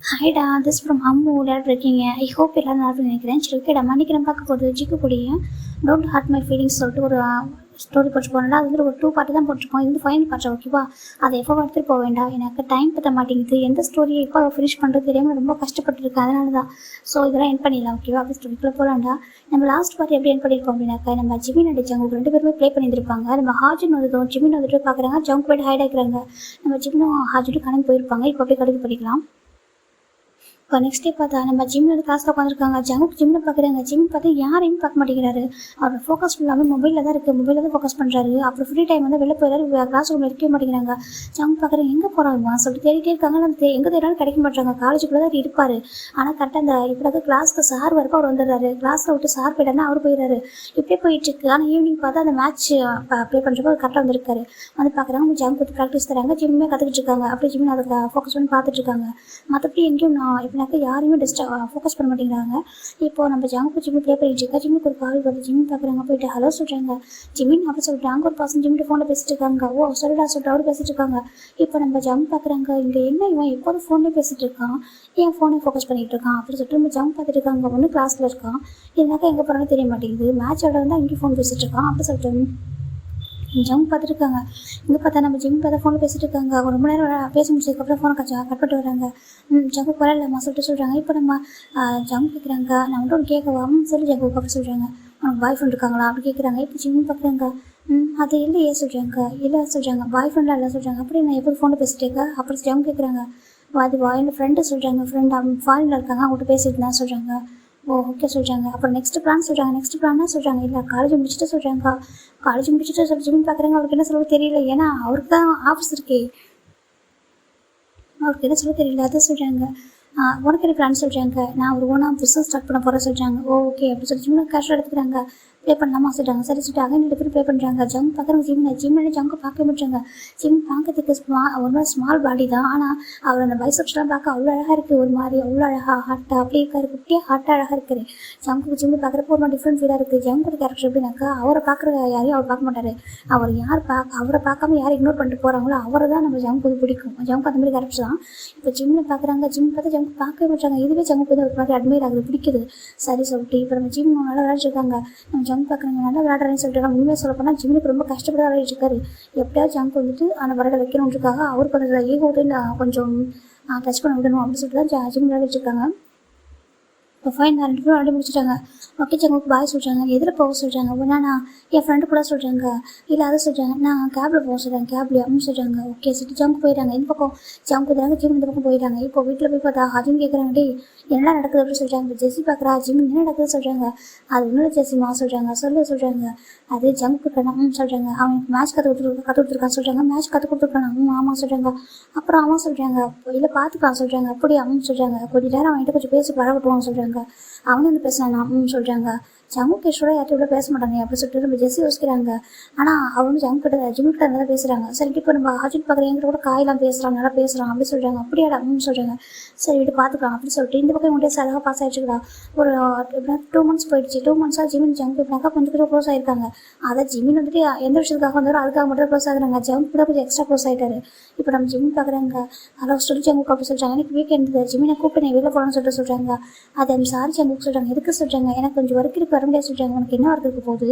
ஹாய்டா, this from Ammu. விளையாட்டு இருக்கீங்க. I hope எல்லாரும் நல்லா நினைக்கிறேன். சரி, ஓகேடா. மன்னிக்கு நம்ம பார்க்க போகிறது ஜிக்கு கூடிய டோன்ட் ஹார்ட் மை ஃபீலிங்ஸ் சொல்லிட்டு ஒரு ஸ்டோரி போட்டுருப்போம்ல. அது வந்து ஒரு 2 பார்ட்டு தான் போட்டிருக்கோம். இது வந்து ஃபைனல் பார்ட், ஓகேவா? அதை எப்போ எடுத்துகிட்டு போக வேண்டாம். எனக்கு டைம் பற்ற மாட்டேங்குது. எந்த ஸ்டோரியை எப்போ ஃபினிஷ் பண்ணுறது தெரியாமல் ரொம்ப கஷ்டப்பட்டுருக்கேன். அதனால தான். ஸோ இதெல்லாம் என் பண்ணிடலாம், ஓகேவா? அப்படி ஸ்டோரிக்குள்ளே போகலாம்டா. நம்ம லாஸ்ட் பார்ட் எப்படி என் பண்ணியிருக்கோம் அப்படின்னாக்கா, நம்ம ஜிமின் அடிச்சாங்க 2 பேருமே ப்ளே பண்ணியிருப்பாங்க. நம்ம ஹாஜின் வந்துடும், ஜிமின் வந்துட்டு பார்க்குறாங்க, ஜங்க் போய்ட்டு ஹைட் ஆகிக்கிறாங்க. நம்ம ஜிமினும் ஹாஜிட்டும் கணக்கு போயிருப்பாங்க. இப்போ அப்படியே கடுக்கு படிக்கலாம். இப்போ நெக்ஸ்ட் டே பார்த்தா நம்ம ஜிம்மில் கிளாஸில் உட்காந்துருக்காங்க. ஜிம்மில் பார்க்குறாங்க. ஜிம் பார்த்து யாரையும் பார்க்க மாட்டேங்கிறாரு. அவர் ஃபோக்கஸ் ஃபுல்லாகவே மொபைலில் தான் இருக்குது. மொபைலில் தான் ஃபோக்கஸ் பண்ணுறாரு. அப்புறம் ஃப்ரீ டைம் வந்து வெளில போயிடாரு. கிளாஸ் ரூமில் இருக்க மாட்டேங்கிறாங்க. ஜம் பார்க்குறேன் எங்கே போகிறாங்க சொல்லிட்டு தேடிட்டே இருக்காங்க. அந்த எங்கே தேடாலும் கிடைக்க மாட்டாங்க. காலேஜுக்குள்ளே தான் இருப்பார். ஆனால் கரெக்டாக அந்த இப்படி கிளாஸுக்கு சார் வரப்போ அவர் வந்துடுறாரு. கிளாஸில் விட்டு சார் போயிட்டாருன்னா அவர் போயிடுறாரு. இப்படியே போயிட்டுருக்கு. ஆனால் ஈவினிங் பார்த்தா அந்த மேட்ச் ப்ளே பண்ணுறப்போ அவர் கரெக்டாக வந்துருக்காரு. வந்து பார்க்குறாங்க. ஜம் கொடுத்து ப்ராக்டிஸ் தராங்க. ஜிம்மே கற்றுக்கிட்டு இருக்காங்க. அப்படியே ஜிம் அதை ஃபோக்கஸ் பண்ணி பார்த்துட்டு இருக்காங்க. மற்றபடி எங்கேயும் எப்படின்னாக்கா யாருமே ஃபோக்கஸ் பண்ண மாட்டேங்கிறாங்க. இப்போ நம்ம ஜாங்கு ஜிம்மி ப்ளே பண்ணிட்டு இருக்கா. ஜிம்முக்கு ஒரு கால் வருது. ஜிம்மி பார்க்குறாங்க. போயிட்டு ஹலோ சொல்கிறாங்க. ஜிம்மின் அப்போ சொல்லிட்டு அங்கே ஒரு பர்சன் ஜிம்மிட்டு ஃபோனில் பேசிட்டு இருக்காங்க. ஓ சொல்லிட்டா சொல்லிட்டு அவரு பேசிட்டு இருக்காங்க. இப்போ நம்ம ஜம் பார்க்குறாங்க. இங்கே என்ன இவன் எப்போதும் ஃபோன்லேயே பேசிட்டு இருக்கான், ஏன் ஃபோனே ஃபோக்கஸ் பண்ணிட்டு இருக்கான் அப்படின்னு சொல்லிட்டு நம்ம ஜம் பார்த்துட்டு இருக்காங்க. ஒன்று கிளாஸில் இருக்கான், இல்லைனாக்கா எங்கே போகிறான்னு தெரிய மாட்டேங்குது. மேட்ச் ஆட வந்து அங்கேயும் ஃபோன் பேசிட்டு இருக்கான் அப்படி சொல்லிட்டு ஜம் பார்த்துருக்காங்க. இங்கே பார்த்தா நம்ம ஜிம் பார்த்தா ஃபோனில் பேசிட்டு இருக்காங்க. ரொம்ப நேரம் பேச முடிச்சதுக்கப்புறம் ஃபோனை கட் பண்ணிட்டு வராங்க. ஜங்கு பரவாயில்லம்மா சொல்லிட்டு சொல்கிறாங்க. இப்போ நம்ம ஜம் கேட்குறாங்க. நான் வந்து ஒன்று கேட்கவா சொல்லி ஜங்கு அப்புறம் சொல்கிறாங்க. அவனுக்கு பாய் ஃப்ரெண்ட் இருக்காங்களா அப்படி கேட்குறாங்க. இப்போ ஜிம் பார்க்குறாங்க. அது இல்லையே சொல்கிறாங்க. இல்லை சொல்கிறாங்க. பாய் ஃப்ரெண்டாக இல்லை சொல்கிறாங்க. அப்படி நான் எப்போது ஃபோனில் பேசிட்டு இருக்கேன் அப்புறம் ஜம் கேட்குறாங்க. அது என்னோட ஃப்ரெண்டு சொல்கிறாங்க. ஃப்ரெண்ட் அவங்க ஃபாரினில் இருக்காங்க, அவங்கள்ட்ட பேசிட்டு தான் சொல்கிறாங்க. ஓ ஓகே சொல்கிறாங்க. அப்புறம் நெக்ஸ்ட் பிளான் சொல்கிறாங்க. நெக்ஸ்ட் பிளான்னா சொல்கிறாங்க. இல்லை காலேஜ் முடிச்சுட்டு சொல்கிறாங்க. காலேஜ் முடிச்சுட்டு சொல்லி ஜிம் பார்க்குறாங்க. அவருக்கு என்ன சொல்ல தெரியல. ஏன்னா அவருக்கு தான் ஆஃபீஸ் இருக்கே, அவருக்கு என்ன சொல்ல தெரியல. அதை சொல்கிறாங்க. உனக்கு என்ன பிளான் சொல்கிறாங்க. நான் ஒரு ஓனாக பிஸ்னஸ் ஸ்டார்ட் பண்ண போகிறேன் சொல்கிறாங்க. ஓகே அப்படி சொல்லி ஜிம்மில் கேஷ் எடுத்துக்கிறாங்க. ப்ளே பண்ணலாமா சொல்கிறாங்க. சரி சொல்லிட்டு அகைன் 2 பேரும் ப்ளே பண்ணுறாங்க. ஜம் பார்க்குறாங்க. ஜிம்மில் ஜங்கு பார்க்க மாட்டாங்க. ஜிம் பார்க்கறதுக்கு ஒரு மாதிரி ஸ்மால் பாடி தான். ஆனால் அவர் அந்த பைசப்ஸ்லாம் பார்க்க அவ்வளோ அழகாக இருக்குது. ஒரு மாதிரி அவ்வளோ அழகாக ஹார்ட்டாக அப்படியே இருக்காரு. குட்டியாக ஹார்ட்டாக அழகாக இருக்குது. ஜம்முக்கு ஜிம்மில் பார்க்குறப்போ ஒரு மாதிரி டிஃப்ரெண்ட் ஃபீலாக இருக்குது. ஜம்முக்கு கேரக்டர் எப்படின்னாக்கா, அவரை பார்க்குற யாரையும் அவர் பார்க்க மாட்டார். அவரை பார்க்காம யார் இக்னோர் பண்ணிட்டு போகிறாங்களோ அவரை தான் நம்ம ஜம்முக்கு பிடிக்கும். ஜம்முக்கு அந்த மாதிரி கேரக்டர் தான். இப்போ ஜிம்மில் பார்க்குறாங்க. ஜிம் பார்த்து ஜம்முக்கு பார்க்கவே மாட்டாங்க. இதுவே ஜம்முக்கு வந்து ஒரு மாதிரி அட்மையர் ஆகுது, பிடிக்குது. சரி சொல்லிட்டு இப்போ நம்ம ஜிம் நல்லா விளையாடிருக்காங்க. நம்ம ஜம் பார்க்குறாங்க. நல்லா விளையாடுறேன்னு சொல்லிட்டு நம்ம உண்மையாக சொல்ல போனால் ஜிம்முக்கு ரொம்ப கஷ்டப்பட்டு விளையாடிட்டு இருக்காரு. எப்படியாவது ஜம்ப் வந்துட்டு அந்த விளையாட வைக்கணுன்றதுக்காக அவருக்கு அந்த ஈகோவில் கொஞ்சம் டச் பண்ண விடணும் அப்படின்னு சொல்லிட்டு தான் ஜிம் விளையாடிட்டு இருக்காங்க. இப்போ ஃபைன் 2 பேரும் விளையாடி முடிச்சுட்டாங்க. ஓகே ஜங்களுக்கு பாய் சொல்கிறாங்க. எதில் போக சொல்கிறாங்க. ஒன்றா நான் என் ஃப்ரெண்டு கூட சொல்கிறாங்க. இல்லை அதை சொல்கிறாங்க. நான் கேபில் போக சொல்கிறேன். கேப்லேயே அப்படின்னு சொல்கிறாங்க. ஓகே சிட்டி ஜம்ப் போயிட்டாங்க. இந்த பக்கம் ஜம்ப் போயிட்டாங்க. ஜிம் இந்த பக்கம் போயிட்டாங்க. இப்போ வீட்டில் போய் பார்த்தா ஹஜிம் கேட்குறாங்க. டே என்ன நடக்குது அப்படின்னு சொல்கிறாங்க. ஜெஸ்ஸி பார்க்குறா. ஜிம் என்ன நடக்குதுன்னு சொல்கிறாங்க. அது ஒன்றும் ஜெஸ்ஸிமா சொல்கிறாங்க. சொல்கிறாங்க. அது ஜங்க் இருக்கணும் சொல்கிறாங்க. அவனுக்கு மேட்ச் கற்றுக் சொல்கிறாங்க. மேட்ச் கற்றுக் கொடுத்துருக்கான். ஆமாம் சொல்கிறாங்க. அப்புறம் அவன் சொல்கிறாங்க. இல்லை பார்த்துக்கலாம் சொல்கிறாங்க. அப்படி அவன் சொல்கிறாங்க. கொஞ்சம் நேரம் அவன்கிட்ட கொஞ்சம் பேசி பழகட்டுவான்னு சொல்கிறாங்க. அவனு வந்து பேசினான் சொல்கிறாங்க. ஜம்மு கேஷோட யார்கிட்ட பேச மாட்டாங்க அப்படி சொல்லிட்டு நம்ம ஜெஸ்ஸி யோசிக்கிறாங்க. ஆனால் அவங்க ஜம்மு கிட்ட ஜிம்மிட்ட நல்லா பேசுகிறாங்க. சரி இப்போ நம்ம ஹாஜிட் பார்க்குற எங்கிட்ட கூட காயெல்லாம் பேசுகிறாங்க, நல்லா பேசுகிறான் அப்படி சொல்கிறாங்க. அப்படியாடா சொல்கிறாங்க. சரி விட்டு பார்த்துக்கலாம் அப்படின்னு சொல்லிட்டு இந்த பக்கம் உங்கள்கிட்ட அழகாக பாஸ் ஆகிடுச்சுக்கலாம். ஒரு 2 months போயிடுச்சு. 2 monthஸாக ஜிமின் ஜம்ப் இப்படினாக்கா கொஞ்சம் க்ளோஸ் ஆகிருக்காங்க. அதை ஜிமின் வந்துட்டு எந்த விஷயத்துக்காக வந்தாரோ அதுக்காக மட்டும் க்ளோஸ் ஆகுறாங்க. ஜம்ப் கூட கொஞ்சம் எக்ஸ்ட்ரா க்ளோஸ் ஆகிட்டாரு. இப்போ நம்ம ஜிம் பார்க்குறாங்க. ஹலோ சொல்லி ஜம்முக்கு அப்படி சொல்கிறாங்க. எனக்கு வீக்கெண்ட் ஜிமினை கூப்பிட்டு நான் வெளில போகலான்னு சொல்லிட்டு சொல்கிறாங்க. அதை சாரி ஜம்முக்கு சொல்கிறாங்க. எதுக்கு சொல்கிறாங்க. எனக்கு கொஞ்சம் ஒர்க் இருக்கு வர முடியாது சொல்கிறாங்க. உனக்கு என்ன ஒர்க் இருக்க போகுது.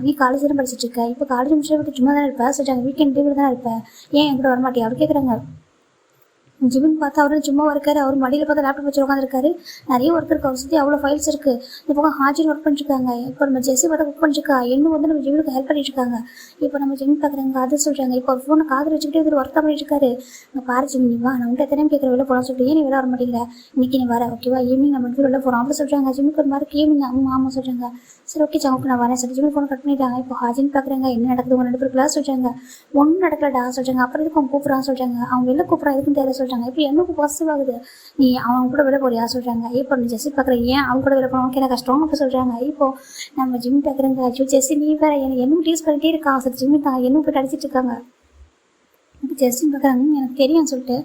நீ காலேஜ் தான் படிச்சுட்டு இருக்க. இப்போ காலேஜ் முடிச்சு விட்டு சும்மா தானே இருப்பேன் சொல்கிறாங்க. வீக்கெண்ட் லீவில் தான் இருப்பேன், ஏன் என் கூட வரமாட்டியா அப்படி கேட்குறாங்க. ஜிமின் பார்த்தா அவரும் சும்மா இருக்காரு. அவர் மடியில் பார்த்தா லேப்டாப் வச்சு உட்காந்துருக்காரு. நிறைய ஒர்க் இருக்குது. அவர் சுற்றி அவ்வளோ ஃபைல்ஸ் இருக்குது. இந்த பக்கம் ஹாஜின் ஒர்க் பண்ணிருக்காங்க. இப்போ நம்ம ஜெஸ்ஸி பார்த்தா ஒர்க் பண்ணிருக்கா. இன்னும் வந்து நம்ம ஜிம்முக்கு ஹெல்ப் பண்ணிட்டு இருக்காங்க. இப்போ நம்ம ஜிம் பார்க்குறாங்க. அது சொல்கிறாங்க. இப்போ ஒரு ஃபோனை காதில் வச்சுக்கிட்டே இவர் ஒர்க் பண்ணிட்டு இருக்காரு. நான் பாரு ஜிம் நீ வா, நான் உங்கள்கிட்ட எத்தனை கேட்குற வெளில போகலாம் சொல்லிட்டு ஏன் நீ வெளில வர மாட்டேங்கிற. இன்னைக்கு நீ வர ஓகேவா, ஈவினிங் நம்ம வெளில போகிறோம் அப்படி சொல்கிறாங்க. ஜிம்முக்கு ஒரு மாதிரி ஈவினிங் ஆமாம் சொல்கிறாங்க. சரி ஓகே ஜம்முக்கு நான் வரேன் சொல்லி ஜிம் ஃபோன் கட் பண்ணிட்டாங்க. இப்போ ஹாஜின் பார்க்குறாங்க. என்ன நடக்குது உங்க 2 பேருக்குலாம் சொல்கிறாங்க. ஒன்றும் நடக்கலடா சொல்கிறாங்க. அப்புறம் எதுக்கு அவங்க கூப்பிட்றான்னு சொல்கிறாங்க. அவங்க வெளில கூப்பிட்றா எதுக்குன்னு தெரியல சொல்கிறாங்க. இப்போ எனக்கு பாசிட்டிவ் ஆகுது. நீ அவங்க கூட வெளில போறியா சொல்கிறாங்க. இப்போ நீ ஜெஸ்ஸி பார்க்குற ஏன் அவங்க கூட வெளில போனோம் எனக்கு கஷ்டம் அப்போ சொல்கிறாங்க. இப்போ நம்ம ஜிம் பார்க்குறேங்க. ஜெஸ்ஸி நீ வேற என்னும் டீஸ் பண்ணிட்டே இருக்கா. சரி ஜிம்மி தான் என்னும் போய்ட்டு அடிச்சிட்டு இருக்காங்க. ஜெஸ்ஸின்னு பார்க்குறாங்க. எனக்கு தெரியும் சொல்லிட்டு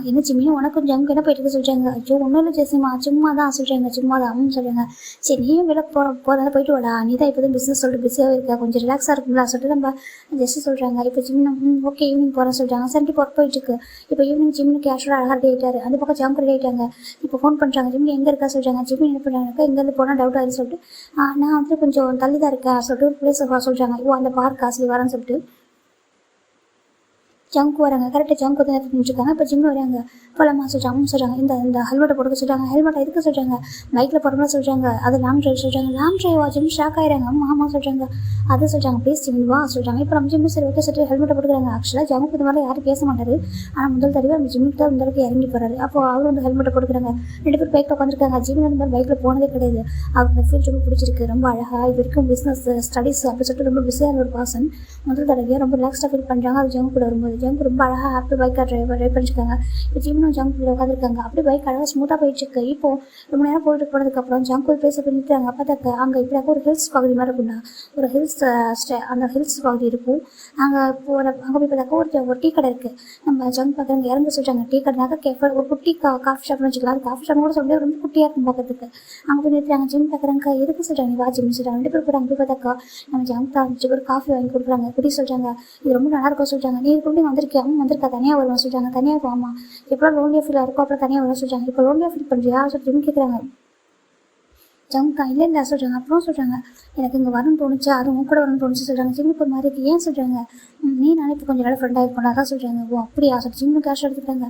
என்ன ஜிம்மின்னு உனக்கும் ஜங்கு என்ன போயிட்டு சொல்கிறாங்க. ஐயோ ஒன்றும் இல்லை ஜெஸ்ஸிமா சும்மா தான் சொல்கிறாங்க, சும்மா தான் சொல்கிறாங்க. சரி நீயும் வெளில போகிறதா போயிட்டு வாடா, நீ தான் இப்போ தான் பிஸ்னஸ் சொல்லிட்டு பிஸியாக இருக்கா, கொஞ்சம் ரிலாக்ஸாக இருக்கும்ல சொல்லிட்டு நம்ம ஜெஸ்ஸி சொல்கிறாங்க. இப்போ ஜிம்மின் ஓகே ஈவினிங் போகிறேன் சொல்கிறாங்க. சரி ஒர்க் போயிட்டுருக்கு. இப்போ ஈவினிங் ஜிம்மின் கேஷுவலாக அழகாக ரெடி ஆகிட்டாரு. அந்த பக்கம் ஜங்கு ரெடி ஆகிட்டாங்க. இப்போ ஃபோன் பண்ணுறாங்க. ஜிம்மி எங்கே இருக்கா சொல்கிறாங்க. ஜிம்மி என்ன பண்ணுறாங்கக்கா இங்கேருந்து போனால் டவுட் ஆகுது சொல்லிட்டு நான் வந்து கொஞ்சம் தள்ளி தான் இருக்கேன் சொல்லிட்டு ஒரு பிளேஸ் சொல்கிறாங்க. ஓ அந்த பார்க் காசு வரேன்னு சொல்லிட்டு ஜங்கு வராங்க. கரெக்டாக ஜங்கு வந்து நின்றுருக்காங்க. இப்போ ஜிம்மு வராங்க. போகலாமா சொல்கிறாங்க. இந்த ஹெல்மெட்டை போடுக்க சொல்கிறாங்க. ஹெல்மெட்டை எதுக்கு சொல்கிறாங்க, பைக்கில் போகிறோம்னா சொல்கிறாங்க. அது லாங் ட்ரைவ் சொல்கிறாங்க. லாங் ட்ரைவா ஜிம் ஷாக் ஆகிறாங்க. ஆமாம் சொல்கிறாங்க. அது சொல்கிறாங்க ப்ளீஸ் ஜிம் வா சொல்கிறாங்க. இப்போ நம்ம ஜிம்மு சரி ஓகே சொல்லிட்டு ஹெல்மெட்டை போட்டுக்கிறாங்க. ஆக்சுவலாக ஜங்குக்கு இந்த மாதிரி யாரும் பேச மாட்டார். ஆனால் முதல் தடவை நம்ம ஜிம்முக்கு தான் இந்த அளவுக்கு இறங்கி போகிறாரு. அப்போ அவர் வந்து ஹெல்மெட்டை போட்டுக்கிறாங்க. 2 பேர் பைக்கில் உட்காந்துருக்காங்க. ஜிம் இந்த மாதிரி பைக்கில் போனதே கிடையாது. அவருக்கு இந்த ஃபீல்ட் ரொம்ப பிடிச்சிருக்கு. ரொம்ப அழகாக இது வரைக்கும் பிஸ்னஸ் ஸ்டடீஸ் அப்படி சொல்லிட்டு ரொம்ப பிஸியான ஒரு பர்சன். முதல் தடவையாக ரொம்ப ரிலாக்ஸ்டாக ஃபீல் பண்ணுறாங்க. அது ஜங்கு கூட வரும்போது ஜங்கு ரொம்ப அழகாக ஹாப்பி பைக்காக ட்ரைவ் பண்ணிருக்காங்க. இப்போ ஜிம்மும் ஜங்கு உட்காந்துருக்காங்க. அப்படி பைக் அழகாக ஸ்மூத்தாக போயிட்டுருக்கு. இப்போ ரொம்ப நேரம் போனதுக்கப்புறம் ஜங்கு பேச நிறுத்துறாங்க. பார்த்தாக்க அங்கே இப்படியாக்க ஒரு ஹில்ஸ் பகுதி மாதிரி இருக்கும்டா, ஒரு ஹில்ஸ் அந்த ஹில்ஸ் பகுதி இருக்கும். அங்கே போய் பார்த்தாக்க ஒரு டீ கடை இருக்குது. நம்ம ஜங்கு பார்க்குறாங்க. இறங்க சொல்கிறாங்க. டீ கடைனாக்க கேஃபர் ஒரு குட்டி காஃபி ஷாப்னு வச்சுக்கலாம். அது காஃபி ஷாப் கூட சொல்ல ரொம்ப குட்டியாக இருக்கும் பார்க்கறதுக்கு. அங்கே போய் நிறுத்துறாங்க. ஜிம் பார்க்குறாங்க. எதுக்கு சொல்கிறாங்க வா ஜிம் சொல்கிறாங்க. 2 பேர் போகிறாங்க. போய் பார்த்தாக்கா நம்ம ஜங்கு தான் ஒரு காஃபி வாங்கி கொடுக்குறாங்க. குடி சொல்கிறாங்க. இது ரொம்ப நல்லா இருக்கும் சொல்கிறாங்க. நீ இதுக்கு வந்திருக்கியா வந்திருக்கா தனியாக வருவான் சொல்கிறாங்க. தனியாக போகாமா எப்போ லோன்லியாக ஃபீல் இருக்கும் அப்புறம் தனியாக வரும் சொல்கிறாங்க. இப்போ லோன்லியாக ஃபீல் பண்ணுறியா சொல்லிட்டு கேட்குறாங்க. ஜங்கு இல்லை சொல்கிறாங்க. அப்புறம் சொல்கிறாங்க எனக்கு இங்கே வரணும்னு தோணுச்சு, அதுவும் கூட வரணும்னு தோணுச்சு சொல்கிறாங்க. ஜிம்முக்கு ஒரு மாதிரி ஏன் சொல்கிறாங்க. நீ நானே இப்போ கொஞ்சம் நாள் ஃப்ரெண்டாக இருக்கணும் அதான் சொல்கிறாங்க. ஓ அப்படியா சொல்லிட்டு ஜிம்மு கேஷ் எடுத்துக்கிட்டாங்க.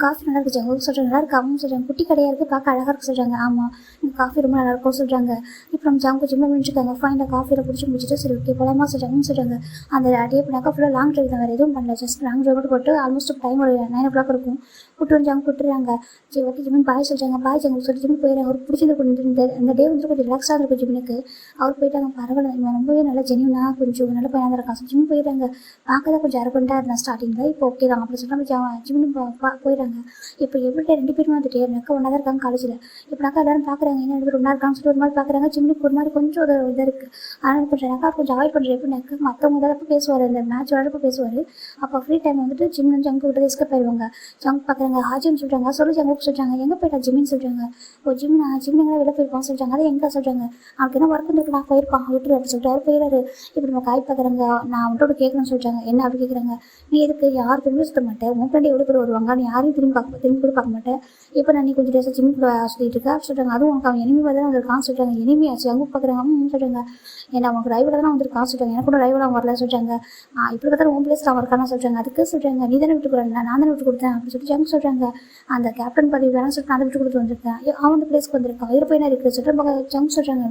காஃபி நல்லா இருக்கு ஜங்கு சொல்கிறாங்க. நல்லா இருக்கு அவங்க சொல்கிறாங்க. குட்டி கடையாக இருக்குது பார்க்க அழகாக இருக்குது சொல்கிறாங்க. ஆமாம் இந்த காஃபி ரொம்ப நல்லா இருக்கும் சொல்கிறாங்க. இப்போ நம்ம ஜங்கு ஜிம்மில் முடிச்சுருக்காங்க. ஃபைனாக காஃபியில் முடிச்சுட்டு சரி ஓகே போகலாமா சொல்கிறாங்க. அந்த டே பண்ணாக்கா ஃபுல்லாக லாங் ட்ரைவ் தான், வேறு எதுவும் பண்ணல. ஜஸ்ட் லாங் ட்ரைவ் மட்டும் போட்டு ஆல்மோஸ்ட் டைம் ஒரு 9 o'clock இருக்கும். கூட்டு வந்து ஜங்கு கூட்டுறாங்க. சரி ஓகே ஜிம்மின் பாய் சொல்கிறாங்க. பாய் ஜங்கு சொல்லி ஜிம்மு போயிடுறாங்க. அவர் பிடிச்சிருந்து இந்த டே வந்து கொஞ்சம் ரிலாக்ஸாக இருக்கும் ஜிம்முக்கு. அவர் போயிட்டாங்க. பரவாயில்ல இவன் ரொம்பவே நல்லா ஜெனியூனாக கொஞ்சம் நல்ல பையனாக தான் இருக்கான். ஜிம் போயிடுறாங்க. பார்க்க தான் கொஞ்சம் அரகண்டாக இருந்தால் ஸ்டார்டிங்கில். இப்போ ஓகே தான் அப்படி சொல்லிட்டு நம்ம ஜிம்னு போயிடுறாங்க. இப்போ எவ்ரிடே 2 பேருமே வந்துட்டு எனக்கு ஒன்றா தான் இருக்காங்க காலேஜில். இப்போனாக்கா எல்லாரும் பார்க்குறாங்க என்ன 2 பேர் ஒன்றா இருக்காங்க சொல்லிட்டு ஒரு மாதிரி பார்க்குறாங்க. ஜிம்முக்கு ஒரு மாதிரி கொஞ்சம் ஒரு இது இருக்குது. ஆனால் என்ன பண்ணுறாங்க கொஞ்சம் அவாய்ட் பண்ணுறது எப்படின்னாக்க மற்றவங்க ஏதாவது பேசுவார், இந்த மேட்ச் விளையாடப்போ பேசுவார். அப்போ ஃப்ரீ டைம் வந்துட்டு ஜிம்னு ஜங்கு விட்டு எஸ்கேப் ஆயிடுவாங்க. ஜங்கு பார்க்குறாங்க. ஹாஜின்னு சொல்கிறாங்க. ஜங்கு சொல்கிறாங்க. எங்கே போயிட்டா ஜிம்மின்னு சொல்கிறாங்க. ஓ ஜிம் எங்கே வெளில போயிருப்பான்னு சொல்கிறாங்க. அதை எங்கே சொல்கிறாங்க. அவனுக்கு என்ன ஒர்க் வந்துருக்கு நான் போயிருப்பான் விட்டுரு அப்படி சொல்லிட்டு அவர் போயிடாரு. இப்படி நம்ம காய் பார்க்குறாங்க. நான் அவன்கிட்ட கேட்கணும்னு சொல்கிறாங்க. என்ன அப்படி கேட்குறாங்க. நீ எதுக்கு யார் திரும்பி சுற்ற மாட்டேன், உன் ஃப்ரெண்டு எவ்வளோ பேர் வருவாங்க, நீ யாரையும் திரும்பி கூட பார்க்க மாட்டேன். இப்போ நான் நீ கொஞ்சம் டேஸாக ஜிம்முக்குள்ள சொல்லிட்டு இருக்கா சொல்கிறாங்க. அதுவும் உனக்கு அவன் எனிமி தான் வந்திருக்கான்னு சொல்கிறாங்க. எனிமி ஆச்சு அங்கே பார்க்குறாங்க சொல்கிறாங்க. ஏன்னா அவனுக்கு ரைவலாக தான் வந்திருக்கான்னு சொல்கிறாங்க. எனக்கு கூட ரைவலாக வரல சொல்கிறாங்க. இப்படி பார்த்தா உன் பிளேஸில் அவன் இருக்கான்னு சொல்கிறாங்க. அதுக்கு சொல்கிறாங்க நீ தானே விட்டு கொடுறேன், நான் தானே விட்டு கொடுத்தேன் அப்படி சொல்லிட்டு ஜங்கு சொல்கிறாங்க. அந்த கேப்டன் பதவி வேணாம்னு சொல்லிட்டு நான் விட்டு கொடுத்து வந்திருக்கேன். அவன் அந்த பிளேஸ்க்கு வந்திருக்கான். இரு பையனா இருக்குது சொல்லிட்டு ஜங்கு சொல்கிறாங்க.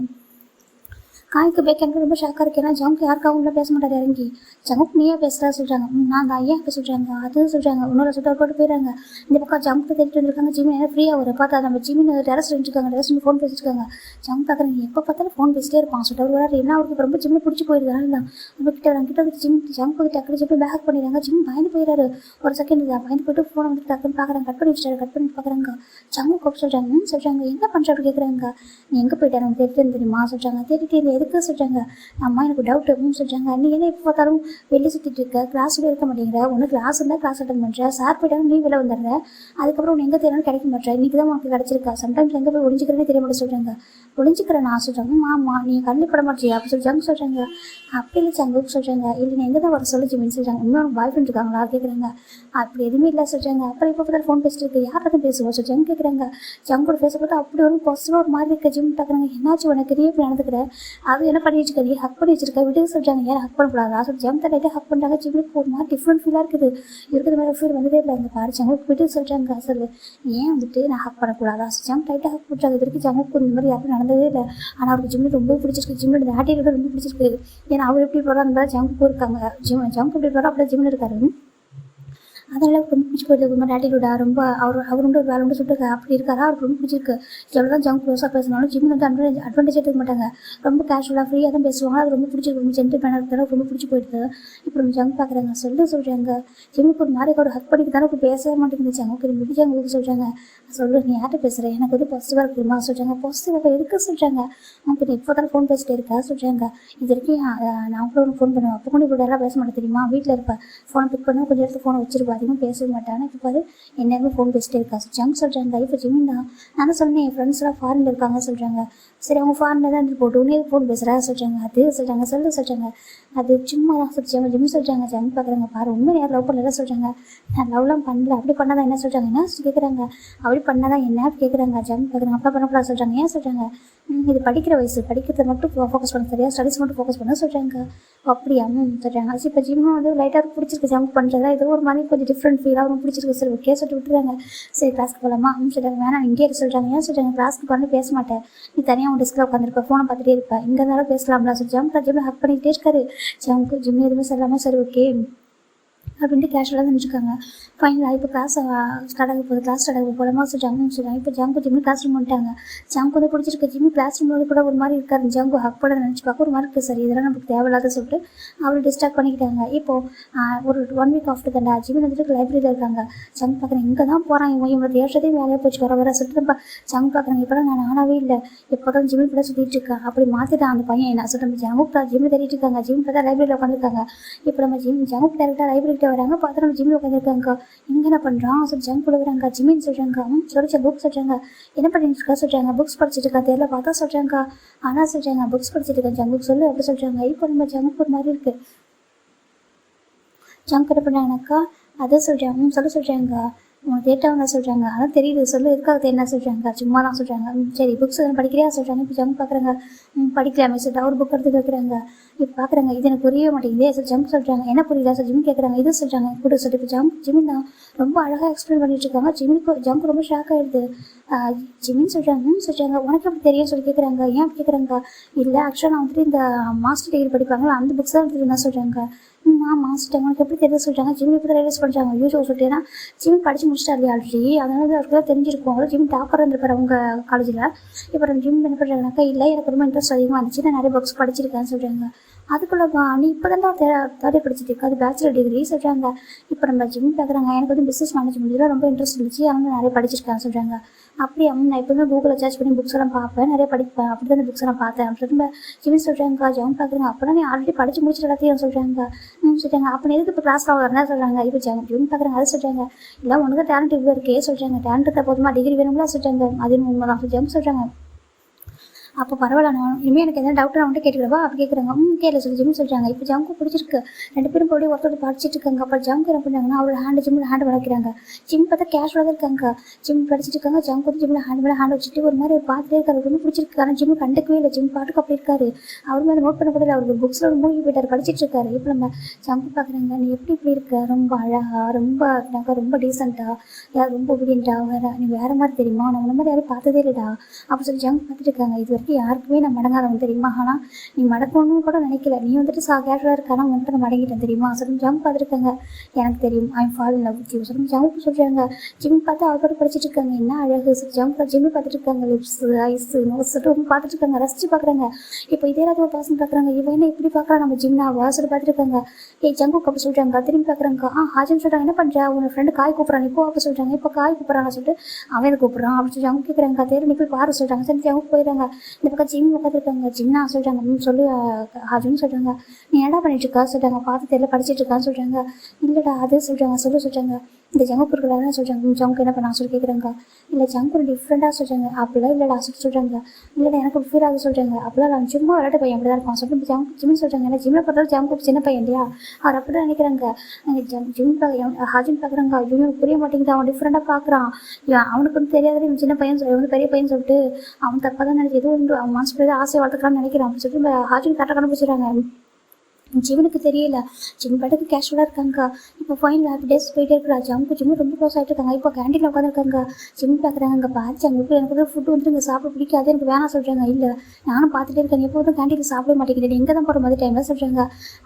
காய்க்கு பேக் எனக்கு ரொம்ப ஷாக்காக இருக்கு. ஏன்னா ஜங்கு யாருக்காகவும் பேச மாட்டார் இறங்கி. ஜங்குக்கு நீயே பேசுகிறா சொல்கிறாங்க. நான் தான் ஏன் இப்போ சொல்கிறாங்க. அது சொல்கிறாங்க. இன்னொரு சொல்லிட்டு போட்டு போயிடுறாங்க. இந்த பக்கம் ஜங்கு தேடிட்டு வந்துருக்காங்க. ஜிம்மி ஏன்னா ஃப்ரீயாக ஒரு பார்த்தா நம்ம ஜிம்மின் டெரஸ் இருந்துருக்காங்க. டெரஸ் ஃபோன் பேசிட்டுருக்காங்க. ஜங்கு பார்க்குறாங்க. எப்போ பார்த்தாலும் ஃபோன் பேசிட்டே இருப்பான் சொல்லிட்டு ஒரு வேறு என்ன அவருக்கு ரொம்ப ஜிம்மி பிடிச்சி போயிருந்தாங்க. நம்ம கிட்ட வந்து ஜங்கு வந்து டக்குனு ஜிம்மி பேக் பண்ணிடுறாங்க. ஜிம் பயந்து போயிடாரு. ஒரு செகண்ட் இதாக பயந்து போயிட்டு ஃபோனை வந்து டக்குன்னு பார்க்குறாங்க. கட் பண்ணி வச்சுட்டாரு. கட் பண்ணி பார்க்குறாங்க. ஜங்கு கூப்பிட்டு சொல்கிறாங்க. என்ன பண்ணுற அப்படி கேட்குறாங்க. நீ எங்கே போயிட்டாரு உனக்கு தேடிட்டு தெரியுமா சொல்கிறாங்க. தேடிட்டு எதுக்கு சொல்கிறாங்க. அம்மா எனக்கு டவுட் அப்படின்னு சொல்கிறாங்க. நீ என்ன எப்போ பார்த்தாலும் வெளியே சுற்றிட்டு இருக்க, கிளாஸில் இருக்க மாட்டேங்கிற, உனக்கு கிளாஸ் இருந்தால் கிளாஸ் அட்டன் பண்ணுற, சார் போயிட்டாலும் நீ வெளில வந்துடுற, அதுக்கப்புறம் உன்னை எங்கே தேடணும் கிடைக்க மாட்டேன், இன்றைக்கி தான் உனக்கு கிடச்சிருக்கா, சம்டைம்ஸ் எங்கே போய் ஒழிஞ்சிக்கிறேன்னு தெரிய மாட்டேன் சொல்கிறாங்க. ஒழிஞ்சிக்கிறேன் நான் சொல்கிறாங்க. ஆமாம் நீ கண்ணு பட மாட்டியா அப்படி சொல்லி சொல்கிறாங்க. அப்படி இல்லை ஜங்குக்கு சொல்கிறாங்க. இல்லை நீ எங்கே தான் வர சொல்லி ஜிம்மின்னு சொல்கிறாங்க. இன்னொரு பாய் ஃப்ரெண்ட் இருக்காங்களா கேட்குறாங்க. அப்படி எதுவுமே இல்லை சொல்கிறாங்க. அப்புறம் இப்போ பார்த்தாலும் ஃபோன் பேசிட்டு இருக்கு. யார்கிட்ட பேசுவோம் சொல்கிறாங்க கேட்குறாங்க. ஜங்கோட பேச பார்த்தா அப்படி ஒரு பாசிட்டிவாக ஒரு மாதிரி இருக்க. ஜிம் பார்க்குறாங்க. என்னாச்சு உனக்கு நீ இப்படி நடந்துக்கிற, அது என்ன பண்ணி வச்சுக்க, நீ ஹக் பண்ணி வச்சிருக்க விட்டு சொல்கிறாங்க. ஏன் ஹக் பண்ணக்கூடாதா சொல்லி ஜம் தண்ணிட்டு ஹக் பண்ணுறாங்க. ஜிம்முக்கு ஒரு மாதிரி டிஃப்ரெண்ட் ஃபீலாக இருக்குது. இருக்கிற மாதிரி ஃபீல் வந்ததே இல்லை. அங்கே பாரு ஜங்குக்கு விட்டு சொல்கிறாங்க. சொல்லு ஏன் வந்துட்டு நான் ஹக் பண்ணக்கூடாதா ஜம் டைட்டாக ஹக் பண்ணுறாங்க. இது வரைக்கும் ஜங்குக்கு இந்த மாதிரி யாரும் நடந்ததே இல்லை. ஆனால் அவருக்கு ஜிம்மு ரொம்ப பிடிச்சிருக்கு. ஜிம்மோட இந்த ஆட்டியோட ரொம்ப பிடிச்சிருக்கு. ஏன்னா அவர் எப்படி போகிறோம் அந்த மாதிரி ஜங்குக்கும் இருக்காங்க. ஜங்கு எப்படி போகிறோம் அப்படியே ஜிம்மில் இருக்காரு. அதனால ரொம்ப பிடிச்சி போயிடுது. ரொம்ப ஆட்டிடியூடா ரொம்ப அவர் வந்து ஒரு வேலை உண்டு சுட்டு அப்படி இருக்காரா, அவருக்கு ரொம்ப பிடிச்சிருக்கு. எவ்வளோ தான் ஜங்க் க்ளோஸாக பேசினாலும் ஜிம் வந்து அட்வான்டேஜ் எடுத்துக்க மாட்டாங்க. ரொம்ப கேஷுவலாக ஃப்ரீயாக தான் பேசுவாங்க. அது ரொம்ப பிடிச்சிருக்கு. ரொம்ப ஜென்டில் மேனாக இருக்கிறதால ரொம்ப பிடிச்சி போயிடுது. இப்போ நம்ம ஜங்க் பார்க்குறாங்க சொல்கிறாங்க. ஜிம்முக்கு ஒரு மாதிரி ஒரு ஹக் பண்ணிட்டு தானே பேசவே மாட்டேங்குது. ஜங்குக்கு எப்படி ஜங்குக்கு சொல்கிறாங்க, நீ யார்கிட்ட பேசுகிற, எனக்கு வந்து பாசிட்டிவாக இருக்குமா சொல்கிறாங்க. பாசிட்டிவாக இருக்க சொல்கிறாங்க. இப்போ இப்போ தான் ஃபோன் பேசிட்டு இருக்கா சொல்கிறாங்க. இது வரைக்கும் நான் கூட ஒன்று ஃபோன் பண்ணுவேன். அப்போ கூட இப்படி எல்லாம் பேச மாட்டேன் தெரியுமா, வீட்டில் இருப்பேன். ஃபோனை பிக் பண்ணால் கொஞ்சம் இடத்துல ஃபோனை வச்சிருப்பா, அதிகமாக பேசவே மாட்டேன். இப்போ பாரு என்னமே ஃபோன் பேசிட்டே இருக்கா ஜங்க் சொல்கிறாங்க. இப்போ ஜிமின் தான் நான் சொன்னேன், என் ஃப்ரெண்ட்ஸ்லாம் ஃபாரினில் இருக்காங்க சொல்கிறாங்க. சரி அவங்க ஃபாரினில் தான் இருந்து போட்டு உடனே ஃபோன் பேசுகிறா சொல்கிறாங்க. அது சொல்கிறாங்க சொல்கிறாங்க. அது சும்மா தான் சொல்லிச்சாங்க. ஜிம் சொல்கிறாங்க. ஜங்க் பார்க்குறாங்க. பாரு உண்மை யார் லவ் பண்ணல சொல்கிறாங்க. நான் லவ்லாம் பண்ணல. அப்படி பண்ணாதான் என்ன சொல்கிறாங்க, என்ன கேட்குறாங்க. அப்படி பண்ணாதான் என்ன கேட்குறாங்க. ஜங்க் பார்க்குறாங்க. அப்பா பண்ணக்கூடாது சொல்கிறாங்க. ஏன் சொல்கிறாங்க, இது படிக்கிற வயசு, படிக்கிறத மட்டும் ஃபோக்கஸ் பண்ண சரியா, ஸ்டடீஸ் மட்டும் ஃபோக்கஸ் பண்ண சொல்கிறாங்க. அப்படியா சொல்கிறாங்க. சரி இப்போ ஜிம்மும் வந்து லைட்டாக பிடிச்சிருக்கு ஜம்ப் பண்ணுறதா, ஏதோ ஒரு மாதிரி கொஞ்சம் டிஃப்ரெண்ட் ஃபீலாக ரொம்ப பிடிச்சிருக்கு. சரி ஓகே சொல்லிட்டு விட்டுறாங்க. சரி கிளாஸ்க்கு போகலாமா சொல்கிறாங்க. வேணாம் இங்கே சொல்கிறாங்க. ஏன் சொல்கிறாங்க, கிளாஸ்க்கு பண்ணி பேச மாட்டேன், நீ தனியாக உன் டெஸ்கில் உட்காந்துருப்பேன், ஃபோனை பார்த்துட்டே இருப்பேன், இங்கே இருந்தாலும் பேசலாம்ல சொல்லி ஜம்ப் ஜிம்மில் ஹக் பண்ணிக்கிட்டே இருக்காரு. ஜிம் எதுவுமே சொல்லாமல் சரி ஓகே அப்படின்ட்டு கேஷுவலாக நினச்சிருக்காங்க. ஃபைனலாக இப்போ கிளாஸ் ஸ்டார்ட் ஆக போகுது. கிளாஸ் ஸ்டார்ட் ஆக போகலாமா ஜங்கு சொல்லுவாங்க. இப்போ ஜங்கு ஜிம்மி கிளாஸ் ரூம் வந்துட்டாங்க. ஜங்கு வந்து பிடிச்சிருக்கு. ஜிம்மி கிளாஸ் ரூம் கூட ஒரு மாதிரி இருக்காரு. ஜங்கு ஹக் பண்ண நினச்சி பார்க்க ஒரு மாதிரி இருக்குது. சரி இதெல்லாம் நமக்கு தேவையில்லாத சொல்லிட்டு அவரை டிஸ்ட்ராக்ட் பண்ணிக்கிட்டாங்க. இப்போது ஒரு 1 வீக் ஆஃப்டர் தாண்டா ஜிம்மி வந்துட்டு லைப்ரரியில் இருக்காங்க. ஜங்கு பார்க்குறேன், இங்கே தான் போகிறான் இவங்களோட தேவத்தையும் வேலையாக போச்சு வர சொல்லிட்டு நம்ம ஜங்கு பார்க்குறாங்க. இப்போலாம் நான் ஆனாவே இல்லை, இப்போ தான் ஜிம்மி கூட சுற்றிட்டு இருக்கேன், அப்படி மாற்றிட்டான் அந்த பையன் என்ன சொல்லிட்டு நம்ம ஜங்கு தான் ஜிம்மி தேடிட்டு இருக்காங்க. ஜிம்மி தான் லைப்ரரியில் உட்காந்துருக்காங்க. இப்போ நம்ம ஜங்கு டேரெக்டாக லைப்ரரிக்கிட்ட வராங்க. பார்த்து நம்ம ஜிம்மில் உட்காந்துருக்காங்க. இங்கே என்ன பண்ணுறான் சொல்லி ஜங்க் கொடுக்குறாங்க. ஜிம்மின்னு சொல்கிறாங்க. சொல்லிச்ச புக் சொல்கிறாங்க. என்ன பண்ணிட்டு இருக்கா சொல்கிறாங்க. புக்ஸ் படிச்சுட்டு இருக்கா தெரியல பார்த்தா சொல்கிறாங்க. ஆனால் சொல்கிறாங்க புக்ஸ் படிச்சுட்டு இருக்கேன் ஜங்குக்கு சொல்லு அப்படி சொல்கிறாங்க. இப்போ நம்ம ஜங்க் ஒரு மாதிரி இருக்குது. ஜங்க் என்ன பண்ணுறாங்கனாக்கா அதை சொல்கிறாங்க. சொல்கிறாங்க உனக்கு தேட்டவங்க சொல்கிறாங்க. அதான் தெரியுது சொல்லு இருக்காது என்ன சொல்கிறாங்க. சும்மா தான் சொல்கிறாங்க. சரி புக்ஸ் படிக்கிறியா சொல்கிறாங்க. இப்போ ஜங்க் பார்க்குறாங்க. படிக்கலாமே சொல்லிட்டு அவர் புக் எடுத்து வைக்கிறாங்க. இப்போ பார்க்குறாங்க. இது எனக்கு புரியவே மாட்டேங்குதே சார் ஜம்ப் சொல்கிறாங்க. என்ன புரியல சார் ஜிம் கேட்குறாங்க. இது சொல்கிறாங்க கூட சொல்லிட்டு இப்போ ஜிமின் தான் ரொம்ப அழகாக எக்ஸ்பிளைன் பண்ணிட்டு இருக்காங்க. ஜம்ப் ரொம்ப ஷாக் ஆகிடுது. ஜிமின் சொல்கிறாங்க உனக்கு எப்படி தெரியும் சொல்லி கேட்குறாங்க. ஏன் கேட்குறாங்க. இல்லை ஆக்சுவலாக நான் வந்துட்டு இந்த மாஸ்டர் டிகிரி படிப்பாங்களா அந்த புக்ஸ் தான் எடுத்துட்டு என்ன சொல்கிறாங்க. மாஸ்டர் உனக்கு எப்படி தெரியும் சொல்கிறாங்க. ஜிம்மி எப்படி ரியலைஸ் பண்ணுறாங்க. யூடியூப் சொல்லிட்டு ஏன்னா ஜிம்மி படித்து முடிச்சிட்டாரு ஆல்ரெடி, அதனால அவருக்கு தான் தெரிஞ்சிருக்கும். அவங்க ஜிம் டாப்பர் இருந்திருப்பாரு அவங்க காலேஜில். இப்போ ஜிம் என்ன பண்ணுறாங்கனாக்கா இல்லை எனக்கு ரொம்ப இன்ட்ரெஸ்ட் அதிகமாக இருந்துச்சு, நான் நிறைய புக்ஸ் படிச்சிருக்கேன்னு சொல்கிறாங்க. அதுக்குள்ளே நீ இப்போ தான் தேர்ட் படிச்சுட்டு இருக்கா, அது பேச்சுலர் டிகிரி சொல்கிறாங்க. இப்போ நம்ம ஜிம் பார்க்குறாங்க. எனக்கு வந்து பிஸ்னஸ் மேனேஜ்மெண்ட்டில் ரொம்ப இன்ட்ரெஸ்ட் இருந்துச்சு, அதனால நிறைய படிச்சிருக்கேன்னு சொல்கிறாங்க. அப்படியே நான் எப்போதுமே கூகுளில் சர்ச் பண்ணி புக்ஸ் எல்லாம் பார்ப்பேன், நிறைய படிப்பேன், அப்படி தான் அந்த புக்ஸ் எல்லாம் பார்த்தேன் அப்படின்னு திரும்ப ஜிம் சொல்கிறாங்க. ஜம் பார்க்குறாங்க. அப்போலாம் நீ ஆல்ரெடி படித்து முடிச்சுட்டு எல்லாத்தையும் சொல்கிறாங்க. சொல்கிறாங்க. அப்போ எதுக்கு இப்போ கிளாஸ்க்கு வரதான் சொல்கிறாங்க. இப்போ ஜிம் பார்க்குறாங்க. அது சொல்கிறாங்க. இல்லை உனக்கு டேலண்ட் இவ்வளோ இருக்கே சொல்கிறாங்க. டேலண்ட் இருந்தால் போதுமா டிகிரி வேணும்லாம் சொல்கிறாங்க. அது உண்மை தான் ஜம் சொல்கிறாங்க. அப்போ பரவாயில்ல நான் இனிமேல் எனக்கு எதாவது டவுட் நான் வந்துட்டு கேட்டுக்கிறவா அப்படி கேட்குறாங்க. கேட்கல சொல்லி ஜிம் சொல்கிறாங்க. இப்போ ஜங்கு பிடிச்சிருக்கு. 2 பேரும் போய் ஒருத்தர் படிச்சுட்டு இருக்காங்க. அப்போ ஜங்கு என்ன பண்ணுறாங்கன்னா அவரோட ஜிம்மில் ஹேண்ட் வளர்க்குறாங்க. ஜிம் பார்த்தா கேஷுவலாக தான் இருக்காங்க. ஜிம் படிச்சுட்டு இருக்காங்க. ஜங்கு வந்து ஜிம்மில் ஹேண்ட் வச்சுட்டு ஒரு மாதிரி ஒரு பார்த்துட்டே இருக்காரு. ரொம்ப பிடிச்சிருக்கு. ஆனால் ஜிம் கண்டுக்கவே இல்லை. ஜிம் பாட்டுக்கு அப்படி இருக்காரு. அவர் மேலே நோட் பண்ண கூட அவருக்கு புக்ஸில் மூழ்கி போயிட்டார், படிச்சுட்டு இருக்காரு. இப்போ நம்ம ஜங்கு பார்க்குறாங்க. நீ எப்படி இப்படி இருக்க, ரொம்ப அழகாக ரொம்ப டீசெண்டாக, யார் ரொம்ப ஒபீடியண்ட்டாக நீ வேறு மாதிரி தெரியுமா, நான் உன்ன மாதிரி யாரும் பார்த்ததே இல்லைடா அப்படி சொல்லி ஜங்கு பார்த்துட்டு இருக்காங்க. இது யாருக்குமே நான் மடங்காதவன் தெரியுமா, ஆனால் நீ மடக்கணும்னு கூட நினைக்கல, நீ வந்துட்டு கேஷுவலாக இருக்கானா வந்துட்டு நான் மடங்கிட்டேன் தெரியுமா சொல்லி ஜம்ப் பார்த்துருக்காங்க. எனக்கு தெரியும் ஐ fall in love with you சொல்லி ஜம்ப் சொல்கிறாங்க. ஜிம் பார்த்து அவர் கூட படிச்சுட்டு இருக்காங்க. என்ன அழகு ஜம்ப் ஜிம்மி பார்த்துட்டு இருக்காங்க. லிப்ஸ் ஐஸ் நோஸ் சொல்லிட்டு பார்த்துட்டு இருக்காங்க, ரசிச்சு பார்க்குறாங்க. இப்போ இதே ஒரு பர்சன் பார்க்குறாங்க. இவன் என்ன இப்படி பார்க்குறான் நம்ம ஜிம்னாவா சொல்லி பார்த்துட்டு இருக்காங்க. ஜங்கு அப்படி சொல்கிறாங்க. திரும்பி பார்க்குறாங்க. ஹாஜன் சொல்கிறாங்க. என்ன பண்ணுறா உன் ஃப்ரெண்டு காய் கூப்பிட்றாங்க. இப்போ அப்போ சொல்கிறாங்க. இப்போ காய் கூப்பிட்றாங்க சொல்லிட்டு அவன் கூப்பிட்றான் அப்படி சொல்லி ஜங்கு கேட்குறாங்க. தேடி நீ போய் பாரு சொல்கிறாங்க. சரி ஜங்கு போயிடுறாங்க. இந்த பக்கம் ஜிம் உட்காந்துருக்காங்க. ஜிம்னா சொல்கிறாங்க சொல்லி ஹாஜுன்னு சொல்கிறாங்க. நீ என்ன பண்ணிட்டு இருக்கா சொல்கிறாங்க. பார்த்து தெரியல படிச்சுட்டு இருக்கான்னு சொல்கிறாங்க. இல்லைடா அது சொல்கிறாங்க சொல்கிறாங்க. இந்த ஜங்கு இருக்கிறாங்க சொல்கிறாங்க. ஜங்கு என்ன பண்ண சொல்லி கேட்குறாங்க. இல்லை ஜங்கு டிஃப்ரெண்ட்டாக சொல்கிறாங்க. அப்படிலாம் இல்லைடா சொல்கிறாங்க. இல்லைடா எனக்கு ஃபீல் ஆகுது சொல்கிறாங்க. அப்படிலாம் நான் சும்மா விளையாட்டு பையன் அப்படி தான் இருப்பான் சொல்லிட்டு ஜிம்னு சொல்கிறாங்க. ஏன்னா ஜிம்மில் பார்த்தாலும் ஜங்கு சின்ன பையன் இல்லையா, அவர் அப்படி தான் நினைக்கிறாங்க. ஜிம் ஹாஜின் பார்க்குறாங்க. ஜூனியர் புரிய மாட்டேங்குது, அவன் டிஃப்ரெண்ட்டாக பார்க்குறான், அவனுக்கு வந்து தெரியாத இவன் சின்ன பையன் வந்து பெரிய பையன் சொல்லிட்டு அவன் தப்பாக தான் நினைச்சி எதுவும் அவன் மனசுல ஆசை வளர்த்துக்கலாம்னு நினைக்கிறான் அப்படின்னு சொல்லிட்டு ஹாஜின் கரெக்டாக கண்டுபிடிச்சிடுறாங்க. ஜிவனுக்கு தெரியல. ஜிம் பாட்டுக்கு கேஷுவலாக இருக்காங்க. இப்போ ஃபைனல் ஹாப்பி டேஸ் போயிட்டே இருக்கிறா. ஜம்முக்கு ஜிம்மு ரொம்ப க்ளோஸ் ஆகிட்டு இருக்காங்க. இப்போ கேண்டீனில் உட்காந்துருக்காங்க. ஜிம் பார்க்குறாங்க. அங்கே பார்த்து அவங்களுக்கு எனக்கு வந்து ஃபுட்டு வந்து இங்கே சாப்பிட பிடிக்காது, எனக்கு வேணாம் சொல்கிறாங்க. இல்லை நானும் பார்த்துட்டே இருக்கேன், எப்போதும் கேண்டீனில் சாப்பிட மாட்டேங்கிறேன், எங்கே தான் போகிற மாதிரி டைமில் சொல்கிறாங்க.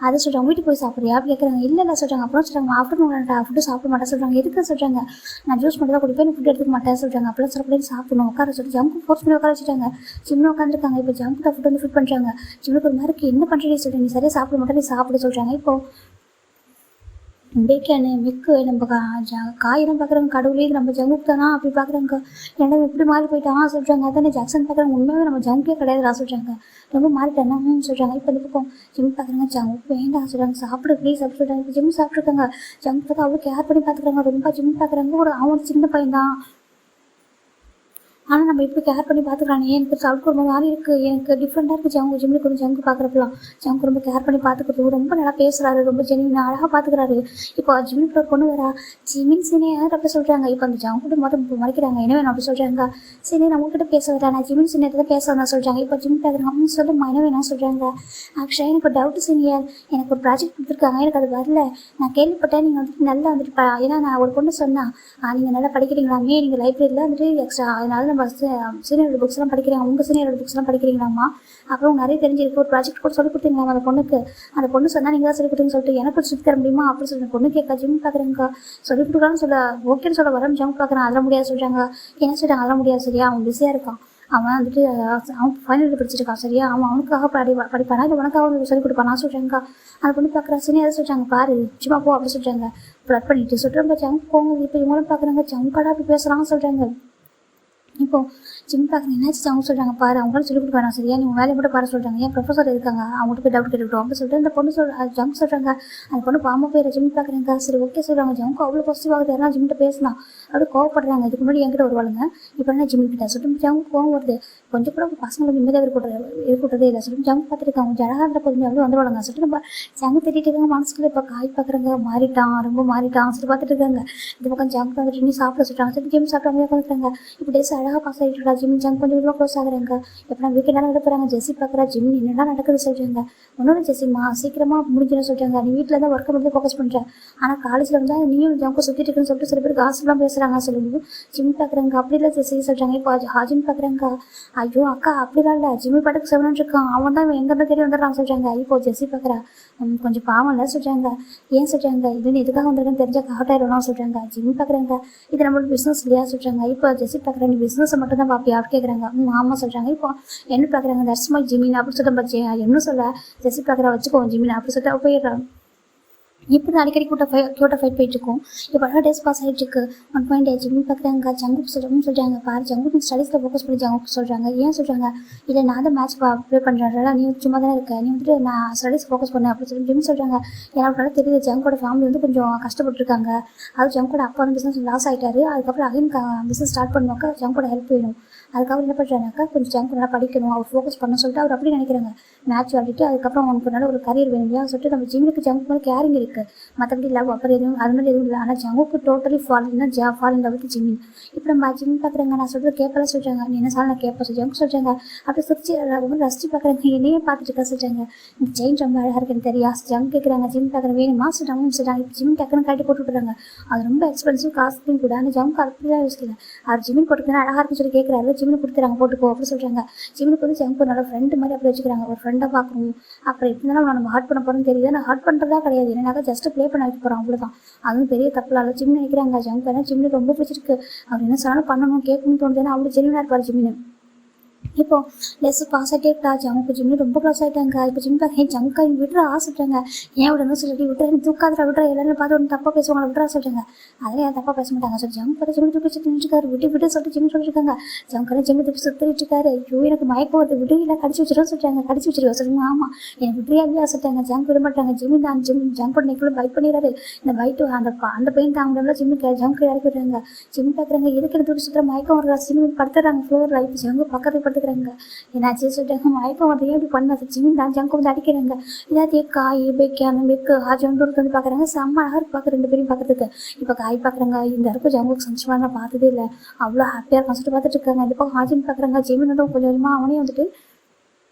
அதை சொல்கிறாங்க. வீட்டுக்கு போய் சாப்பிட்றியா அப்படி கேட்குறாங்க. இல்லை சொல்கிறாங்க. அப்புறம் சொல்கிறாங்க ஆஃப்டர்நூன்டா ஃபுட்டு சாப்பிட மாட்டேன் சொல்கிறாங்க. எதுக்கு சொல்கிறாங்க. நான் ஜூஸ் மட்டும் தான் குடிப்பேன், ஃபுட் எடுத்துக்க மாட்டேன் சொல்கிறாங்க. அப்பெல்லாம் சாப்பிடணும் உட்கார சொல்லி ஜம்முக்கு ஃபோர்ஸ் பண்ணி உட்கார வச்சுட்டாங்க. ஜிம்மில் உட்காந்துருக்காங்க. இப்போ ஜம்முக்கு ஃபுட் வந்து ஃபிட் பண்ணுறாங்க. ஜிம்முக்கு ஒரு மாதிரி என்ன பண்ணுறேன்னு சொல்கிறேன், நீ சரியாக சாப்பிட மாட்டேன், நீ சாப்பிட சொல்கிறாங்க. இப்போது பேக்கானு மிக்கு நம்ம காயெல்லாம் பார்க்குறாங்க. கடவுளே நம்ம ஜங்குக்கு தானா அப்படி பார்க்குறாங்க. ஏன்னா எப்படி மாறி போயிட்டான் சொல்கிறாங்க. அதானே ஜாக்சன் பார்க்குறாங்க. உண்மையாக நம்ம ஜங்கே கிடையாதுடா சொல்கிறாங்க. ரொம்ப மாறிட்டேன்னா சொல்கிறாங்க. இப்போ இந்த பக்கம் ஜிம் பார்க்குறாங்க. ஜங்கு வேண்டாம் சொல்கிறாங்க. சாப்பிட ப்ளீஸ் அப்படி சொல்கிறாங்க. இப்போ ஜிம் சாப்பிட்ருக்காங்க. ஜங்கு பார்த்தா அவ்வளோ கேர் பண்ணி பார்த்துக்குறாங்க. ரொம்ப ஜிம் பார்க்குறாங்க. அவன் சின்ன பையன் தான், ஆனால் நம்ம எப்படி கேர் பண்ணி பார்த்துக்கிறானே, எனக்கு சவுக்கு ரொம்ப மாதிரி இருக்குது, எனக்கு டிஃப்ரெண்ட்டாக இருக்குது. ஜிம்முக்கு வந்து ஜங்கு பார்க்குறப்பலாம் ஜங்கு ரொம்ப கேர் பண்ணி பார்த்துக்கிறது, ரொம்ப நல்லா பேசுகிறாரு, ரொம்ப ஜெனியூனாக அழகாக பார்த்துக்கிறாரு. இப்போ ஜிம்முக்கு ஒரு பொண்ணு வரா. ஜிமின் சீனியர் அப்படி சொல்கிறாங்க. இப்போ அந்த ஜங்கு மொதல் மறைக்கிறாங்க. என்ன வேணும் அப்படி சொல்கிறாங்க. சரி நான் உங்ககிட்ட பேச வரேன், நான் ஜிமின் சீனியர் தான் பேச வரேன் சொல்கிறாங்க. இப்போ ஜிம் பார்க்குறாங்க. அப்படின்னு சொல்லுமா என்ன வேணாம் சொல்கிறாங்க. ஆக்சுவலாக எனக்கு ஒரு டவுட்டு சீனியர், எனக்கு ஒரு ப்ராஜெக்ட் கொடுத்துருக்காங்க, எனக்கு அது வரல. நான் கேள்விப்பட்டேன் நீங்கள் வந்துட்டு நல்லா வந்துட்டு ஏன்னா நான் ஒரு பொண்ணு சொன்னேன், நீங்கள் நல்லா படிக்கிறீங்களாமே, நீங்கள் லைப்ரரியில் வந்துட்டு எக்ஸ்ட்ரா அதனால சீனியரோட புக்ஸ்லாம் படிக்கிறீங்க, உங்கள் சீனியரோட புக்ஸ்லாம் படிக்கிறீங்களாம்மா, அப்புறம் நிறைய தெரிஞ்சிருக்கு, ஒரு ப்ராஜெக்ட் கூட சொல்லி கொடுத்தீங்களாம் அந்த பொண்ணுக்கு, அந்த பொண்ணு சொன்னால் நீங்கள் தான் சொல்லி கொடுத்தீங்கன்னு சொல்லிட்டு எனக்கு சொல்லி தர முடியுமா அப்படின்னு சொல்லி பொண்ணு கேட்க. ஜிம் பார்க்குறேங்க. சொல்லி கொடுக்கலான்னு சொல்ல ஓகேன்னு சொல்ல வரேன். ஜிம் பார்க்குறேன். அதெல்லாம் முடியாது சொல்கிறாங்க. என்ன சொல்கிறாங்க, அதெல்லாம் முடியாது சரியா, அவன் பிஸியாக இருக்கான், அவன் வந்துட்டு அவன் ஃபைனல் இயர் படிச்சிருக்கான் சரியா, அவனுக்காக படிப்பானா இல்லை உனக்காக அவனுக்கு சொல்லி கொடுப்பானா சொல்கிறாங்க. அந்த பொண்ணு பார்க்குறா. சீனியர் சொல்கிறாங்க பாரு சும்மா போ அப்படி சொல்கிறாங்க. ப்ளட் பண்ணிட்டு சொல்லிட்டு ரொம்ப ஜங்க் போங்க. இப்போ இவங்களும் பார்க்குறாங்க. ஜங்காடா அப்படி பேசுகிறான்னு சொல்கிறாங்க. இப்போ ஜிம் பார்க்குறேன். என்னாச்சு அவங்க சொல்கிறாங்க பாரு, அவங்களும் சொல்லிக் கொடுப்பாங்க சரியா, நீங்கள் வேலையை மட்டும் பாரு சொல்கிறாங்க. ஏன் ப்ரொஃபஸர் இருக்காங்க, அவங்கள்ட்ட போய் டவுட் கேட்டுக்கிட்டோம் அப்படின்னு சொல்லிட்டு அந்த பொண்ணு ஜங்க் சொல்கிறாங்க. அந்த பொண்ணு பாம்பு போயிட. ஜிம் பார்க்குறேங்க. சரி ஓகே சொல்கிறாங்க. ஜங்க்கு அவ்வளோ பாசிட்டிவ் ஆகுது. யாரும் ஜிம்கிட்ட பேசலாம் அப்படி கோவப்படுறாங்க. இதுக்கு முன்னாடி என்கிட்ட வருவாளுங்க, இப்போ என்ன ஜிம்கிட்ட சொல்லிட்டு ஜங்க் கோவம் வருது. கொஞ்சம் கூட பசங்களுக்கு நிம்மதியாக இருக்கக்கூடாதே இல்லை சொல்லிட்டு ஜங்க் பார்த்துருக்காங்க. கொஞ்சம் அழகாக இருந்த பொறுமையாக அப்படி வந்துடுவாங்க சொல்லிட்டு நம்ம ஜங்கு திட்டிட்டு இருக்காங்க. மனசுக்குள்ள இப்போ காய் பார்க்குறாங்க. மாறிட்டான், ரொம்ப மாறிட்டான் சொல்லி பார்த்துட்டு இருக்காங்க. இந்த பக்கம் ஜங்க் வந்துட்டு நீ சாப்பிட சொல்கிறாங்க. சொல்லி ஜிம் சாப்பிட்டாங்க உட்காந்துருக்காங்க. இப்போ டேஸ் அழகாக பாஸ் ஆகிட்டு ஜிம் ஜங்க் கொஞ்சம் கொஞ்சமாக க்ளோஸ் ஆகுறாங்க. எப்போ நான் வீட்டில் என்ன போகிறாங்க. ஜெஸ்ஸி பார்க்குறா. ஜிம் என்னென்னா நடக்குது சொல்கிறாங்க. ஒன்னொரு ஜெஸ்ஸிம்மா சீக்கிரமாக முடிஞ்சுன்னு சொல்கிறாங்க. நீ வீட்டில் தான் ஒர்க்கை மட்டும் ஃபோக்கஸ் பண்ணுறேன், ஆனால் காலேஜில் வந்து நீயும் ஜங்கும் சுற்றிட்டு இருக்குன்னு சொல்லிட்டு சில பேர் காசுலாம் பேசுகிறாங்க சொல்லுங்க. ஜிம் பார்க்குறாங்க. அப்படி இல்லை ஜெஸ்ஸி சொல்கிறாங்க. இப்போ ஹாஜின் பார்க்குறாங்க. ஐயோ அக்கா அப்படிலாம் இல்லை, ஜிம்மி பாட்டுக்கு செவனு இருக்கான், அவன் தான் எங்கேருந்து தேடி வந்துடுறான் சொல்கிறாங்க. இப்போ ஜெஸ்ஸி பார்க்குறா. கொஞ்சம் பாவம் இல்லை சொல்கிறாங்க. ஏன் சொல்கிறாங்க. இதுன்னு எதுக்காக வந்துருக்குன்னு தெரிஞ்ச காட்டாயிரம் சொல்கிறாங்க. ஜிம்மி பார்க்குறாங்க. இது நம்மளோட பிஸ்னஸ் இல்லையா சொல்கிறாங்க. இப்போ ஜெஸ்ஸி பார்க்குறேன். நீ பிஸ்னஸை மட்டும் தான் பார்ப்பியா அப்படி கேட்குறாங்க. ஆமாம் சொல்கிறாங்க. இப்போ என்ன பார்க்குறாங்க. தட்ஸ் மை ஜிமின் அப்படி சொல்லிட்டு என்ன சொல்ல ஜெஸ்ஸி பார்க்குறா. வச்சுக்கோங்க ஜிமின் அப்படி சொல்லிட்டு போயிடுறாங்க. இப்படி அடிக்கடி கியூட்டா ஃபைட் போயிட்டுருக்கும். இப்போ அழகாக டேஸ் பாஸ் ஆகிட்டு இருக்கு. 1.8 ஜிம் பார்க்குறாங்க. ஜங்குக்கு சொல்கிறாங்க பாரு ஜங்கு நீ ஸ்டடீஸில் ஃபோக்கஸ் பண்ணி ஜங்குக்கு சொல்கிறாங்க. ஏன் சொல்கிறாங்க. இல்லை நான் தான் மேட்ச் ப்ளே பண்ணுறேன், நீ சும்மா தானே இருக்க, நீ வந்துட்டு நான் ஸ்டடீஸ் ஃபோக்கஸ் பண்ணேன் அப்படின்னு சொல்லி ஜிம் சொல்கிறாங்க. எனக்கு நல்லா தெரியுது ஜங்கோட ஃபேமிலி வந்து கொஞ்சம் கஷ்டப்பட்டுருக்காங்க. அது ஜங்கோட அப்பா வந்து பிஸ்னஸ் லாஸ் ஆகிட்டாரு. அதுக்கப்புறம் அகைன் பிஸ்னஸ் ஸ்டார்ட் பண்ணுவாக்கா ஜங்கோட ஹெல்ப் வேணும். அதுக்கப்புறம் என்ன பண்ணுறாங்கக்கா கொஞ்சம் ஜங்க் நல்லா படிக்கணும், அவர் ஃபோக்கஸ் பண்ண சொல்லிட்டு அவர் அப்படி நினைக்கிறாங்க. மேட்ச் விளையாடிட்டு அதுக்கப்புறம் அவனுக்கு நல்ல ஒரு கரியர் வேணும் இல்லையா சொல்லிட்டு நம்ம ஜிம்முக்கு ஜங்க் மேலே கேரிங் இருக்குது, மற்றபடி லவ் அப்புறம் எதுவும் அது மாதிரி எதுவும் இல்லை. ஆனால் ஜங்குக்கு டோட்டலி ஃபாலின் லவ் வித் ஜிம்மின். இப்போ நம்ம ஜிம் பார்க்குறாங்க. நான் சொல்கிறது கேட்பலாம் சொல்கிறாங்க. நீ என்ன சார் நான் கேட்பேன் ஜங்க் சொல்கிறாங்க. அப்படி சுற்றி ரொம்ப ரசிச்சு பார்க்குறாங்க. என்னையே பார்த்துட்டு இருக்கா சொல்கிறாங்க. இந்த செயின் ரொம்ப அழகாக இருக்குன்னு தெரியா ஜங்க் கேட்குறாங்க. ஜிம் பார்க்குற வேணுமா சொல்கிறாங்க சொல்கிறாங்க. இப்போ ஜிம் டக்குன்னு கட்டி போட்டு விட்டுறாங்க. அது ரொம்ப எக்ஸ்பென்சிவ் காஸ்ட்லியும் கூட. ஆனால் ஜங்க் அப்படிலாம் யோசிக்கல. அவர் ஜிம்மின் போட்டுக்கிறேன் அழகாக இருக்குன்னு சொல்லி கேட்குறாரு. ஜிம்மின் கொடுத்துறாங்க போட்டுக்கோ அப்படி சொல்கிறாங்க. ஜிம்முக்கு வந்து ஜங்க் ஒரு நல்ல ஃப்ரெண்டு மாதிரி அப்படி வச்சுக்கிறாங்க. ஒரு ஃப்ரெண்டாக பார்க்கணும். அப்புறம் எப்படி இருந்தாலும் நம்ம ஹார்ட் பண்ண போகிறோம்னு தெரியுது. நான் ஹார்ட் பண்ணுறதா கிடையாது, என்னன்னாக்கா ஜஸ்ட் ப்ளே பண்ண வைக்க போகிறோம் அவ்வளோதான். அதுவும் பெரிய தப்புலால ஜிம் நினைக்கிறாங்க. ஜங்க் ஏன்னா ஜிம்மில் ரொம்ப பிடிச்சிருக்கு. அவர் என்ன சொன்னாலும் பண்ணணும் கேட்கணும்னு தோணுது. ஏன்னா அவ்வளோ ஜெனியூனாக இருப்பார் ஜிம்மின். இப்போ லெஸ் பாஸ் ஆகிட்டே இருக்கா. ஜங்கு ஜிம்மி ரொம்ப க்ளோஸ் ஆகிட்டாங்க. இப்போ ஜிம் பார்க்க ஜங்கா விட்டுற ஆசைட்டாங்க. ஏன் விடணும் சொல்லிட்டு விட்டுற நீ தூக்காதிர விட்டுற எல்லாரும் பார்த்து ஒன்று தப்பாக பேசுவாங்க விட்டுறா சொல்கிறாங்க. அதெல்லாம் ஏன் தப்பாக பேச மாட்டாங்க சொல்லி ஜங்க் பார்த்து ஜிம்மி தூக்கி சுற்றிட்டு விட்டு சொல்லிட்டு ஜிம் சொல்லியிருக்காங்க. ஜங்கரை ஜிம்மி தூக்கி சுற்றிட்டு இருக்காரு. ஐயோ எனக்கு மயக்கம் வருது விட்டு இல்லை கடிச்சு வச்சிடும் சொல்லிட்டாங்க. கடிச்சு வச்சிருவா சொல்லுங்க. ஆமாம் எனக்கு விட்டுறியா இல்லையா சொல்லிட்டாங்க. ஜங்க் விட மாட்டாங்க. ஜிம்மி தான் ஜங்கோட நெக்கில் பைட் பண்ணிடுறாரு. இந்த பைட்டு அந்த பெயின் தாங்க முடியல. ஜிம்முக்கு ஜங்க் இறக்கி விடுறாங்க. ஜிம் பார்க்குறாங்க. எதுக்கு தூக்கி சுற்றுற மயக்கம் வர்றா ஜிம்மி படுத்துறாங்க ஃப்ளோரில். இப்போ ஜங்கு பக்கத்தில் படுத்துக்கிறாங்க. என்னாச்சு சொல்லிட்டாங்க. மயக்கம் வந்து எப்படி பண்ணாது ஜிம் தான் ஜங்கு வந்து அடிக்கிறாங்க. இதாத்தே காய் பெக்கான பெக்கு ஹாஜன் வந்து பார்க்குறாங்க. செம்ம அழகாக இருக்கு பார்க்க ரெண்டு பேரும் பார்க்கறதுக்கு. இப்போ காய் பார்க்குறாங்க. இந்த இருக்கும் ஜங்குக்கு சந்தோஷமாக நான் பார்த்ததே இல்லை, அவ்வளோ ஹாப்பியாக இருக்கும் சொல்லிட்டு பார்த்துட்டு இருக்காங்க. இந்த பக்கம் ஹாஜன் பார்க்குறாங்க. ஜிமின் வந்து கொஞ்சம் கொஞ்சமாக அவனே வந்துட்டு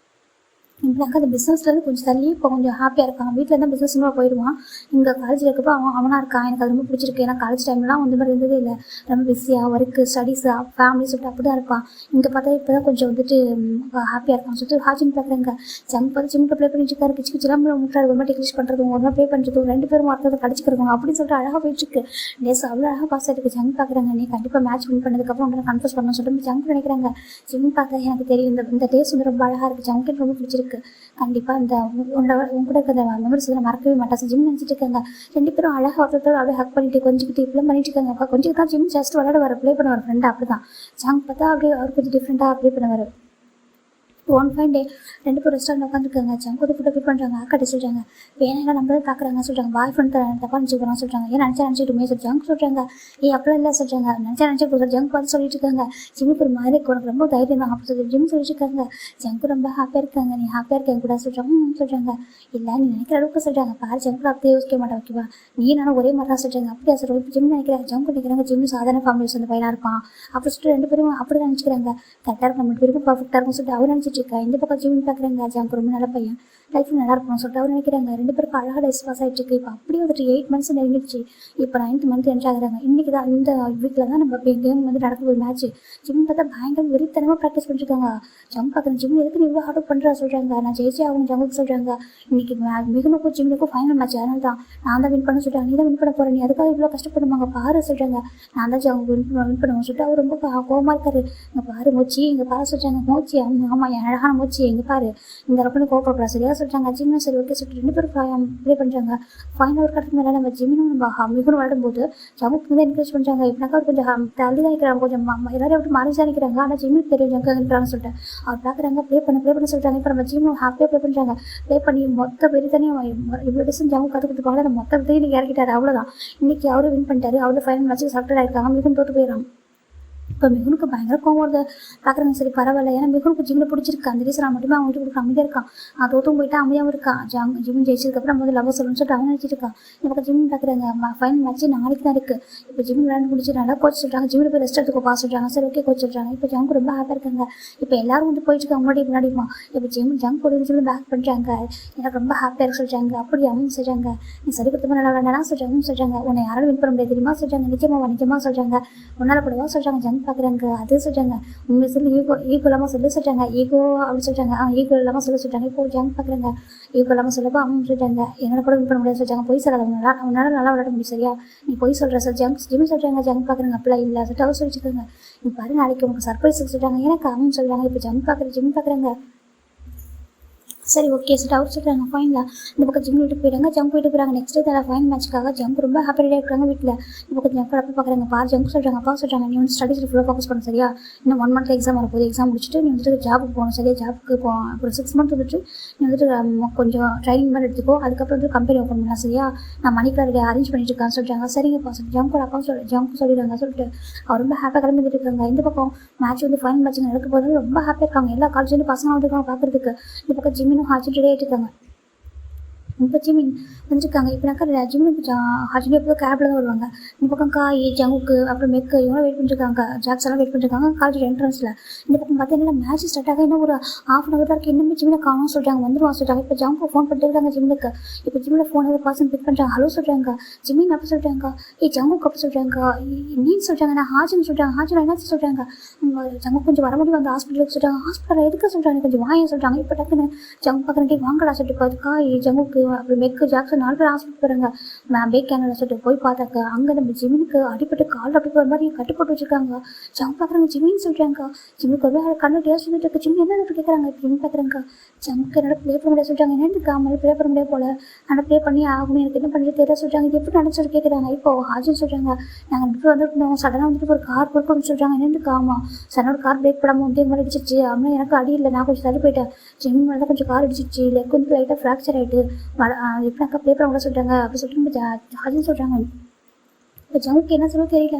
இப்படினாக்கா அந்த பிஸ்னஸ்லேருந்து கொஞ்சம் தள்ளி இப்போ கொஞ்சம் ஹாப்பியாக இருக்கான். வீட்டில் இருந்தால் பிஸ்னஸ்மாக போயிடுவான். இங்கே காலேஜில் இருக்கப்போ அவனாக இருக்கான். எனக்கு அது ரொம்ப பிடிச்சிருக்கு. ஏன்னா காலேஜ் டைம்லாம் வந்து மாதிரி இருந்ததே இல்லை. ரொம்ப பிஸியாக ஒர்க்கு ஸ்டடீஸு ஃபேமிலி சொல்லிட்டு அப்படி தான் இருப்பான். இங்கே பார்த்தா இப்போ தான் கொஞ்சம் வந்துட்டு ஹாப்பியாக இருக்கான் சொல்லிட்டு ஹாஜின் பார்க்குறேங்க. ஜங்க் பார்த்து ஜிம்மில் ப்ளே பண்ணிட்டு இருக்காரு. கிச்சு கிச்சலாம் முட்டாடு ஒரு மாதிரி டெக்னிஷ் பண்ணுறதும் ஒரு மாதிரி ப்ளே பண்ணுறதும் 2 பேரும் ஒருத்தர் கடிச்சிக்கிறதும் அப்படின்னு சொல்லிட்டு அழகாக போயிட்டுருக்கு. டேஸ் அவ்வளோ அழகாக பாஸ் ஆகிருக்கு. ஜங்க் பார்க்குறாங்க. நீ கண்டிப்பாக மேட்ச் வின் பண்ணதுக்கப்புறம் உங்களை கன்ஃபர்ஸ் பண்ணணும்னு சொல்லிட்டு ஜங்க் நினைக்கிறாங்க. ஜிம் பார்த்தா எனக்கு தெரியும் இந்த டேஸ் வந்து ரொம்ப அழகாக இருக்குது. ஜங்க்கு ரொம்ப பிடிச்சிருக்கு. கண்டிப்பாக இந்த உங்க கூட இருக்கிற மெமரிஸ் வந்து மறக்கவே மாட்டேன். ஜிம் நினச்சிட்டு இருக்காங்க. 2 பேரும் அழகாக ஒருத்தர் அப்படியே ஹக் பண்ணிட்டு கொஞ்சிக்கிட்டு இப்படிலாம் பண்ணிட்டு இருக்காங்க. கொஞ்சம் தான் ஜிம் ஜஸ்ட் விளையாட வர ப்ளே பண்ணுவார் ஃப்ரெண்டாக. அப்படி தான் ஜங்க் பார்த்தா அப்படியே அவர் கொஞ்சம் டிஃப்ரெண்ட்டாக ப்ளே பண்ணுவார். ஒன் ஃபைன் டே 2 பேர் ரெஸ்டாரண்ட் உட்காந்துருக்காங்க. ஜங்க் வந்து ஃபுட்டை ஃபிட் பண்ணுறாங்க. அக்காட்ட சொல்கிறாங்க வேணா நம்மளே பார்க்குறாங்க சொல்கிறாங்க. பாய் ஃப்ரெண்ட் தப்பாக நினச்சி போகிறாங்க சொல்கிறாங்க. ஏன் நினச்சிட்டுமே சார் ஜங்க் சொல்கிறாங்க. அப்பெல்லாம் இல்லை சொல்கிறாங்க. நினச்சி போகிற ஜங்க் பார்த்து சொல்லிட்டு இருக்காங்க. ஜிம்முக்கு ஒரு மாதிரி உனக்கு ரொம்ப தைரியம் தான் அப்படி சொல்லி ஜிம் சொல்லிட்டு இருக்காங்க. ஜங்க் ரொம்ப ஹாப்பியாக இருக்காங்க. நீ ஹாப்பியாக இருக்க கூட சொல்கிறாங்க. சொல்கிறாங்க இல்லை நீ நினைக்கிற அளவுக்கு சொல்கிறாங்க. பாரு ஜங்க் அப்படியே யோசிக்க மாட்டேன் ஓகேவா. நீ நானும் ஒரே மாதிரி தான் சொல்கிறாங்க. அப்படியா சார் ஜிம் நினைக்கிறேன். ஜங்க் நினைக்கிறாங்க. ஜிம் சாதாரண ஃபேமிலிஸ் வந்து பையனாக இருப்பான் அப்படி சொல்லிட்டு 2 பேரும் அப்படி தான் நினச்சிக்கிறாங்க. கரெக்டாக இருக்கும் 2 பேருக்கும் பர்ஃபெக்டாக இருக்கும் சொல்லிட்டு அவர் நினச்சிட்டு இருக்கா. இந்த பக்கம் ஜிம் பார்க்குறாங்க. ஜங்க் ரொம்ப நல்ல பையன் லைஃப் நல்லா இருக்கணும் சொல்லிட்டு அவர் நினைக்கிறாங்க. 2 பேருக்கு அழகாக லைஃப் பாஸ் ஆகிட்டு இருக்கு. இப்போ அப்படியே வந்துட்டு 8 மந்த்ஸ் நெருங்கிடுச்சு. இப்போ 9th மந்த் என்ட்ரு ஆகுறாங்க. இன்றைக்கி தான் இந்த வீக்கில் தான் நம்ம கேம் வந்து நடக்க ஒரு மேட்ச். ஜிம் பார்த்தா பயங்கர வெறித்தனமாக ப்ராக்டிஸ் பண்ணிருக்காங்க. ஜம்ப் பார்க்குறேன். ஜிம் எதுக்கு நீ இவ்வளோ ஹார்ட் ஒர்க் பண்ணுறா சொல்கிறாங்க. நான் ஜெயிச்சே ஆகணும் ஜங்குக்கு சொல்கிறாங்க. இன்றைக்கி மிகுனுக்கும் ஜிம்முக்கும் ஃபைனல் மேட்ச். அதனால தான் நான் தான் வின் பண்ண சொல்கிறாங்க. நீ தான் வின் பண்ண போகிறேன். நீ அதுக்காக இவ்வளோ கஷ்டப்படுவாங்க பாரு சொல்கிறாங்க. நான் தான் ஜங்கு வின் பண்ணுவேன் சொல்லிட்டு அவர் ரொம்ப கோவமாக இருக்காரு. இங்கே பாரு மோச்சி இங்கே பாரு சொல்கிறாங்க. மோச்சி ஆமாம் என் அழகான மோச்சி எங்கே பாரு இந்த அளவுக்கு கோவப்படக்கூடாது சரியா சொல்கிறாங்க. ஜிம்மும் சரி ஓகே சொல்லிட்டு 2 பேரும் ப்ளே பண்ணுறாங்க. ஃபைனல் ஒரு கட்டத்துக்கு மேலே நம்ம ஜிம்மும் நம்ம மிகுனும் விளையாடும்போது ஜங்குக்கு வந்து என்கரேஜ் பண்ணுறாங்க. இப்படினாக்கா கொஞ்சம் தள்ளி தான் நிற்கிறாங்க. கொஞ்சம் எல்லாரும் எப்படி மறைஞ்சா நிற்கிறாங்க. ஆனால் ஜிம்முக்கு தெரியும் ஜங்கு நிற்கிறாங்கன்னு சொல்லிட்டு அவர் பார்க்குறாங்க. ப்ளே பண்ண சொல்லிட்டாங்க. இப்போ நம்ம ஜிம்மும் ஹாப்பியாக ப்ளே பண்ணுறாங்க. ப்ளே பண்ணி மொத்த பெரிய தனியாக இவ்வளோ டிசன் ஜங்கு கற்றுக்கிட்டு அந்த மொத்த பெரிய இறக்கிட்டாரு. அவ்வளோதான் இன்றைக்கி அவரும் வின் பண்ணிட்டாரு. அவரு ஃபைனல் மேட்ச்சு செலக்டட் ஆகிருக்காங்க. மிகுன் தோற்று போயிடறாங்க. இப்போ மிகுனுக்கு பயங்கர கோவம் வருது. பார்க்குறாங்க சரி பரவாயில்ல. ஏன்னா மிகுனுக்கு ஜிம்மில் பிடிச்சிருக்கு. அந்த ரீசன் மட்டுமே அவங்க வீட்டு கொடுக்க அமைதியாக இருக்கான். தோற்றும் போயிட்டு அமைதியாகவும் இருக்கான். ஜிம் ஜெயிச்சதுக்கப்புறம் வந்து லவ் சொல்லணும்னு சொல்லிட்டு அவன் நினச்சிட்டு இருக்கான். இப்போ ஜிம் பார்க்குறாங்க. ஃபைனல் மேட்ச் நாளைக்கு தான் இருக்குது. இப்போ ஜிம் விளையாண்டு முடிச்சு நல்லா கோச் சொல்கிறாங்க. ஜிம்மில் போய் ரெஸ்ட் எடுத்துக்கோ சொல்கிறாங்க. சரி ஓகே கோச் சொல்கிறாங்க. இப்போ ஜங்கு ரொம்ப ஹாப்பியாக இருக்காங்க. இப்போ எல்லாரும் வந்து போயிட்டு இருக்காங்க முன்னாடிமா. இப்போ ஜங்க் போய் ஜிம்மில் பேக் பண்ணுறாங்க. எனக்கு ரொம்ப ஹாப்பியாக இருக்கு சொல்கிறாங்க. அப்படி அவங்க சொல்கிறாங்க. நீ சரி கொடுத்தமா நல்லா விளையாண்டா சொல்கிறாங்க. உன்னை யாரும் வின் பண்ண முடியாது தெரியுமா சொல்கிறாங்க. நிஜமாக சொல்கிறாங்க. உன்னால் கூடவா சொல்கிறாங்க. ஜங்க் பார்க்குறாங்க. அது சொல்கிறாங்க. உண்மை சொல்லி ஈகோ இல்லாமல் சொல்கிறாங்க. ஈகோ அப்படின்னு சொல்கிறாங்க. ஈகோ இல்லாமல் சொல்கிறாங்க. இப்போ ஜங்க் பார்க்குறாங்க. ஈகோ இல்லாமல் சொல்லப்போ அவங்க சொல்கிறாங்க. என்னால் கூட வின் பண்ண முடியாது சொல்கிறாங்க. பொய் சொல்லாத உன்னால் நல்லா விளையாட முடியும் சரியா. நீ பொய் சொல்கிற சார் ஜிம் சொல்கிறாங்க. ஜங்க் பார்க்குறாங்க. அப்படிலாம் இல்லை சொல்லிட்டு அவர் சொல்லிச்சுக்காங்க. நீ பாரு நாளைக்கு உங்களுக்கு சர்ப்ரைஸ் சொல்கிறாங்க. எனக்கு அவங்க சொல்கிறாங்க. இப்போ ஜிம் பார்க்குறாங்க. சரி ஓகே சார் அவர் சொல்கிறாங்க. ஃபைனில் இந்த பக்கம் ஜிம் வீட்டுக்கு போயிட்டாங்க. ஜங்க் வீட்டுக்கு போகிறாங்க. நெக்ஸ்ட் டே ஃபைன் மேட்ச்க்காக ஜங்க் ரொம்ப ஹாப்பியாக இருக்காங்க வீட்டில். இந்த பக்கம் ஜங்க் அப்போ பார்க்குறாங்க. ஜங்க் சொல்கிறாங்க. அப்பா சொல்கிறாங்க நீ வந்து ஸ்டடீஸில் ஃபுல்லாக ஃபோக்கஸ் பண்ண சரியா. இன்னும் 1 மந்த் எக்ஸாம் வரப்போகுது. எக்ஸாம் முடிச்சுட்டு நீ வந்துட்டு ஜாபுக்கு போகணும் சரியா. ஜாபுக்கு ஒரு 6 மந்த் வந்துட்டு நீ வந்துட்டு கொஞ்சம் ட்ரைனிங் மாதிரி எடுத்துக்கோ. அதுக்கப்புறம் வந்து கம்பெனி ஓப்பன் பண்ணலாம் சரியா. நான் மணிக்கு அரேஞ்ச் பண்ணிட்டு இருக்கான்னு சொல்கிறாங்க. சரிங்கப்பா சொல்லி ஜங்கோட அப்பா ஜங்க் சொல்லிடுறாங்க. சொல்லிட்டு அவர் ரொம்ப ஹாப்பியாக கிளம்பிட்டு இருக்காங்க. இந்த பக்கம் மேட்ச் வந்து ஃபைனல் மேட்ச் நடக்க போது ரொம்ப ஹாப்பியாக இருக்காங்க. எல்லா காலேஜ்லேருந்து பசங்க வந்துருக்காங்க பார்க்குறதுக்கு. இந்த பக்கம் ஜிம்மினும் ஹாஜின் ரெடி ஆகிட்டு இருக்காங்க. இப்போ ஜிமின் வந்துருக்காங்க. இப்போனாக்கா ஜிம்முக்கு ஹஜின் எப்போ கேபில் தான் வருவாங்க. இந்த பக்கம் காய் ஜங்குக்கு அப்புறம் மெக்கு இவங்களாம் வெயிட் பண்ணிருக்காங்க. ஜாக்ஸ் எல்லாம் வெயிட் பண்ணிருக்காங்க காலேஜ் என்ட்ரன்ஸில். இந்த பக்கம் பார்த்தீங்கன்னா மேட்ச் ஸ்டார்ட் ஆக இன்னும் ஒரு ½ தான் இருக்குது. இன்னுமே ஜிம்மில் காணும் சொல்கிறாங்க. வந்துருவாங்க சொல்கிறாங்க. இப்போ ஜங்கு ஃபோன் பண்ணிட்டு இருக்காங்க ஜிம்முக்கு. இப்போ ஜிம்மில் ஃபோன் பர்சன் பிக் பண்ணுறாங்க. ஹலோ சொல்கிறாங்க. ஜிம்மின் அப்போ சொல்கிறாங்க. ஜங்குக்கு அப்போ சொல்கிறாங்க. நீன்னு சொல்கிறாங்க. நான் ஹாஜின்னு சொல்கிறாங்க. ஹாஜின் என்னாச்சு சொல்கிறாங்க. ஜங்கு கொஞ்சம் வர முடியும் அந்த ஹாஸ்பிட்டலுக்கு சொல்கிறாங்க. ஹாஸ்பிட்டலில் எதுக்கு சொல்கிறாங்க கொஞ்சம் வாங்க சொல்கிறாங்க. இப்போ டக்குன்னு ஜங்கு பார்க்குறேன் வாங்கடா சொல்லிட்டு பார்த்து காய் ஜங்குக்கு அப்புறம் மெக்கு ஜாக்சன் 4 பேர் ஹாஸ்பிட்டல் போகிறாங்க. பேக் கேனலில் சொல்லிட்டு போய் பார்த்தாக்க அங்கே நம்ம ஜிமினுக்கு அடிப்பட்டு கால் அப்படி ஒரு மாதிரி கட்டு போட்டு வச்சுருக்காங்க. ஜங்கு பார்க்குறாங்க. ஜிமின்னு சொல்கிறாங்க. ஜிம்முக்கு ஒரு கண்ணு டேஸ்ட் சொல்லிட்டு இருக்கு. ஜிம்மி என்ன கேட்குறாங்க. இப்போ ஜிம் பார்க்குறாங்க. ஜங்குக்கு என்னால் ப்ளே பண்ண முடியாது சொல்கிறாங்க. என்னென்னு காமல் ப்ளே பண்ண முடியாது போல. ஆனால் ப்ளே பண்ணி ஆகும் எனக்கு என்ன பண்ணுறது தெரியல சொல்கிறாங்க. இது எப்படி நினச்சிட்டு கேட்குறாங்க. இப்போ ஹாஜின்னு சொல்கிறாங்க. நாங்கள் இப்போ வந்துட்டு சடனாக வந்துட்டு ஒரு கார் கொடுக்கணும்னு சொல்கிறாங்க. என்னென்னு காமா சடனோட கார் பிரேக் பண்ணாமல் வந்து மாதிரி அடிச்சிருச்சு. அப்படின்னா எனக்கு அடி இல்லை. நான் கொஞ்சம் தள்ளி போயிட்டேன். ஜிம் மேலே தான் கொஞ்சம் கார் அடிச்சிருச்சு. லெக் வந்து லைட்டாக ஃப்ராக்சர் ஆகிட்டு எப்படினாக்கா ப்ளே பண்ண கூட சொல்கிறாங்க. அப்படி சொல்லிட்டு ஹாஜின்னு சொல்கிறாங்க. இப்போ ஜங்குக்கு என்ன சொல்ல தெரியல,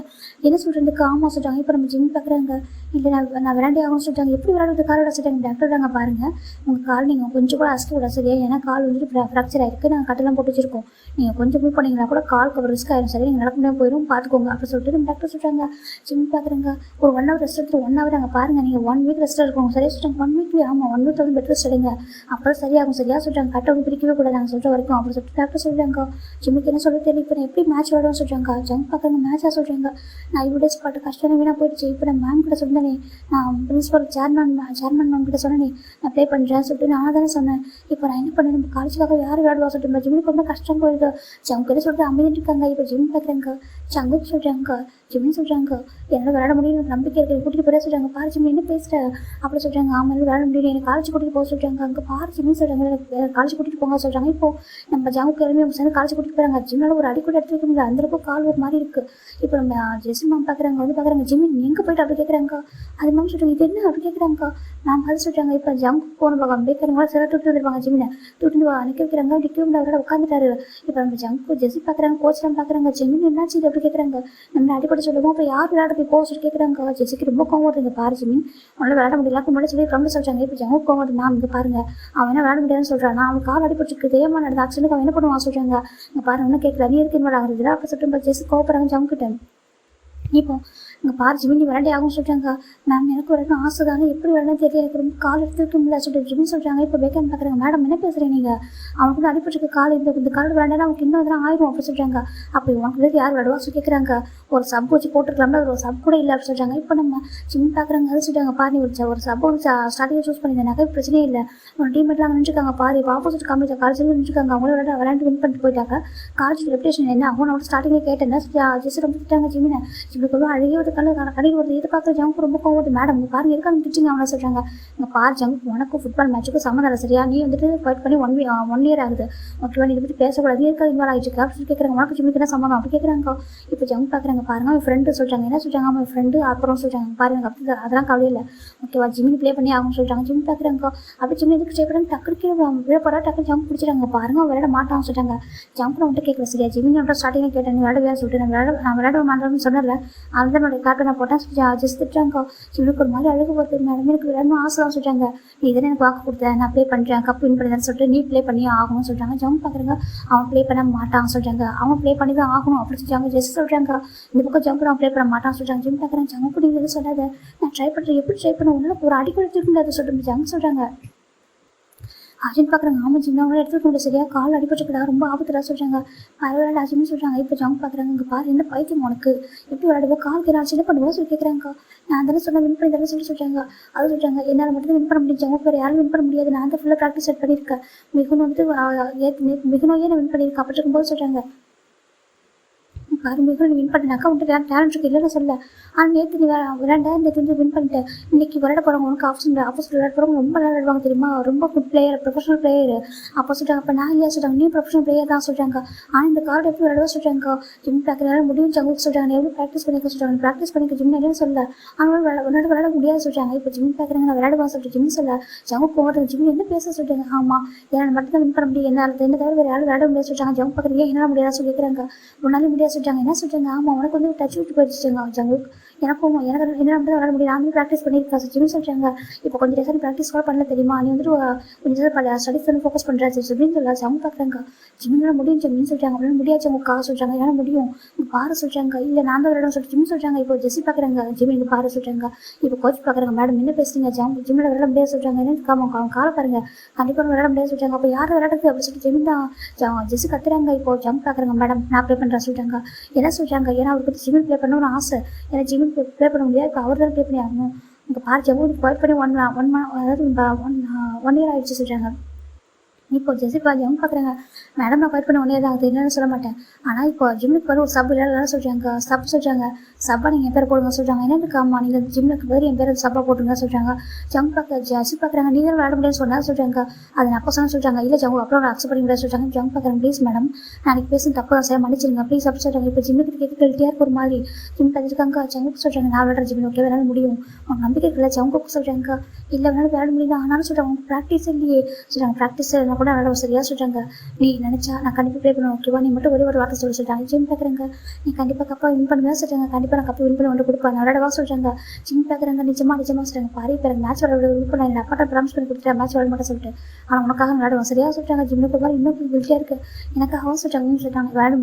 என்ன சொல்கிறதுக்கு ஆமாம் சொல்லிட்டாங்க. இப்போ நம்ம ஜிம் பார்க்குறாங்க, இல்லை நான் விளையாண்டே ஆகும்னு சொல்லிட்டாங்க. எப்படி விளையாடுறது காலோட சொல்லிட்டாங்க. டாக்டர் தாங்க பாருங்கள், உங்கள் கால் நீங்கள் கொஞ்சம் கூட அசைக்க விட சரியா, ஏன்னா கால் வந்துட்டு ஃப்ராக்சர் ஆகிருக்கு, நாங்கள் கட்டெல்லாம் போட்டு வச்சிருக்கோம், நீங்கள் கொஞ்சம் மூவ் பண்ணிங்கன்னா கூட காலுக்கு ஒரு ரிஸ்க் ஆயிரும், சரி நீங்கள் நடக்க முடியாமல் போயிடும், பார்த்துக்கோங்க அப்படின்னு சொல்லிட்டு நம்ம டாக்டர் சொல்கிறாங்க. ஜிம் பார்க்குறாங்க, ஒரு 1 hour ரெஸ்ட் எடுத்து 1 hour அங்கே பாருங்கள், நீங்கள் 1 week ரெஸ்ட் இருக்கணும் சரியா சொல்லிட்டாங்க. 1 week ஆமாம் 1 week வந்து பெட் ரெஸ்ட் எடுங்க, அப்போ சரியாகும் சரியா சொல்லிட்டாங்க. கட்டை வந்து பிரிக்கவே கூடாது நாங்கள் சொல்கிற வரைக்கும் அப்படின்னு சொல்லிட்டு டாக்டர் சொல்கிறாங்க. ஜிம்முக்கு என்ன சொல்ல தெரியல, இப்போ நான் எப்படி மேட்ச் விளையாடுவோம்னு சொல்கிறாங்க. ஜம் பார்க்குறாங்க, மேட்சாக சொல்கிறாங்க. நான் இவ்வளோ டேஸ் பாட்டு கஷ்டம் வீணாக போயிடுச்சு, இப்போ நான் மேம் கிட்ட சொன்னேனே, நான் பிரின்ஸிபல் சேர்மன் மேம் கிட்ட சொன்னேனே நான் ப்ளே பண்ணுறேன் சொல்லிட்டு நான் தானே சொன்னேன். இப்போ நான் என்ன பண்ணேன், நம்ம காலேஜுக்காக யார் விளையாடுவா சொல்லிட்டு ஜிம்முக்கு ரொம்ப கஷ்டம் போயிடுது. ஜம்முக்கு என்ன சொல்லிட்டு அமைதிட்டு இருக்காங்க. இப்போ ஜிம் பார்க்குறாங்க, சங்குக்கு சொல்கிறாங்க, ஜிம்னு சொல்கிறாங்க, என்னால் விளையாட முடியும் நம்பிக்கை இருக்கிற கூட்டிகிட்டு போய் சொல்கிறாங்க. பாரு ஜிம் என்ன பேசுகிற அப்படி சொல்கிறாங்க. ஆமாம் விளையாட முடியும், எனக்கு காலேஜ் கூட்டிகிட்டு போக சொல்கிறாங்க. அங்கே பாரு ஜிம்னு சொல்கிறாங்க, காலேஜ் கூட்டிகிட்டு போங்க சொல்கிறாங்க. இப்போ நம்ம ஜங்குக்கு எல்லாமே சேர்ந்து காலேஜ் கூட்டிகிட்டு போகிறாங்க. ஜிம்னால ஒரு அடி கூட எடுத்து வைக்க முடியல, அந்தளவுக்கு கால் ஒரு மாதிரி இருக்குது. இப்போ நம்ம ஜெஸ்ஸி மேம் பார்க்குறாங்க, வந்து பார்க்குறாங்க, ஜிம்மி எங்கே போய்ட்டு அப்படி கேட்குறாங்க. அது மேம் சொல்கிறாங்க, இது என்ன அப்படி கேட்குறாங்க. மேம் அது சொல்கிறாங்க, இப்போ ஜங்க் போன பார்க்க பேக்கருங்களா சில தூட்டு வந்துருப்பாங்க, ஜிம்மினை தூட்டு நிற்க வைக்கிறாங்க, நிற்க முடியாது அவரோட உட்காந்துட்டாரு. இப்போ நம்ம ஜங்க் ஜெஸ்ஸி பார்க்குறாங்க, கோச்லாம் பார்க்குறாங்க, ஜிம்மின் என்னாச்சு இது அப்படி கேட்குறாங்க. நம்ம அடிப்படை சொல்லுவோம், இப்போ யார் விளையாடுறது இப்போ சொல்லி கேட்குறாங்க. ஜெஸ்ஸிக்கு ரொம்ப கோவம் வருது, பாரு ஜிம்மின் உன்னால விளையாட முடியல முன்னாடி சொல்லி ரொம்ப சொல்கிறாங்க. இப்போ ஜங்கு கோவம் வருது, மேம் இங்கே பாருங்க அவன் என்ன விளையாட முடியாதுன்னு சொல்கிறான், நான் அவன் கால் அடிப்பட்டுருக்கு தெரியாமல் நடந்த ஆக்சிடென்ட் அவன் என்ன பண்ணுவான் சொல்கிறாங்க. இங்கே பாருங்க ஒன்றும் கேட்கல, நீ இருக்கு இன்வால்வ் ஆகுறது அப்போ சொல்லிட்டு ஜெஸ்ஸி கோவப்படுறாங்க ஜங்குக்கிட்ட. இப்போ இங்கே பாரு ஜிமின் விளையாண்டே ஆகும்னு சொல்கிறாங்க. மேம் எனக்கு விளையாடணும் ஆசை தானே, எப்படி விளையாடணும் தெரியல, எனக்கு ரொம்ப கால் எடுத்துக்க முடியல சொல்லிட்டு ஜிமின் சொல்கிறாங்க. இப்போ பேக்கன் பார்க்குறாங்க, மேடம் என்ன பேசுகிறீங்க நீங்கள், அவனுக்கு வந்து அடிப்பட்டு கால் இந்த கால் விளையாண்டா அவனுக்கு இன்னும் அதெல்லாம் ஆயிடும் அப்படி சொல்கிறாங்க. அப்போ உனக்கு யார் விளையாடுவா சொல்லி கேட்குறாங்க. ஒரு சப் வச்சு போட்டுருக்கலாம்னா ஒரு சப் கூட இல்லை அப்படி சொல்கிறாங்க. இப்போ நம்ம ஜிமின் பார்க்குறாங்க, அது சொல்கிறாங்க, பாரு ஒரு சப் ஒரு ஸ்டார்டிங்கில் சூஸ் பண்ணியிருந்தாங்க, பிரச்சனையே இல்லை, ஒரு டீம்மேட்லாம் நின்றுருக்காங்க, பாரு இப்போ ஆப்போசிட் காலேஜ் காலேஜில் நின்றுருக்காங்க, அவங்களோட விளையாண்டு வின் பண்ணிட்டு போயிட்டாங்க. காலேஜ் ரெப்யூட்டேஷன் என்ன அவனோட ஸ்டார்டிங்கில் கேட்டேன்னா ஜெஸ்ட் ரொம்ப திட்டாங்க ஜிமினை. ஜிம்முக்கு அழகிய ஒரு கடையில் ஒரு இது பார்க்குற ஜங்கு ரொம்ப கோவம், மேடம் இங்கே பாருங்க இருக்காங்க திட்டிங்க அவங்க சொல்கிறாங்க. இங்கே பாரு ஜங்கு உனக்கும் ஃபுட்பால் மேட்சுக்கும் சம்மந்தம் இல்லை சரியா, நீ வந்துட்டு ஃபைட் பண்ணி 1 year ஆகுது ஓகேவா, நீ இதை பற்றி பேசக்கூடாது, இருக்காது இன்வால்வ் ஆகிட்டு அப்படின்னு கேட்குறாங்க. உனக்கு ஜிம்முக்கு என்ன சம்மந்தம் அப்படி கேட்குறாங்க. இப்போ ஜங்கு பார்க்குறாங்க, பாருங்க அவன் ஃப்ரெண்டு சொல்கிறாங்க, என்ன சொல்கிறாங்க அவன் ஃப்ரெண்டு அப்புறம் சொல்கிறாங்க, பாருங்க அப்படி அதெல்லாம் கவலை இல்லை ஓகேவா, ஜிம்முக்கு ப்ளே பண்ணி ஆகும்னு சொல்கிறாங்க. ஜிம் பார்க்குறாங்க, அப்படி ஜிம் எதுக்கு ஸ்டே பண்ணி டக்குனு விழப்படா டக்குனு ஜங்கு பிடிச்சிட்டாங்க. பாருங்க அவன் விளையாட மாட்டான்னு சொல்கிறாங்க. ஜங்கு நான் வந்துட்டு கேட்கல சரியா, ஜிம்மின் வந்துட்டு ஸ்டார்டிங்கில் கேட்டேன் நீ விளையாடுவே சொல்லிட்டு நான் விளையாட மாட்டேன்னு சொன்னல, அதுதான் என்னோட கார்ட்டை நான் போட்டேன் ஜஸ்ட் திட்டுறாங்க. ஜிம்முக்கு ஒரு மாதிரி அழகு போகிறது, மேடம் எனக்கு விளையாடணும் ஆசை தான் சொல்கிறாங்க. நீ இதனை எனக்கு வாக்கு கொடுத்தேன், நான் ப்ளே பண்ணுறேன் கப் வின் பண்ணுறேன்னு சொல்லிட்டு நீ ப்ளே பண்ணி ஆகணும்னு சொல்கிறாங்க. ஜம்ப் பார்க்குறாங்க, அவன் ப்ளே பண்ண மாட்டான்னு சொல்கிறாங்க. அவன் ப்ளே பண்ணி தான் ஆகணும் அப்படி சொல்கிறாங்க. ஜெஸ்ட் சொல்கிறாங்க, இந்த பக்கம் ஜம்ப் நான் ப்ளே பண்ண மாட்டான்னு சொல்கிறாங்க. ஜிம் பார்க்குறேன், ஜம்ப் பண்ணி எதுவும் சொல்லாத, நான் ட்ரை பண்ணுறேன், எப்படி ட்ரை பண்ண ஒன்றும் ஒரு அடிக்கடி எடுத்துக்க முடியாது சொல்லிட்டு ஜங்க் சொல்கிறாங்க. அஜின் பார்க்குறாங்க, ஆமாம் ஜிம் அவங்கள எடுத்துக்க முடியாது சரியா, கால் அடிபட்டுக்கிட்டா ரொம்ப ஆபத்துடா சொல்கிறாங்க. பரவாயில்ல அஜின்னு சொல்கிறாங்க. இப்போ ஜங்க் பார்க்குறாங்க, இங்கே பாரு என்ன பைத்தியம் உனக்கு, எப்படி விளையாடுவோம் கால் கேட்கலாம் என்ன பண்ணுவோம் சொல்லி கேட்குறாங்க. நான் தானே சொன்ன வின் பண்ணி தானே சொல்கிறாங்க. அது சொல்கிறாங்க, என்னால் மட்டும் வின் பண்ண முடியும், ஜங்க் வேறு யாரும் வின் பண்ண முடியாது, நான் தான் ஃபுல்லாக ப்ராக்டிஸ் செட் பண்ணியிருக்கேன், மிகுன்னு வந்துட்டு மிகுனோயே நான் வின் பண்ணியிருக்கேன் அப்படி இருக்கும்போது சொல்கிறாங்க. பாரு மிகவும் வின் பண்ணினாக்கா உன்ட்டு டேலண்ட் இருக்குது இல்லைன்னு சொல்ல, ஆனால் நேற்று நீ விளையாண்ட நேற்று வந்து வின் பண்ணிட்டேன், இன்றைக்கி விளையாட போகிறவங்க உனக்கு ஆப்போசிட் விளையாட போகிறவங்க ரொம்ப விளையாடுவாங்க தெரியுமா, ரொம்ப குட் பிளேயர் ப்ரொஃபஷனல் பிளேயர் அப்போ சொல்கிறாங்க. அப்போ நான் ஏன் சொல்கிறாங்க, நீ ப்ரொஃபஷனல் பிளேயர் தான் சொல்கிறாங்க. ஆனால் இந்த கார்டு எப்படி விளையாட சொல்கிறாங்க. ஜிம் பார்க்குறதுனால முடியும் ஜங்கு சொல்கிறாங்க, எவ்வளோ ப்ராக்டிஸ் பண்ணிக்க சொல்கிறாங்க, ப்ராக்டிஸ் பண்ணிக்க ஜிம் என்னன்னு சொல்ல, ஆனால் விளையாட முடியாது சொல்கிறாங்க. இப்போ ஜிம் பார்க்குறாங்க, நான் விளையாடுவான் சொல்லிட்டு ஜிம் சொல்ல, ஜங்கு போகிறது ஜிம் என்ன பேச சொல்கிறாங்க. ஆமாம் என்னால் மட்டும் தான் வின் பண்ண முடியும், என்னால் என்ன தவிர வேறு யாரும் விளையாட முடியாது சொல்கிறாங்க. ஜங்கு பார்க்குறீங்க என்னால் முடியாது சொல்லி கேட்குறாங்க. உன்னாலும் முடியாது சொல்கிறாங்க. என்ன சொல்கிறாங்க, ஆமாம் உனக்கு வந்து டச் விட்டு போயிடுச்சுங்க ஜங்கு, எனக்கும் எனக்கு என்ன மட்டும் விளையாட முடியும், நான் வந்து ப்ராக்டிஸ் பண்ணியிருக்கேன் ஜிம் சொல்கிறாங்க. இப்போ கொஞ்சம் டேஸ் ப்ராக்டிஸ் கூட பண்ணல தெரியுமா, நீ வந்துட்டு கொஞ்சம் பல ஸ்டடிஸ் வந்து ஃபோக்கஸ் பண்ணுறேன் ஜிம்னு சொல்ல. ஜங்கு பார்க்குறாங்க, ஜிம்னால முடியும் ஜிம்னு சொல்கிறாங்க. அப்படின்னு முடியாது உங்க காசு சொல்கிறாங்க, என்னால் முடியும் இங்கே பாரு சொல்கிறாங்க. இல்லை நான் தான் விளையாடும் சொல்லிட்டு ஜிம் சொல்கிறாங்க. இப்போ ஜெஸ்ஸி பார்க்குறாங்க, ஜிம் இங்கே பாரு சொல்கிறாங்க. இப்போ கோச் பார்க்குறாங்க, மேடம் என்ன பேசுறீங்க, ஜிம்மில் விளையாட முடியாது சொல்கிறாங்க. என்ன அவன் காலை பாருங்க கண்டிப்பாக விளையாட முடியாது சொல்கிறாங்க. அப்போ யார் விளையாடுறது அப்படின்னு சொல்லிட்டு ஜிம் தான் ஜெஸ்ஸி கத்துறாங்க. இப்போ ஜம்ப் பார்க்குறாங்க, மேடம் நான் ப்ளே பண்ணுறேன் சொல்கிறாங்க. என்ன சொல்கிறாங்க, ஏன்னா அவருக்கு வந்து ஜிம்மில் ப்ளே பண்ணணும்னு ஆசை, ஏன்னா ஜிம்மில் ப்ளே பண்ண முடியாது, இப்போ அவர் தான் ப்ளே பண்ணி ஆகணும். இங்கே பாரு ஜம்மு ஃபைட் பண்ணி ஒன் இயர் ஆகிடுச்சு சொல்கிறாங்க. இப்போ ஜெஸ்ஸி ஜம் பார்க்குறாங்க, மேடம் நான் ஃபைட் பண்ண 1 year தான் ஆகுது இல்லைன்னு சொல்ல மாட்டேன், ஆனால் இப்போ ஜிம்முக்கு ஒரு சப் இல்லைன்னு சொல்கிறாங்க. சப் சொல்கிறாங்க, சப்பாக நீங்கள் என் பேர் போடுங்க சொல்கிறாங்க. என்னென்னு ஆமாம் நீங்கள் ஜிம்முக்கு பேர் என் பேர் சப்பாக போட்டுங்க சொல்கிறாங்க. ஜம் ஜெஸ்ஸி பார்க்குறாங்க, நீங்கள் விளையாட முடியாது சொன்னால் சொல்கிறாங்க. அது நான் அப்போ சொன்ன சொல்கிறாங்க. இல்லை ஜங்கு அப்புறம் அக்செப்ட் பண்ணி முடியாது சொல்கிறாங்க. ஜம் பார்க்குறாங்க, ப்ளீஸ் மேடம் நாளைக்கு பேசுங்க தப்பு தான் சார் மன்னிச்சிருங்க ப்ளீஸ் அப்படி சொல்கிறாங்க. இப்போ ஜிம்முக்கு கேட்க கெல்ட்டியாக இருக்க ஒரு மாதிரி ஜிம் கற்றுருக்காங்க. ஜங்குக்கு சொல்கிறாங்க, நான் விளையாடுற ஜிம் ஓகே விளையாட முடியும் உனக்கு நம்பிக்கை இல்லை. ஜங்குக்கு சொல்கிறாங்க, இல்லை விளையாட முடியுது ஆனாலும் சொல்கிறாங்க உங்க ப்ராக்டிஸ் இல்லையே சொல்கிறாங்க. ப்ராக்டிஸ் நான் அவங்க கூட விளையாட சரியா சொல்கிறாங்க. நீ நினச்சா நான் கண்டிப்பாக ப்ளே பண்ணுவேன், ஓகேவா? நீ மட்டும் ஒரே ஒரு வார்த்தை சொல்லிட்டாங்க. ஜிம் பார்க்குறாங்க, நீ கண்டிப்பாக கப்பா வின் பண்ணுவேன் சொல்கிறாங்க. கண்டிப்பாக நான் கப்பை வின் பண்ணி வந்து கொடுப்பேன், விளையாடவா சொல்கிறாங்க. ஜிம் பார்க்குறாங்க, நிஜமாக சொல்கிறாங்க. பாரு இப்போ எனக்கு மேட்ச் விளையாட வின் பண்ண என் அப்பாட்ட ப்ராமிஸ் பண்ணி கொடுத்துட்டேன், மேட்ச் விளையாட மாட்டேன் சொல்லிட்டு. ஆனால் உனக்காக விளையாடுவோம் சரியா சொல்கிறாங்க. ஜிம்முக்கு மாதிரி இன்னும் கில்ட்டியாக இருக்குது எனக்காக சொல்கிறாங்கன்னு சொல்லிட்டாங்க. விளையாட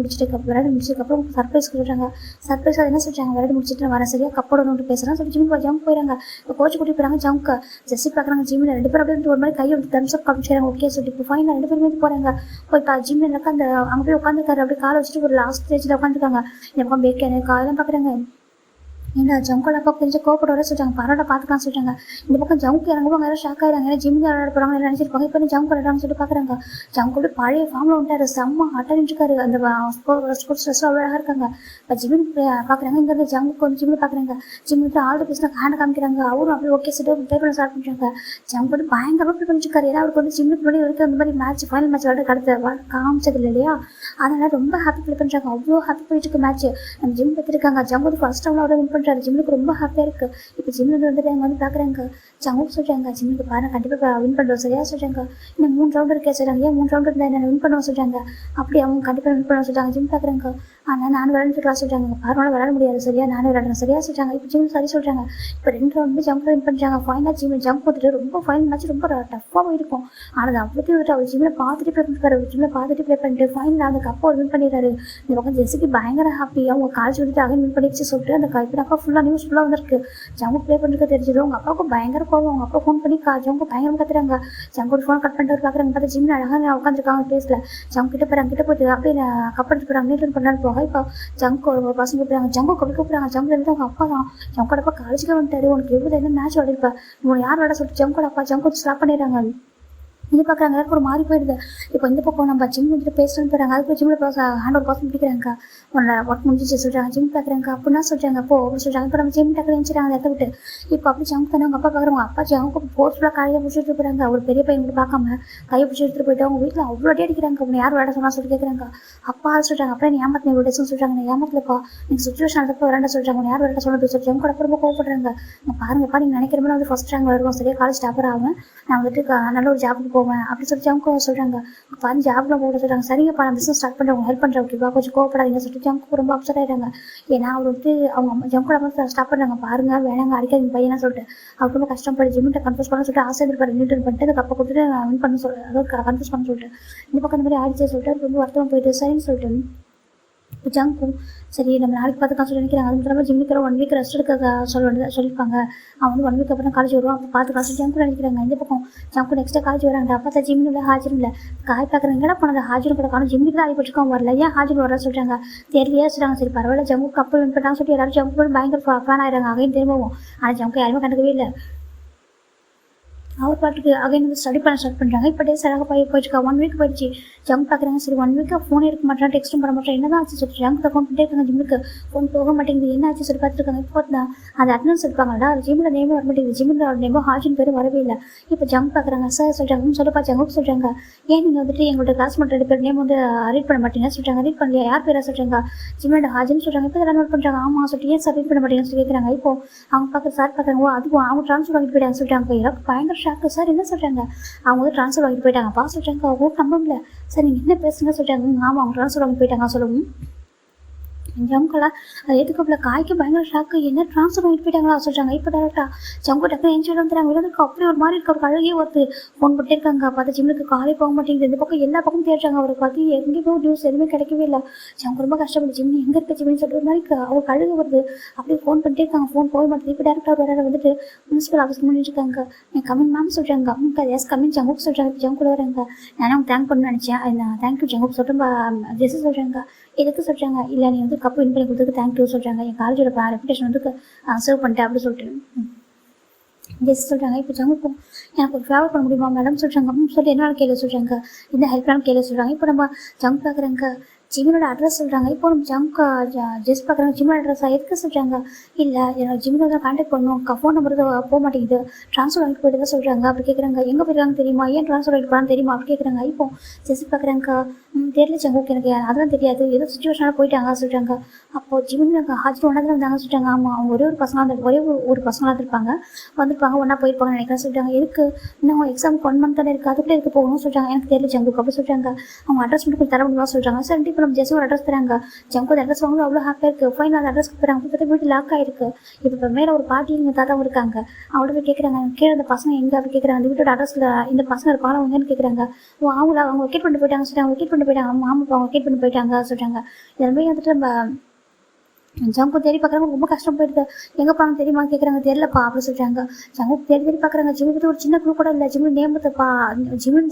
முடிச்சதுக்கப்புறம் சர்ப்ரைஸ் சொல்கிறாங்க. சர்ப்ரைஸ் அது என்ன சொல்கிறாங்க, விளையாட முடிச்சுட்டு வரேன் சரியா, கப்போட ஒன்று பேசுகிறேன் சொல்லி ஜிம் போயிறாங்க. இப்போ கோச்சு கூட்டி போகிறாங்க. ஜம்க்கு ஜெஸ்ஸி பார்க்குறாங்க. ஜிம்மில் 2 பேரும் அப்படியே ஒரு மாதிரி கையை வந்து தம்ஸ் அப் காமிச்சிடுறாங்க. ஓகே சொல்லிட்டு இப்போ ஃபைனல் 2 பேருமே போகிறாங்க. போய் இப்போ ஜிம்மில் இருக்க அந்த அங்கே போய் உட்காந்துருக்காரு. அப்படியே காலை வச்சுட்டு ஒரு லாஸ்ட் ஸ்டேஜில் உட்காந்துருக்காங்க. இந்த பக்கம் பேக்காரு காலெல்லாம் பார்க்குறாங்க. ஏன்னா ஜவுக்கோட அப்பா கொஞ்சம் கோப்பட வர சொல்லிட்டாங்க. பரவாயில்ல பார்த்துக்கலாம் சொல்லிட்டாங்க. இந்த பக்கம் ஜவுக்கு இறங்குவாங்க, யாரும் ஷாக் ஆயிடுறாங்க. ஏன்னா ஜிம்மில் விளையாட போகிறாங்க நினச்சிருப்பாங்க. இப்போ ஜவுக்கு விளையாடான்னு சொல்லிட்டு பார்க்குறாங்க. ஜவுக்கு பழைய ஃபார்மில் வந்துட்டாரு, செம்ம அட்டன்ட்டுருக்காரு. அந்த ஸ்போர்ட்ஸ் ட்ரெஸ்ஸில் அவ்வளோ இருக்காங்க. இப்போ ஜிம்மில் பார்க்குறாங்க. இங்கேருந்து ஜவுக்கு வந்து ஜிம்மில் பார்க்குறாங்க. ஜிம்மில் ஆல் த பெஸ்ட் ஹேண்ட் காமிக்கிறாங்க. அவரும் அப்படியே ஓகே சொல்லிட்டு ப்ளே பண்ண ஸ்டார்ட் பண்ணிட்டாங்க. ஜவுக்கு வந்து பயங்கரமாக ப்ளே பண்ணிருக்காரு. ஏன்னா அவருக்கு வந்து ஜிம்முக்கு முன்னாடி வரைக்கும் அந்த மாதிரி மேட்ச் ஃபைனல் மேட்ச் விளையாட கடத்த காமிச்சது இல்லை இல்லையா? அதனால ரொம்ப ஹாப்பி ப்ளே பண்ணுறாங்க. அவ்வளோ ஹாப்பி போயிட்டு இருக்கு மேட்ச். நம்ம ஜிம் பார்த்துருக்காங்க. ஜவுக்கு வந்து ஃபர்ஸ்ட் ரவுண்ட் அவரை வின் பண்ணுறாரு. ஜிம்முக்கு ரொம்ப ஹாப்பியாக இருக்குது. இப்போ ஜிம்மில் வந்துட்டு அவங்க வந்து பார்க்குறாங்க. ஜவுக்கு சொல்கிறாங்க, ஜிம்முக்கு பாருங்க கண்டிப்பாக வின் பண்ணுறோம் சரியா சொல்கிறாங்க. இன்னும் 3 ரவுண்ட் இருக்கே சொல்கிறாங்க. ஏன் 3 ரவுண்ட் இருந்தால் என்ன வின் பண்ணுவோம் சொல்கிறாங்க. அப்படி அவங்க கண்டிப்பாக வின் பண்ணுவோம் சொல்கிறாங்க. ஜிம் பார்க்குறாங்க. ஆனால் நானும் விளையாண்டுக்கலாம் சொல்கிறாங்க. பாருனால விளையாட முடியாது சரியா, நானும் விளையாடுறேன் சரியா சொல்கிறாங்க. இப்போ ஜிம் சரி சொல்கிறாங்க. இப்போ 2 ரவுண்ட் ஜம்ப் வின் பண்ணுறாங்க. ஃபைனலாக ஜிம் ஜம்ப் வந்துட்டு ரொம்ப ஃபைனல் மேட்ச் ரொம்ப டஃப்பாக இருக்கும். ஆனால் அவ்வளோத்தையும் வந்துட்டு அவர் ஜிம்மில் பார்த்துட்டு ப்ளே பண்ணிருக்காரு. ஜிம்மில் பார்த்துட்டு ப்ளே பண்ணிட்டு ஃபைனல் அந்த கப்பை வின் பண்ணிடுறாரு. இந்த பக்கம் ஜெஸ்ஸிக்கு பயங்கர ஹாப்பி. அவங்க காலேஜ் வந்துட்டு அகைன் வின் பண்ணிடுச்சு சொல்லிட்டு அந்த இப்போ ஃபுல்லாக நியூஸ் ஃபுல்லாக வந்திருக்கு. ஜங்கு ப்ளே பண்ணிருக்க தெரிஞ்சது. அவங்க அப்பாவுக்கு பயங்கர கோவம். அவங்க அப்பா ஃபோன் பண்ணி ஜங்கு பயங்கரமாக கத்துறாங்க. ஜங்கோட ஃபோன் கட் பண்ணிட்டு பார்க்குறாங்க. பார்த்தா ஜிம்மில் அழகாக உட்காந்துருக்காங்க பிளேஸில். ஜங்கு கிட்ட போகிறாங்க. கிட்ட போயிட்டு அப்படியே கப்பெடுத்து போகிறாங்க. நீட்டு பண்ணாலும் போக இப்போ ஜங்கு ஒரு பசங்க கூப்பிட்றாங்க. ஜங்கு கப்பி கூப்பிட்றாங்க. ஜங்குல இருந்து அவங்க அப்பா தான். ஜங்கோட அப்பா காலேஜுக்கு வந்துட்டாரு. உனக்கு எவ்வளோ என்ன மேட்ச் விளையாடிப்பா, உங்களை யார் விளையாட சொல்லிட்டு ஜங்கோட அப்பா ஜங்கு ஸ்டாப் பண்ணிடுறாங்க. இது பார்க்குறாங்க. எல்லாருக்கும் ஒரு மாறி போயிடுது. இப்போ இந்த பக்கம் நம்ம ஜிம் வந்துட்டு பேசணும்னு போகிறாங்க. அதுக்கு ஜிம்மில் ஹேண்ட் ஒரு பர்சன் பிடிக்கிறாங்க. உன்னோட ஒர்க் முடிஞ்சிச்சு சொல்கிறாங்க. ஜிம் பார்க்குறாங்க. அப்படின்னா சொல்கிறாங்க. அப்போ சொல்கிறாங்க. இப்போ நம்ம ஜிம் டக்கு நினச்சிட்டாங்க அந்த இடத்த விட்டு. இப்போ அப்படி ஜங்க் தானே அவங்க அப்பா பார்க்குறவங்க. அப்பா ஜங்கு ஃபோர்ஸ்ஃபுல்லாக கையை பிடிச்சிட்டு போகிறாங்க. ஒரு பெரிய பையன் கூட பார்க்காம கையை பிடிச்சி எடுத்துகிட்டு போயிட்டு அவங்க வீட்டில் அவ்வளோ அடி அடிக்கிறாங்க. அவங்க யார் விளையாட சொன்னா சொல்லி கேட்குறாங்க. அப்பா சொல்கிறாங்க. அப்புறம் நீ ஏமாத்தின இவ்வளோ டேஸ்ன்னு சொல்கிறாங்க. நான் ஏமாத்தலப்பா, நீங்கள் சுச்சுவேஷன் அதுக்கு விளையாட சொல்கிறாங்க. யார் விளையாட சொல்லுறது சொல்லி ஜங்கு கூட ரொம்ப கோவப்படுறாங்க. நான் பாருங்கப்பா, நீங்கள் நினைக்கிற மாதிரி வந்து ஃபஸ்ட் ரேங்க் வருவோம் சரியா, காலேஜ் டாப்பர் ஆகும், நான் வந்துட்டு நல்ல ஒரு ஜாபுக்கு போவேன் அப்படி சொல்லி ஜங்கு சொல்கிறாங்க. பாரு ஜாப்ல போட சொல்கிறாங்க. சரிங்கப்பா, நான் பிஸ்னஸ் ஸ்டார்ட் பண்ணுறவங்க ஹெல்ப் பண்ணுறேன் ஓகேவா, கொஞ்சம் கோவப்படாதீங்க சொல்லிட்டு ஜங்கு ரொம்ப அப்செட் ஆகிடுறாங்க. ஏன்னா அவர் வந்து அவங்க ஜங்கோட அம்மா ஸ்டாப் பண்ணுறாங்க. பாருங்க வேணாங்க அடிக்காதீங்க பையனா சொல்லிட்டு அவர் ரொம்ப கஷ்டப்பட்டு ஜிம்மிட்ட கன்ஃபியூஸ் பண்ண சொல்லிட்டு ஆசை இருப்பாரு. நியூட்டன் பண்ணிட்டு அந்த கப்பை கொடுத்துட்டு வின் பண்ண அதாவது கன்ஃபியூஸ் பண்ண சொல்லிட்டு இந்த பக்கம் இந்த மாதிரி ஆயிடுச்சு சொல்லிட்டு ரொம்ப வருத்தமாக போயிட்டு சரின்னு சொல்லிட்டு இப்போ ஜங்கும் சரி நம்ம நாளைக்கு பார்த்துக்கலாம் சொல்லி நினைக்கிறாங்க. அது மட்டும் இல்லாமல் ஜிம்முக்கு 1 வீக் ரெஸ்ட் எடுக்க சொல்லியிருப்பாங்க. அவன் வந்து 1 வீக் அப்புறம் தான் காலேஜ் வருவான். அப்போ பார்த்துக்கலாம் சொல்லி ஜங்கு நினைக்கிறாங்க. இந்த பக்கம் ஜங்கு நெக்ஸ்ட் காலேஜ் வராங்க. அப்போ தான் ஜிம்மில் இல்லை ஹாஜரும் இல்லை. காய் பார்க்குறாங்க. என்ன பண்ணது ஹாஜரும் கூட காணும். ஜிம்முக்கு தான் அடிப்பட்டுருக்கோம் வரல, ஏன் ஹாஜர் வர சொல்கிறாங்க. தெரியலையா சொல்கிறாங்க. சரி பரவாயில்ல ஜங்கு கப்பல் வின் பண்ணாங்க சொல்லி எல்லாரும் ஜங்கு பயங்கர ஃபேன் ஆயிடுறாங்க. அகைன் திரும்பவும் ஆனால் ஜங்கு யாருமே கண்டுக்கவே இல்லை. அவர் பாட்டுக்கு அகைன் வந்து ஸ்டடி பண்ண ஸ்டார்ட் பண்ணுறாங்க. இப்போ டேஸ் அழகாக போயிடுச்சுக்கா. 1 வீக் போயிடுச்சு. ஜங்க் பார்க்குறாங்க. சரி 1 வீக்காக ஃபோன் எடுக்க மாட்டேன், டெக்ஸ்ட்டும் பண்ண மாட்டேன், என்ன தான் ஆச்சு சொல்லிட்டு ஜங்க் ஃபோன் பண்ணிட்டே இருக்காங்க. ஜிம்முக்கு ஃபோன் போக மாட்டேங்குது, என்ன ஆச்சு சொல்லி பார்த்துருக்காங்க. இப்போ தான் அது அட்டனன்ஸ் இருப்பாங்கடா, அது ஜிம்மில் நேமே வர மாட்டேங்குது, ஜிம்மில் நேமோ ஹாஜின் பேரும் வரவே இல்லை. இப்போ ஜங்க் பார்க்குறாங்க. சார் சொல்கிறாங்க சொல்லப்பா ஜங்குக்கு சொல்கிறாங்க. ஏன் நீங்கள் வந்துட்டு எங்களோட கிளாஸ்மேட் 2 பேர் நேம் வந்து ரீட் பண்ண மாட்டீங்க சொல்கிறாங்க. ரீட் பண்ணலையா, யார் பேராக சொல்கிறாங்க, ஜிம்மில் ஹாஜின்னு சொல்கிறாங்க. இப்போ எல்லாம் நோட் பண்ணுறாங்க. ஆமாம் சொல்லிட்டு ஏன் சார் ரீட் பண்ண மாட்டேங்கன்னு சொல்லி கேட்குறாங்க. இப்போ அவங்க பார்க்குற சார் பார்க்குறாங்க. அதுவும் அவங்க ட்ரான்ஸ்ஃபர் வாங்கிட்டு போயிட்டாங்க சொல்லிட்டாங்க. எனக்கு பயங்கர ஷாக்கு. சார் என்ன சொல்கிறாங்க, அவங்க வந்து ட்ரான்ஸ்ஃபர் வாங்கிட்டு போயிட்டாங்க பா சொல்கிறாங்க. அவங்க நம்ப முடியல. சார் நீங்கள் என்ன பேசுங்க சொல்கிறாங்க. ஆமாம் அவங்க ட்ரான்ஸ்ஃபர் வாங்கிட்டு போயிட்டாங்க சொல்லவும் ஜங்கோல அது எதுக்கு காய்க்கு பயங்கர ஷாக்கு. என்ன ட்ரான்ஸ்ஃபர் வாங்கிட்டு போயிட்டாங்களா சொல்கிறாங்க. இப்போ டேரக்டாக ஜங்கோ டக்குனு என்ஜாய் வந்துறாங்க. விழுந்துருக்கு அப்படி ஒரு மாதிரி இருக்க ஒரு அழகே ஒருத்து ஃபோன் பண்ணிட்டே இருக்காங்க. பார்த்து ஜிம்முக்கு காலே போக மாட்டேங்குது. இந்த பக்கம் எல்லா பக்கம் தேடுறாங்க. அவரை பார்த்து எங்கேயுமே நியூஸ் எதுவுமே கிடைக்கவே இல்லை. ஜங்கோ ரொம்ப கஷ்டப்பட்டு ஜிம்மி எங்கே இருக்க ஜிம்மின்னு சொல்லிட்டு ஒரு மாதிரி அவருக்கு அழுகு வருது. அப்படியே ஃபோன் பண்ணிட்டே இருக்காங்க. ஃபோன் போக மாட்டேங்குது. இப்போ டேரக்டாக ஒரு வேலை வந்துட்டு முனிசிபல் ஆஃபீஸ்க்கு பண்ணிட்டு இருக்காங்க. என் கமிங் மேம் சொல்கிறாங்க. அவங்க எஸ் கமிங் ஜங்குக்கு சொல்கிறாங்க. ஜங்கோட வராங்க. நானே அவங்க தேங்க் பண்ணணும்னு நினச்சேன். தேங்க்யூ ஜங்குக்கு சொல்லிட்டு ஜெஸ்ஸி சொல்கிறாங்க. எதுக்கு சொல்கிறாங்க. இல்லை நீ வந்து கப்பு வின் பண்ணி கொடுத்ததுக்கு தேங்க்யூ சொல்கிறாங்க. என் காலேஜோட ரெப்புடேஷன் வந்து சர்வ் பண்ணிட்டேன் அப்படி சொல்லிட்டு ஜெஸ்ஸி சொல்கிறாங்க. இப்போ ஜங்குக்கும் எனக்கு ஒரு ஃபேவர் பண்ண முடியுமா மேடம் சொல்கிறாங்க. சொல்லி என்னால் கேள்வி சொல்கிறாங்க. இந்த ஹெல்ப்லாம் கேள்வி சொல்கிறாங்க. இப்போ நம்ம ஜங்க் பார்க்குறாங்க. ஜிமினோட அட்ரஸ் சொல்கிறாங்க. இப்போ நம்ம ஜெஸ் பார்க்குறாங்க. ஜிம்மோட அட்ரஸாக எதுக்கு சொல்கிறாங்க? இல்லை என்னோட ஜிம்மில் தான் கான்டாக்ட் பண்ணணும், ஃபோன் நம்பர் போக மாட்டேங்குது, ட்ரான்ஸ்ஃபர் வாங்கிட்டு போயிட்டு தான் சொல்கிறாங்க. அப்படி கேட்குறாங்க. எங்கே போயிருக்காங்க தெரியுமா? ஏன் ட்ரான்ஸ்ஃபர் வாங்கிட்டு போகிறான்னு தெரியுமா? அப்படி கேட்குறாங்க. இப்போ ஜெஸ் பார்க்குறாங்க. தெரியல ஜங்குக்கு, எனக்கு அதெல்லாம் தெரியாது, ஏதோ சுச்சுவேஷனால போயிட்டாங்க சொல்கிறாங்க. அப்போது ஜிமின் ஹாஜர் ஒன்றா தான் இருந்தாங்க சொல்கிறாங்க. ஆமாம், அவங்க ஒரே ஒரு பசங்களாக இருந்திருப்பாங்க, வந்திருப்பாங்க, ஒன்றா போயிருப்பாங்கன்னு நினைக்கிறேன் சொல்கிறாங்க. எதுக்கு? இன்னும் எக்ஸாமுக்கு 1 மந்த் தானே இருக்குது, அதுக்குள்ளே எதுக்கு போகணும்னு சொல்கிறாங்க. எனக்கு தெரியல ஜங்குக்கு அப்படி சொல்கிறாங்க. அவங்க அட்ரஸ் மட்டும் தர முடியுமா சொல்கிறாங்க. சரி, இப்போ நம்ம ஜெஸ்ஸும் ஒரு அட்ரஸ் தராங்க. ஜங்கு அட்ரஸ் வாங்க அவ்வளோ ஹாப்பியாக இருக்குது. ஃபைனல் அந்த அட்ரஸ் கொடுக்குறாங்க. இப்போ வீட்டு லாக் ஆகிருக்கு. இப்போ மேலே ஒரு பாட்டி எங்கள் தாத்தாவும் இருக்காங்க. அவங்கள போய் கேட்குறாங்க, கீழே அந்த பசங்க எங்கே அப்படி கேட்குறாங்க. அந்த வீட்டோட அட்ரஸில் இந்த பசங்க இருப்பாங்க அவங்கன்னு கேட்குறாங்க. அவங்க வெக்கேட் பண்ணிட்டு போயிட்டாங்க சொல்கிறாங்க. வெக்கேட் பண்ணிட்டு போயிட்டாங்க. ஆமாப்பா, அவங்க வெக்கேட் பண்ணி போயிட்டாங்க சொல்கிறாங்க. இதெல்லாமே வந்துட்டு நம்ம ஜங்கு தேடி பார்க்குறாங்க. ரொம்ப கஷ்டம் போயிடுது. எங்கே போனாலும் தெரியுமா கேட்குறாங்க. தெரியலப்பா அப்படி சொல்கிறாங்க. ஜங்கு தேடி பார்க்குறாங்க. ஜிம்மி பற்றி ஒரு சின்ன க்ளூ கூட இல்லை. ஜிம்மி நேம் பா ஜிமின்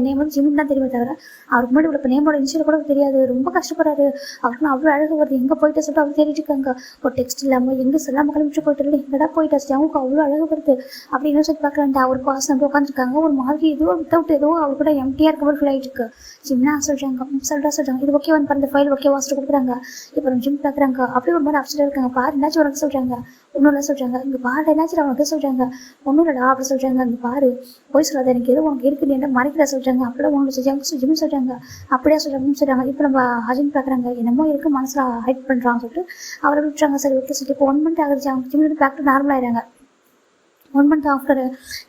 நேம் வந்து ஜிமின் தான் தெரியுமே தவிர அவருக்கு முன்னாடி உள்ள நேமோட இன்ஷியல் கூட தெரியாது. ரொம்ப கஷ்டப்படுறாரு. அவருக்கு அவ்வளோ அழகு வருது. எங்கே போயிட்டு சொல்லிட்டு அவர் தேடிட்டு இருக்காங்க. ஒரு டெக்ஸ்ட் இல்லாமல் எங்கே சொல்லாமல் கிளம்பிட்டு போயிட்டு இல்லை, எங்கடா போயிட்டா ஜங்குக்கு அவ்வளோ அழகு வருது அப்படின்னு சொல்லி பார்க்குறாங்க. ஒரு பாஸ் நம்பி உட்காந்துருக்காங்க. ஒரு மாதிரி ஏதோ வித்தவுட் ஏதோ அவர் கூட எம்டிஆர் இருக்க மாதிரி ஃபீல் ஆகிட்டு இருக்கு. ஜிம்னா சொல்கிறாங்க. இது ஓகே வந்து இந்த ஃபைல் ஓகே வாசிட்டு கொடுக்குறாங்க. இப்போ ஜிம் பார்க்குறாங்க. அப்படியே ஒரு மாதிரி அப்செட்டாக இருக்காங்க. பாரு என்னாச்சும் உனக்கு சொல்கிறாங்க. ஒன்றும் இல்லை சொல்கிறாங்க. இங்கே பாரு என்னாச்சும் அவனுக்கு சொல்கிறாங்க. ஒன்றும் இல்லைடா அப்படி சொல்கிறாங்க. இங்கே பாரு போய் சொல்லாத, எனக்கு எதுவும் உனக்கு இருக்குன்னு என்ன மறைக்கிறா சொல்கிறாங்க. அப்படியே ஒன்று ஜிம் சொல்கிறாங்க. அப்படியே சொல்கிறாங்க. இப்போ நம்ம ஹஜின் பார்க்குறாங்க. என்னமோ இருக்குது மனசில் ஹைட் பண்ணுறான்னு சொல்லிட்டு அவரை விட்டுறாங்க. சரி ஓகே சொல்லிட்டு இப்போ 1 மந்த் ஆகுது. அவங்க ஜிம் பேக் டு நார்மல் ஆயிடுறாங்க. 1 மந்த் ஆஃப்டர்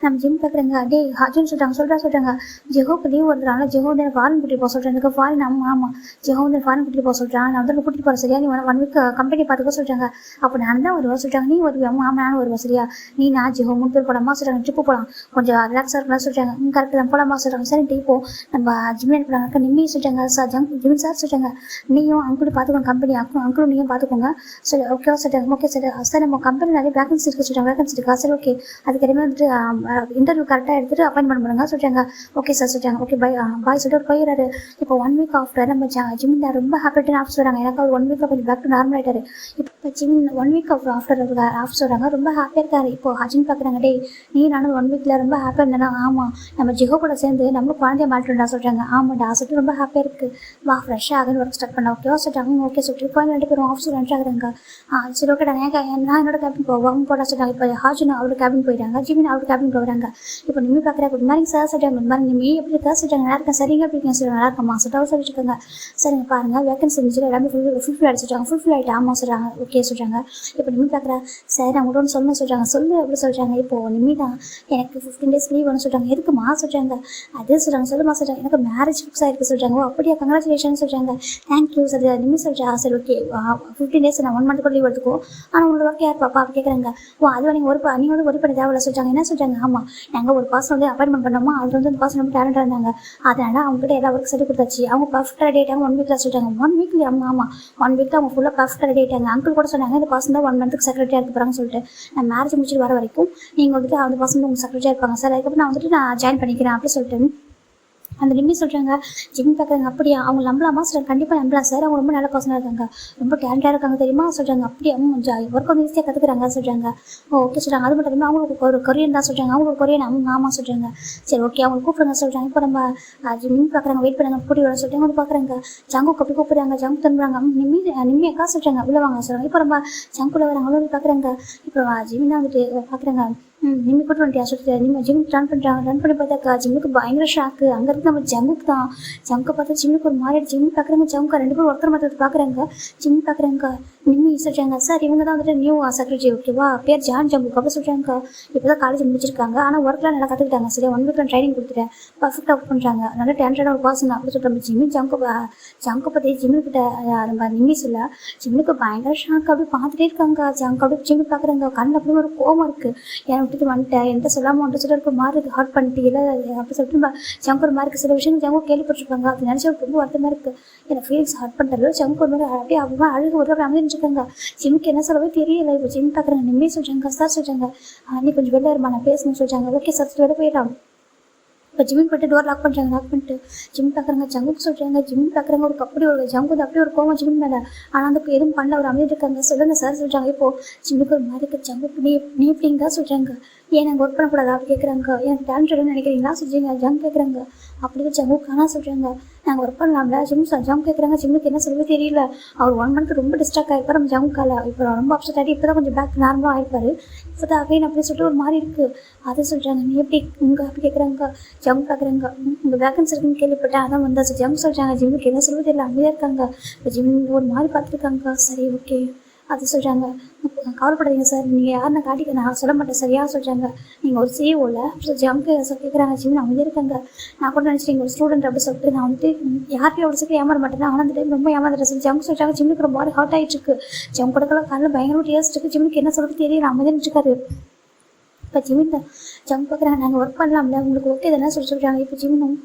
நம்ம ஜிம் பார்க்குறாங்க. டே ஹஜின்னு சொல்கிறாங்க. ஜெகோக்கு லீவ் வருதுனால ஜெகோ வந்து எனக்கு ஃபாரின் கூட்டிட்டு போக சொல்கிறேன். எனக்கு ஃபாரின் ஆமாம் ஜெகோ வந்து ஃபாரின் கூட்டிட்டு போக சொல்கிறான். நான் வந்து கூட்டிட்டு போகிற சரியா, நீ 1 வீக் கம்பெனி பார்த்துக்க சொல்கிறாங்க. அப்போ நான் தான் வருவா சொல்கிறாங்க. நீ வருவியா? ஆமாம் நானும் வருவா சரியா? நீ நான் ஜெகோ 3 பேர் போகலாமா சொல்கிறாங்க. ட்ரிப்பு போகலாம், கொஞ்சம் ரிலாக்ஸாக இருக்கலாம் சொல்கிறாங்க. கரெக்டாக தான் போகலாமா சொல்கிறாங்க. சரி இப்போ நம்ம ஜிம்மில் இருக்கிறாங்க. நிம்மி சொல்கிறாங்க. ஜிம் சார் சொல்கிறாங்க. நீயும் அங்கிளும் பார்த்துக்கோங்க, கம்பெனி அங்கிளும் நீயும் பார்த்துக்கோங்க. சரி ஓகேவா சொல்கிறாங்க. Okay sir. சார் நம்ம கம்பெனி நிறைய வேகன்சி இருக்குது சொல்கிறாங்க. வேகன்சி இருக்கா? சரி ஓகே, அதுக்கு வந்துட்டு இன்டர்வியூ கரெக்டாக எடுத்துகிட்டு அப்பாயின்மெண்ட் பண்ணுங்க சொல்கிறாங்க. ஓகே சார் சொல்கிறாங்க. ஓகே பாய் சொல்லிட்டு ஒரு போயிடுறாரு. இப்போ 1 வீக் ஆஃப்டர் நம்ம ஜிம்மில் ரொம்ப ஹாப்பிட்டான ஆஃப் சொல்கிறாங்க. எனக்கு அவர் 1 வீக்கில் கொஞ்சம் பேக் டு நார்மல் ஆகிட்டாரு. இப்போ ஜிம் 1 வீக் ஆஃப்டர் ஆஃப் சொல்கிறாங்க. ரொம்ப ஹாப்பியாக இருக்காரு. இப்போ ஹஜின் பார்க்குறாங்க. டே நீ நானும் 1 வீக்கில் ரொம்ப ஹாப்பியாக இருந்தேன்னா? ஆமாம், நம்ம ஜிகோ கூட சேர்ந்து நம்மளும் குழந்தைய மாட்டோம்டா சொல்கிறாங்க. ஆமாண்டா சொல்லிட்டு ரொம்ப ஹாப்பியாக இருக்குது. வா ஃப்ரெஷ்ஷாக ஆகுன்னு ஒர்க் ஸ்டார்ட் பண்ண. ஓகேவா சொல்கிறாங்க. ஓகே சொல்லிட்டு இப்போ 2 பேரும் ஆஃபீஸில் ரன் ஆகுறாங்க. சரி ஓகேடா நான் என்னோட கேபின் போவோம் போட சொல்கிறாங்க. இப்போ ஹாஜின் அவரோட கேபின் போயிட்டாங்க. ஜிமின் அவரோட கேபின் போகிறாங்க. இப்போ நிம்மி பார்க்குறா. குட் மார்னிங் சார் சொல்கிறாங்க. குட் மார்னிங் நிம்மி எப்படி இருக்கா சொல்கிறாங்க. நல்லா இருக்கேன். சரிங்க எப்படி இருக்கேன் சொல்கிறாங்க. நல்லா இருக்கம்மா சொல்லிட்டு சொல்லிட்டு இருக்காங்க. சரிங்க பாருங்கள் வேகன்சி இருந்துச்சு எல்லாமே ஃபுல்ஃபில் ஆகிடுச்சுட்டாங்க. ஃபுல்ஃபில் ஆகிட்டு ஆமாம் சொல்கிறாங்க. ஓகே சொல்கிறாங்க. இப்போ நிம்மி பார்க்குறா. சார் அவங்க ஒன்று சொல்லணும்னு சொல்கிறாங்க. சொல்லு எப்படி சொல்கிறாங்க. இப்போது நிம்மி தான் எனக்கு 15 days லீவ் ஒன்று சொல்கிறாங்க. எதுக்குமா சொல்கிறாங்க. அதே சொல்கிறாங்க. சொல்லுமா சொல்கிறாங்க. எனக்கு மேரேஜ் ஃபிக்ஸ் ஆகிருக்கு சொல்கிறாங்க. ஓ அப்படியா, கங்க்ராச்சுலேஷன் சொல்கிறாங்க. Thank you sir. நிம்மி சொல்கிறா. சரி ஓகே 15 days நான் 1 month கூட லீவ் எடுத்துக்கோ. ஆனால் உங்களோட ஒர்க் யார் பாப்பா அப்படி கேட்குறாங்க. ஓ அது நீங்கள் வந்து ஒரு பண்ணி தேவையில்ல சொல்கிறாங்க. என்ன சொல்கிறாங்க. ஆமாம் நாங்கள் ஒரு பர்சன் வந்து அப்பாயின்மெண்ட் பண்ணோமா, அதில் வந்து அந்த பர்சன் ரொம்ப டேலண்டாக இருந்தாங்க. அதனால் அவங்ககிட்ட எல்லா ஒர்க் சொல்லி கொடுத்தாச்சு. அவங்க பர்ஃபெக்டாக ரெடி ஆகிட்டாங்க. 1 வீக்கில் சொல்லிட்டாங்க. 1 வீக்ல ஆமாம் 1 வீக்கில் அவங்க ஃபுல்லாக பர்ஃபெக்டாக ரெடி ஆகிட்டாங்க. அங்கிள் கூட சொன்னாங்க இந்த பர்சன் தான் 1 month செக்ரட்டரியாக இருக்க போகிறாங்கன்னு சொல்லிட்டு. நான் மேரேஜ் முடிச்சுட்டு வர வரைக்கும் நீங்கள் வந்துட்டு அந்த பர்சன் உங்கள் செக்ரட்டரியாக இருப்பாங்க சார். அதுக்கப்புறம் நான் ஜாயின் பண்ணிக்கிறேன் அப்படி சொல்லிட்டு அந்த நிம்மி சொல்கிறாங்க. ஜிம் பார்க்குறாங்க. அப்படியா அவங்க நம்பலாமா சொல்கிறாங்க. கண்டிப்பாக நம்பலாம் சார், அவங்க ரொம்ப நல்ல பர்சனாக இருக்காங்க, ரொம்ப டேலண்டாக இருக்காங்க தெரியுமா சொல்கிறாங்க. அப்படியே ஒர்க் வந்து ஈஸியாக கற்றுக்குறாங்க சொல்கிறாங்க. ஓகே சொல்கிறாங்க. அது மட்டும் இல்லாமல் அவங்களுக்கு ஒரு கொரியன் தான் சொல்கிறாங்க. அவங்களுக்கு கொரியன் ஆமாம் சொல்கிறாங்க. சரி ஓகே அவங்க கூப்பிடுங்க சொல்கிறாங்க. இப்போ நம்ம நிம்மி பார்க்குறாங்க. வெயிட் பண்ணுங்க கூட்டி வர சொல்லிட்டு அவங்க பார்க்குறாங்க. ஜங்குக்கு அப்படி கூப்பிடுறாங்க. ஜங்கு தந்துறாங்க. நிம்மி அக்கா சொல்கிறாங்க. உள்ள வாங்க சொல்கிறாங்க. இப்போ நம்ம ஜங்குல வராங்க. உள்ள பார்க்குறாங்க. இப்போ ஜிம் தான் வந்துட்டு பார்க்குறாங்க. நிம்மி கூட்டு வந்துட்டியா சொல்லிட்டு நிம்மி ஜிம் ரன் பண்ணுறாங்க. ரன் பண்ணி பார்த்தாக்கா ஜிம்முக்கு பயங்கர ஷாக்கு. அங்கே இருந்து நம்ம ஜங்குக்கு தான். ஜங்கை பார்த்தா ஜிம்முக்கு ஒரு மாதிரி ஜிம் பார்க்குறாங்க. ஜங்கு 2 பேரும் ஒருத்தர் மாத்திரத்தை பார்க்குறாங்க. ஜிம் பார்க்குறாங்க. நிம்மி சொல்கிறாங்க. சார் இவங்க தான் வந்துட்டு நியூ செக்ரட்டரி ஓகேவா, பேர் ஜான் ஜங்குக்கு அப்படி சொல்கிறாங்க. இப்போ தான் காலேஜ் முடிச்சிருக்காங்க. ஆனால் ஒர்க்லாம் நல்லா கற்றுக்கிட்டாங்க. சரியா 1 வீக்கில் ட்ரைனிங் கொடுத்துட்டேன். பர்ஃபெக்டாக ஒர்க் பண்ணுறாங்க. நல்லா டேலண்டான ஒரு பர்சன் அப்படி சொல்கிறாங்க. ஜங்கு பற்றி ஜிம்முக்கிட்ட நம்ம நிம்மி சொல்ல ஜிம்முக்கு பயங்கர ஷாக்கு. அப்படி பார்த்துட்டே இருக்காங்க. ஜங்கு அப்படி ஜிம்மு பார்க்குறாங்க. கண்ணில் அப்படி ஒரு கோவம் இருக்குது. ஏன் விட்டுட்டு வந்துட்டேன் என்கிட்ட சொல்லாமல் வந்துட்டு சொல்லிட்டு ஒரு மாதிரி இருக்குது. ஹார்ட் பண்ணிட்டு இல்லை அப்படி சொல்லிட்டு நம்ம ஜங்கு ஒரு மாதிரி இருக்குது. சில விஷயம் ஜங்கு கேள்விப்பட்டிருப்பாங்க. அது நினச்சா ரொம்ப வருத்தமாக இருக்குது. எனக்கு ஃபீலிங்ஸ் ஹார்ட் பண்ணுறது ஜங்கு ஒரு மாதிரி அப்படியே அவங்க அழுகு ஒரு அப்படி அமைஞ்சிருக்காங்க. ஜிம்முக்கு என்ன சொல்லவே தெரியல. இப்போ ஜிம் பார்க்குறாங்க. நிம்மி சொல்கிறாங்க. சார் சொல்கிறாங்க. நீ கொஞ்சம் வெளில இருமா நான் பேசணும்னு சொல்கிறாங்க. ஓகே சார் வெளில போயிடலாம். இப்போ ஜிம் போய்ட்டு டோர் லாக் பண்ணுறாங்க. லாக் பண்ணிட்டு ஜிம் பார்க்குறாங்க. ஜங்குக்கு சொல்கிறாங்க. ஜிம் பார்க்குறாங்க. ஒரு அப்படி ஒரு ஜங்கு வந்து அப்படியே ஒரு கோவம் ஜிம் மேலே. ஆனால் அந்த எதுவும் பண்ணல. ஒரு அமைதி இருக்காங்க. சொல்லுங்கள் சார் சொல்கிறாங்க. இப்போது ஜிம்முக்கு ஒரு மாதிரி ஜங்குக்கு நீ எப்படிங்க சொல்கிறாங்க. ஏன் நாங்கள் ஒர்க் பண்ணக்கூடாதா அப்படி கேட்குறாங்க. எனக்கு டேலண்ட் இல்லைன்னு நினைக்கிறீங்களா சொல்கிறீங்க. ஜங்கு கேட்குறாங்க. அப்படி ஜங்கு காணா சொல்கிறாங்க. நாங்கள் ஒர்க் பண்ணலாம்ல ஜம் கேட்குறாங்க. ஜிம்முக்கு என்ன சொல்லுவது தெரியல. அவர் 1 மந்த் ரொம்ப டிஸ்ட்ராக்ட் ஆகிருப்பார் நம்ம ஜம்முக்கால. இப்போ ரொம்ப அப்செட் ஆகிட்டு இப்போ தான் கொஞ்சம் பேக் நார்மலாக ஆகிருப்பாரு. இப்போ தான் அகைன் அப்படின்னு சொல்லிட்டு ஒரு மாதிரி இருக்குது. அதை சொல்கிறாங்க. நீ எப்படி உங்கள் அப்படி கேட்குறாங்க. ஜம் பார்க்குறாங்க. உங்கள் வேகன்சி இருக்குன்னு கேள்விப்பட்டேன், அதான் வந்தாச்சு. ஜம் சொல்கிறாங்க. ஜிம்முக்கு என்ன சொல்லுவது தெரியல, அமைதியாக இருக்காங்க. இப்போ ஜிம் ஒரு மாதிரி பார்த்துருக்காங்க. சரி ஓகே அது சொல்கிறாங்க. கவலைப்படாதீங்க சார், நீங்கள் யாருன்னு காட்டிக்க நான் சொல்ல மாட்டேன் சரியா சொல்கிறாங்க. நீங்கள் ஒரு சிஓவில் ஸோ ஜம்க்கு கேட்குறாங்க. ஜிம் அமைதியாக இருக்காங்க. நான் கூட நினச்சிட்டு நீங்கள் ஒரு ஸ்டூடெண்ட் அப்படி சொல்லிட்டு நான் வந்துட்டு யார்கிட்டையும் அவ்வளோ சீக்கிரம் ஏமாற மாட்டேன். ஆனால் அந்த டைம் ரொம்ப ஏமாந்துட்டேன் சொல்லி ஜம் சொல்கிறாங்க. ஜிம்முக்கு ரொம்ப பாடி ஹாட் ஆகிட்டு இருக்கு. ஜம் கொடுக்கலாம் காலையில் பயங்கரமாக டேஸ்ட் இருக்குது. ஜிம்முக்கு என்ன சொல்கிறது தெரியல, அமைதியாக இருக்காரு. இப்போ ஜிமின் ஜம் பார்க்குறாங்க. நாங்கள் ஒர்க் பண்ணலாம்ல, உங்களுக்கு ஓகே தானே சொல்கிறாங்க. இப்போ ஜிம்னும்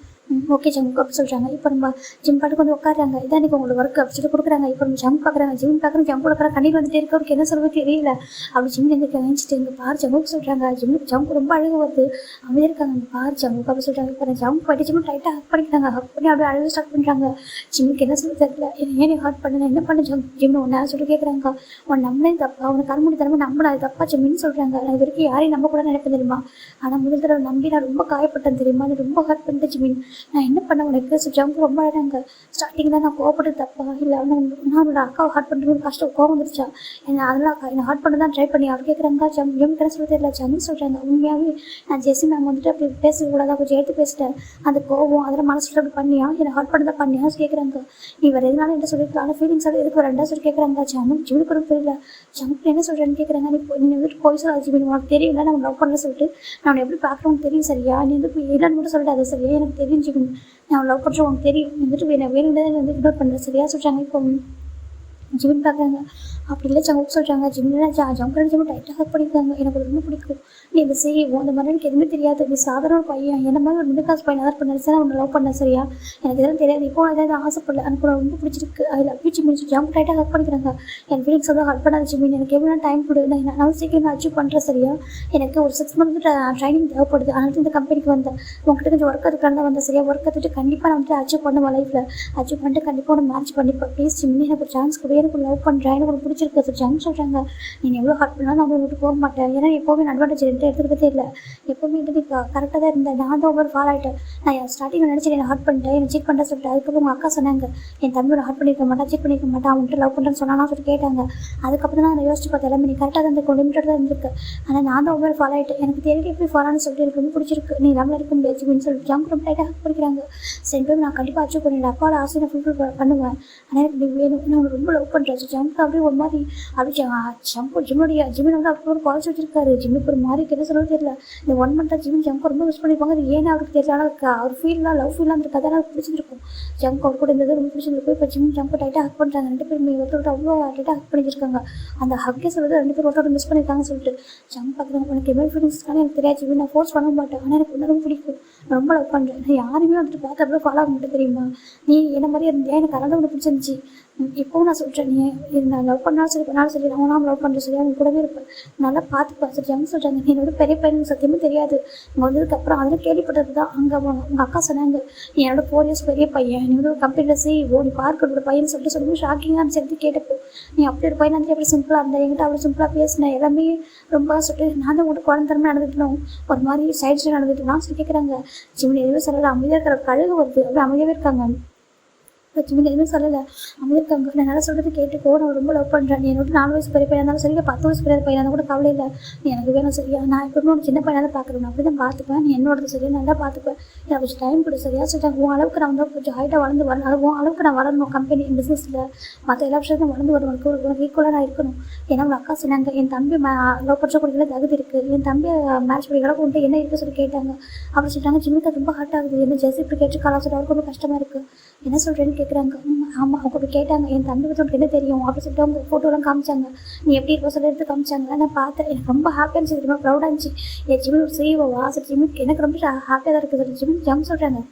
ஓகே ஜம் அப்படி சொல்கிறாங்க. இப்போ நம்ம ஜிம் பாட்டுக்கு வந்து உட்காடுறாங்க. இதான் இன்றைக்கி உங்களுக்கு ஒர்க் அப்படி சொல்லிட்டு கொடுக்குறாங்க. இப்போ நம்ம ஜம் பார்க்குறாங்க. ஜிம் பார்க்குறோம். ஜம் கொடுக்குறாங்க. கண்ணீர் வந்துட்டே இருக்கு. அவருக்கு என்ன சொல்வது தெரியல. அப்படி ஜிம் எங்களுக்கு நினச்சிட்டு இங்கே பாரு ஜம்முக்கு சொல்கிறாங்க. ஜிம்முக்கு ஜம்ப் ரொம்ப அழகு வருது. அமைதியாக இருக்காங்க. அங்கே பாரு ஜம்முக்கு அப்படி சொல்கிறாங்க. இப்போ ஜம்ப் போய்ட்டு ஜிம் டைட்டாக ஹக் பண்ணிக்கிறாங்க. ஹக் பண்ணி அப்படியே அழகு ஸ்டார்ட் பண்ணுறாங்க. ஜிம்முக்கு என்ன சொல்ல தெரியல. ஏன் நீ ஹார்ட் பண்ண என்ன பண்ண ஜிம்னு ஒன்றா சொல்லி கேட்குறாங்க. உன் நம்மளே தப்பா, அவனை கருமுடி தரமா நம்பினா அது தப்பா ஜிம்னு சொல்கிறாங்க. நான் இது வரைக்கும் யாரையும் நம்ப கூட நினைப்பேன் தெரியுமா, ஆனால் முதல் தடவை நம்பி நான் ரொம்ப காயப்பட்டேன் தெரியுமா, அது ரொம்ப ஹார்ட் பண்ணிட்டு ஜிமின் நான் என்ன பண்ண உனக்கு. ஜம்ப் ரொம்ப அழகாங்க. ஸ்டார்டிங் தான் நான் கோவப்பட்டு தப்பா இல்லை நான் என்னோட அக்காவை ஹார்ட் பண்ணுறது கஷ்டம் கோவம் வந்துருச்சா என்ன, அதெல்லாம் என்னை ஹார்ட் பண்ண தான் ட்ரை பண்ணி அவர் கேட்குறாங்க. ஜம் கிட்ட சொல்ல தெரியல ஜம்னு சொல்கிறாங்க. உண்மையாகவே நான் ஜெஸி மேம் வந்துட்டு அப்படி பேசக்கூடாதா, கொஞ்சம் எடுத்து பேசிட்டேன். அந்த கோவம் அதெல்லாம் மனசில் அப்படி பண்ணியா என்னை ஹார்ட் பண்ண தான் பண்ணியா கேட்குறாங்க. நீ வேறு எதுனாலும் என்ன சொல்லியிருக்க, ஆனால் ஃபீலிங்ஸ் அது எதுக்கு ரெண்டா சொல்லி கேட்குறாங்க. ஜிம்முக்கு கூட புரியல. ஜம்முக்கு என்ன சொல்கிறேன்னு கேட்குறாங்க. நீ வந்துட்டு போய் சொல்ல ஜிமின் உனக்கு தெரியல நான் லவ் பண்ணல சொல்லிட்டு நான் உன்னை எப்படி பார்க்குறோன்னு தெரியும் சரியா, நீ வந்து இல்லைன்னு கூட சொல்லிட்டு அது சரியா எனக்கு தெரியும் ஜிமின், நான் லவ் பண்ணுறேன் உனக்கு தெரியும், வந்துட்டு வேணுங்கிறத வந்து இக்னோர் பண்ணுறேன் சரியா சொல்கிறாங்க. இப்போ ஜிமின் பார்க்குறாங்க. அப்படி இல்லை ஜம்முக்கு சொல்கிறாங்க. ஜிம்மில் ஜம்முக்கு ஜிம்மு டைட்டாக ஹக் பண்ணியிருக்காங்க. எனக்கு ரொம்ப பிடிக்கும். நீ இந்த செய்வோம் அந்த மாதிரி எனக்கு எதுவுமே தெரியாது. நீ சாதாரண பையன் என்ன மாதிரி ஒரு மிடில் கிளாஸ் பையன் ஆதர் பண்ண சார் உன்னை லவ் பண்ண சரியா, எனக்கு இதெல்லாம் தெரியாது. இப்போ ஏதாவது ஆசைப்படல, எனக்கு ரொம்ப பிடிச்சிருக்கு. அதில் அப்படி ஜிம்மின் ஜம்முக்கு டைட்டாக ஹக் பண்ணிக்கிறாங்க. என் ஃபீலிங்ஸ் வந்து ஹக் பண்ணாத ஜிம்மின், எனக்கு எவ்வளோ டைம் கொடு, நான் சீக்கிரம் நான் அச்சீவ் பண்ணுறேன் சரியா, எனக்கு ஒரு 6 மந்த் ட்ரைனிங் தேவைப்படுது. அதனால இந்த கம்பெனிக்கு வந்தேன். உங்ககிட்ட கொஞ்சம் ஒர்க் அதுக்கான தான் வந்தேன் சரியா. ஒர்க் கற்றுட்டு கண்டிப்பாக நான் வந்து அச்சீவ் பண்ணுவேன் லைஃப்பில். அச்சீவ் பண்ணிட்டு கண்டிப்பாக ஒன்று மேட்ச் பண்ணிப்பேன். ப்ளீஸ் ஜிம்மின் எனக்கு ஒரு சான்ஸ் கொடு, எனக்கு லவ் பண்ணுறேன், எனக்கு ஒரு பிடிச்சிருக்கு சார் ஜம் சொல்கிறாங்க. நீ எவ்வளோ ஹார்ட் பண்ணாலும் நான் விட்டு போக மாட்டேன். ஏன்னா எப்போவுமே அட்வான்டேஜ் எடுத்துக்கிட்டே இல்லை, எப்போவுமே வந்து கரெக்டாக தான் இருந்தேன். நான் தான் ஒவ்வொரு ஃபால் ஆகிட்டேன். நான் ஸ்டார்டிங்கில் நினச்சி என்னை ஹார்ட் பண்ணிட்டேன், என்னை சீட் பண்ணுறேன் சொல்லிட்டு. அதுக்கப்புறம் உங்கள் அக்கா சொன்னாங்க என் தம்பியோட ஹார்ட் பண்ணியிருக்க மாட்டேன், சீட் பண்ணியிருக்க மாட்டேன், அவன்கிட்ட லவ் பண்ணுறேன்னு சொன்னானா சொல்லி கேட்டாங்க. அதுக்கப்புறம் தான் நான் யோசிச்சு பார்த்தேன். எல்லாமே நீ கரெக்டாக தான் இருந்திருக்க, லிமிட்டட் தான் இருந்திருக்கு. ஆனால் நான் தான் ஒவ்வொரு ஃபால் ஆகிட்டேன். எனக்கு தெரியல எப்படி ஃபாலான்னு சொல்லிட்டு எனக்கு ரொம்ப பிடிச்சிருக்கு. நீ இல்லாமல் இருக்க முடியாது அப்படின்னு சொல்லிட்டு ஜம் ரொம்ப டைட்டாக ஹக் பண்ணிக்கிறாங்க. சரி டைம் நான் கண்டிப்பாக அச்சீவ் பண்ணிடுறேன், அப்பாவோட ஆசை நான் ஃபுல்ஃபில் பண்ணுவேன். ஆனால் எனக்கு நீ வேணும், நான் உனக்கு ரொம்ப லவ் பண்ணுறேன். ஜம்க்கு அப்படியே ஒரு மாதிரி அப்படி ஜிமின் வந்து அப்படி ஒரு காலேஜ் வச்சிருக்காரு. ஜிம்முக்கு ஒரு மாதிரி என்ன சொல்ல தெரியல. இந்த 1 மந்த்தாக ஜம்க்கு ரொம்ப மிஸ் பண்ணியிருப்பாங்க. அது ஏன்னா அவருக்கு தெரியல, ஆனால் அவர் ஃபீல்லாம் லவ் ஃபீல்லாம் அந்த கதை எனக்கு பிடிச்சிருக்கும். ஜம்க்கு அவர் கூட இருந்தது ரொம்ப பிடிச்சிருக்கும். இப்போ ஜம்க்கு டைட்டாக ஹக் பண்ணுறாங்க. 2 பேரும் ஒருத்தர் அவ்வளோ டைட்டாக ஹக் பண்ணிச்சிருக்காங்க. அந்த ஹக்கே சொல்லுறது 2 பேர் ஒருத்தர் மிஸ் பண்ணியிருக்காங்கன்னு சொல்லிட்டு ஜம் பார்க்குறாங்க. எனக்கு எவ்வளோ ஃபீலிங்ஸ்க்கான எனக்கு தெரியாது ஜிமின், நான் ஃபோர்ஸ் பண்ண மாட்டேன், ஆனால் எனக்கு ரொம்ப பிடிக்கும், நான் ரொம்ப லவ் பண்ணுறேன். நான் யாருமே வந்துட்டு பார்த்து அப்படியே ஃபாலோ ஆக மாட்டேன் தெரியுமா, நீ என்ன மாதிரி இருந்தியா, எனக்கு அதெல்லாம் ஒன்று பிடிச்சிருந்துச்சி. இப்போவும் நான் சொல்கிறேன், நீ நான் லவ் பண்ணாலும் சரி பண்ணாலும் சரி நான் லவ் பண்ணுறேன் சரியா, அவங்க கூடவே இருப்பேன், நல்லா பார்த்துப்பேன் சரி. ஜம் சொல்கிறாங்க. நீ என்னோட பெரிய பையன் சத்தியமே தெரியாது, இங்கே வந்ததுக்கப்புறம் அதெல்லாம் கேள்விப்பட்டது தான். அங்கே உங்கள் அக்கா சொன்னாங்க நீ என்னோட 4 years பெரிய பையன், நீ வந்து ஒரு கம்பெனியில் CEO, நீ பார்க்கறோட பையன் சொல்லிட்டு சொல்லும்போது ஷாக்கிங்காக இருந்துச்சு கேட்டப்போ. நீ அப்படி ஒரு பையன் வந்து எப்படி சிம்பிளாக இருந்தேன், என்கிட்ட அவ்வளோ சிம்பிளாக பேசினேன், எல்லாமே ரொம்ப சொல்லிட்டு நான் தான் உங்கள்கிட்ட குழந்தரமே நடந்துட்டோம், ஒரு மாதிரி சைட்ஸில் நடந்துட்டோம்னா சொல்லி கேட்குறாங்க. ஜிமின் எதுவுமே சொல்லலை, அமைதியாக இருக்கிற கழுகு வருது, அப்படி அமைதியாகவே இருக்காங்க. ஜிமின் எதுவுமே சொல்லலை, அமைதியிருக்காங்க. நான் நல்லா சொல்கிறது கேட்டுக்கோ, நான் ரொம்ப லவ் பண்ணுறேன். நீ என்னோட 4 வயசு பெரிய பையனாக இருந்தாலும் சரி, 10 வயசு பெரிய பையனாக இருந்தால் கூட கவலை இல்லை, நீ எனக்கு வேணும் சரியா. நான் எப்பவுமே ஒரு சின்ன பையனாக தான் பார்க்குறேன், நான் அப்படி தான் பார்த்துப்பேன். நீ என்னோடது சரியா நல்லா பார்த்துப்பேன், எனக்கு கொஞ்சம் டைம் கொடு சரியா சொல்லிட்டாங்க. உன் அளவுக்கு நான் வந்து கொஞ்சம் ஹைட்டாக வளர்ந்து வரணும், அது உன் அளவுக்கு நான் வளரணும், கம்பெனி பிஸ்னஸில் மற்ற எல்லா விஷயத்தையும் வளர்ந்து வரும், உனக்கு ஈக்குவலாக நான் இருக்கணும். ஏன்னா உங்கள் அக்கா சொன்னாங்க என் தம்பி லவ் பண்ணுற குடிக்கல தகுதி இருக்குது, என் தம்பி மேரேஜ் பண்ணிக்கலாம் கொண்டு என்ன இருக்குது சொல்லி கேட்டாங்க. அப்படி சொல்லிட்டாங்க. ஜிம்முக்கு ரொம்ப ஹார்ட் ஆகுது, என்ன ஜெஸி இப்படி கேட்டு காலா சொல்லி அவருக்கு ரொம்ப கஷ்டமாக இருக்குது, என்ன சொல்கிறேன்னு கேட்குறாங்க. ஆமாம் அவங்க அப்படி கேட்டாங்க, என் தம்பி பற்றி உனக்கு என்ன தெரியும் அப்படி சொல்லிட்டு அவங்க ஃபோட்டோலாம் காமிச்சாங்க, நீ எப்படி இருக்க சொல்லி எடுத்து காமிச்சாங்க. நான் பார்த்தேன், எனக்கு ரொம்ப ஹாப்பியாக இருந்துச்சு, ரொம்ப ப்ரௌடாக இருந்துச்சு. என் ஜிம்மில் ஒரு செய்வோவா சரி ஜிம்முக்கு எனக்கு ரொம்ப ஹாப்பியாக தான் இருக்குது சொல்லி ஜிம் ஜம் சொல்கிறாங்க.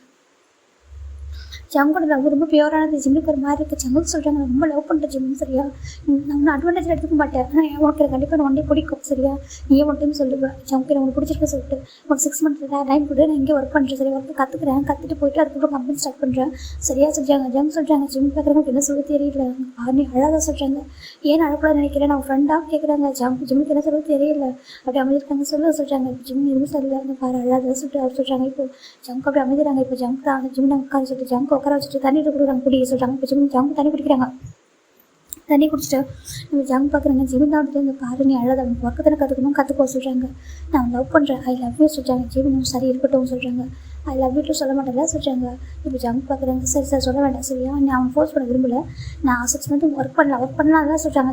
ஜம்கோட லவ் ரொம்ப பியூரானது, ஜிம்முக்கு ஒரு மாதிரி இருக்குது. ஜம்முக்கு சொல்கிறாங்க நான் ரொம்ப லவ் பண்ணுறேன் ஜிம் சரியா, நான் ஒன்றும் அட்வான்டேஜ் எடுத்துக்க மாட்டேன், ஆனால் உனக்கு கண்டிப்பாக நான் ஒன்றே பிடிக்கும் சரியா, நீ ஒன் டைம் சொல்லுவேன் ஜம்க்கு உனக்கு பிடிச்சிருக்க சொல்லிட்டு ஒரு 6 months டைம் கொடு, நான் இங்கே ஒர்க் பண்ணுறேன் சரி, ஒர்க்கு கற்றுக்குறேன், கற்றுட்டு போயிட்டு அதுக்கப்புறம் கம்பெனி ஸ்டார்ட் பண்ணுறேன் சரியா சொல்கிறாங்க. ஜம் சொல்கிறாங்க. ஜிம் பார்க்குறவங்களுக்கு என்ன சொல்ல தெரியல, நீ அழகாக சொல்கிறாங்க. ஏன் அழக்கூடாது நினைக்கிறேன், நான் ஃப்ரெண்டாக கேட்குறாங்க. ஜிம்முக்கு என்ன சொல்ல தெரியல, அப்படி அமைதிருக்காங்க சொல்கிறாங்க. ஜிம் எதுவும் சொல்லல, பாரு அழகாக சொல்லிட்டு அவர் சொல்கிறாங்க. இப்போ ஜம்க்கு அப்படி அமைதிறாங்க. இப்போ ஜம்க்கு ஜிம் உட்கார சொல்லிட்டு ஜம்க்கு உட்கார வச்சுட்டு தண்ணி கொடுக்குறாங்க குடிக்க சொல்கிறாங்க. இப்போ ஜங்கு தண்ணி குடிக்கிறாங்க. தண்ணி குடிச்சிட்டு நம்ம ஜங்கு பார்க்குறாங்க. ஜிமின் தான் வந்துட்டு இந்த பாரு நீ அழகாக அவனுக்கு ஒர்க்கத்தில் கற்றுக்கோ சொல்கிறாங்க. நான் லவ் பண்ணுறேன், ஐ லவ் யூ சொல்கிறாங்க. ஜிமின் சரி இருக்கட்டும் சொல்கிறாங்க. ஐ லவ் யூ சொல்ல மாட்டேன்ல சொல்கிறாங்க. இப்போ ஜங்கு பார்க்குறாங்க. சரி சார் சொல்ல வேண்டாம் சரியா, நீ அவன் ஃபோர்ஸ் பண்ண விரும்பல, நான் 6 மந்த்து ஒர்க் பண்ணலாம் சொல்கிறாங்க.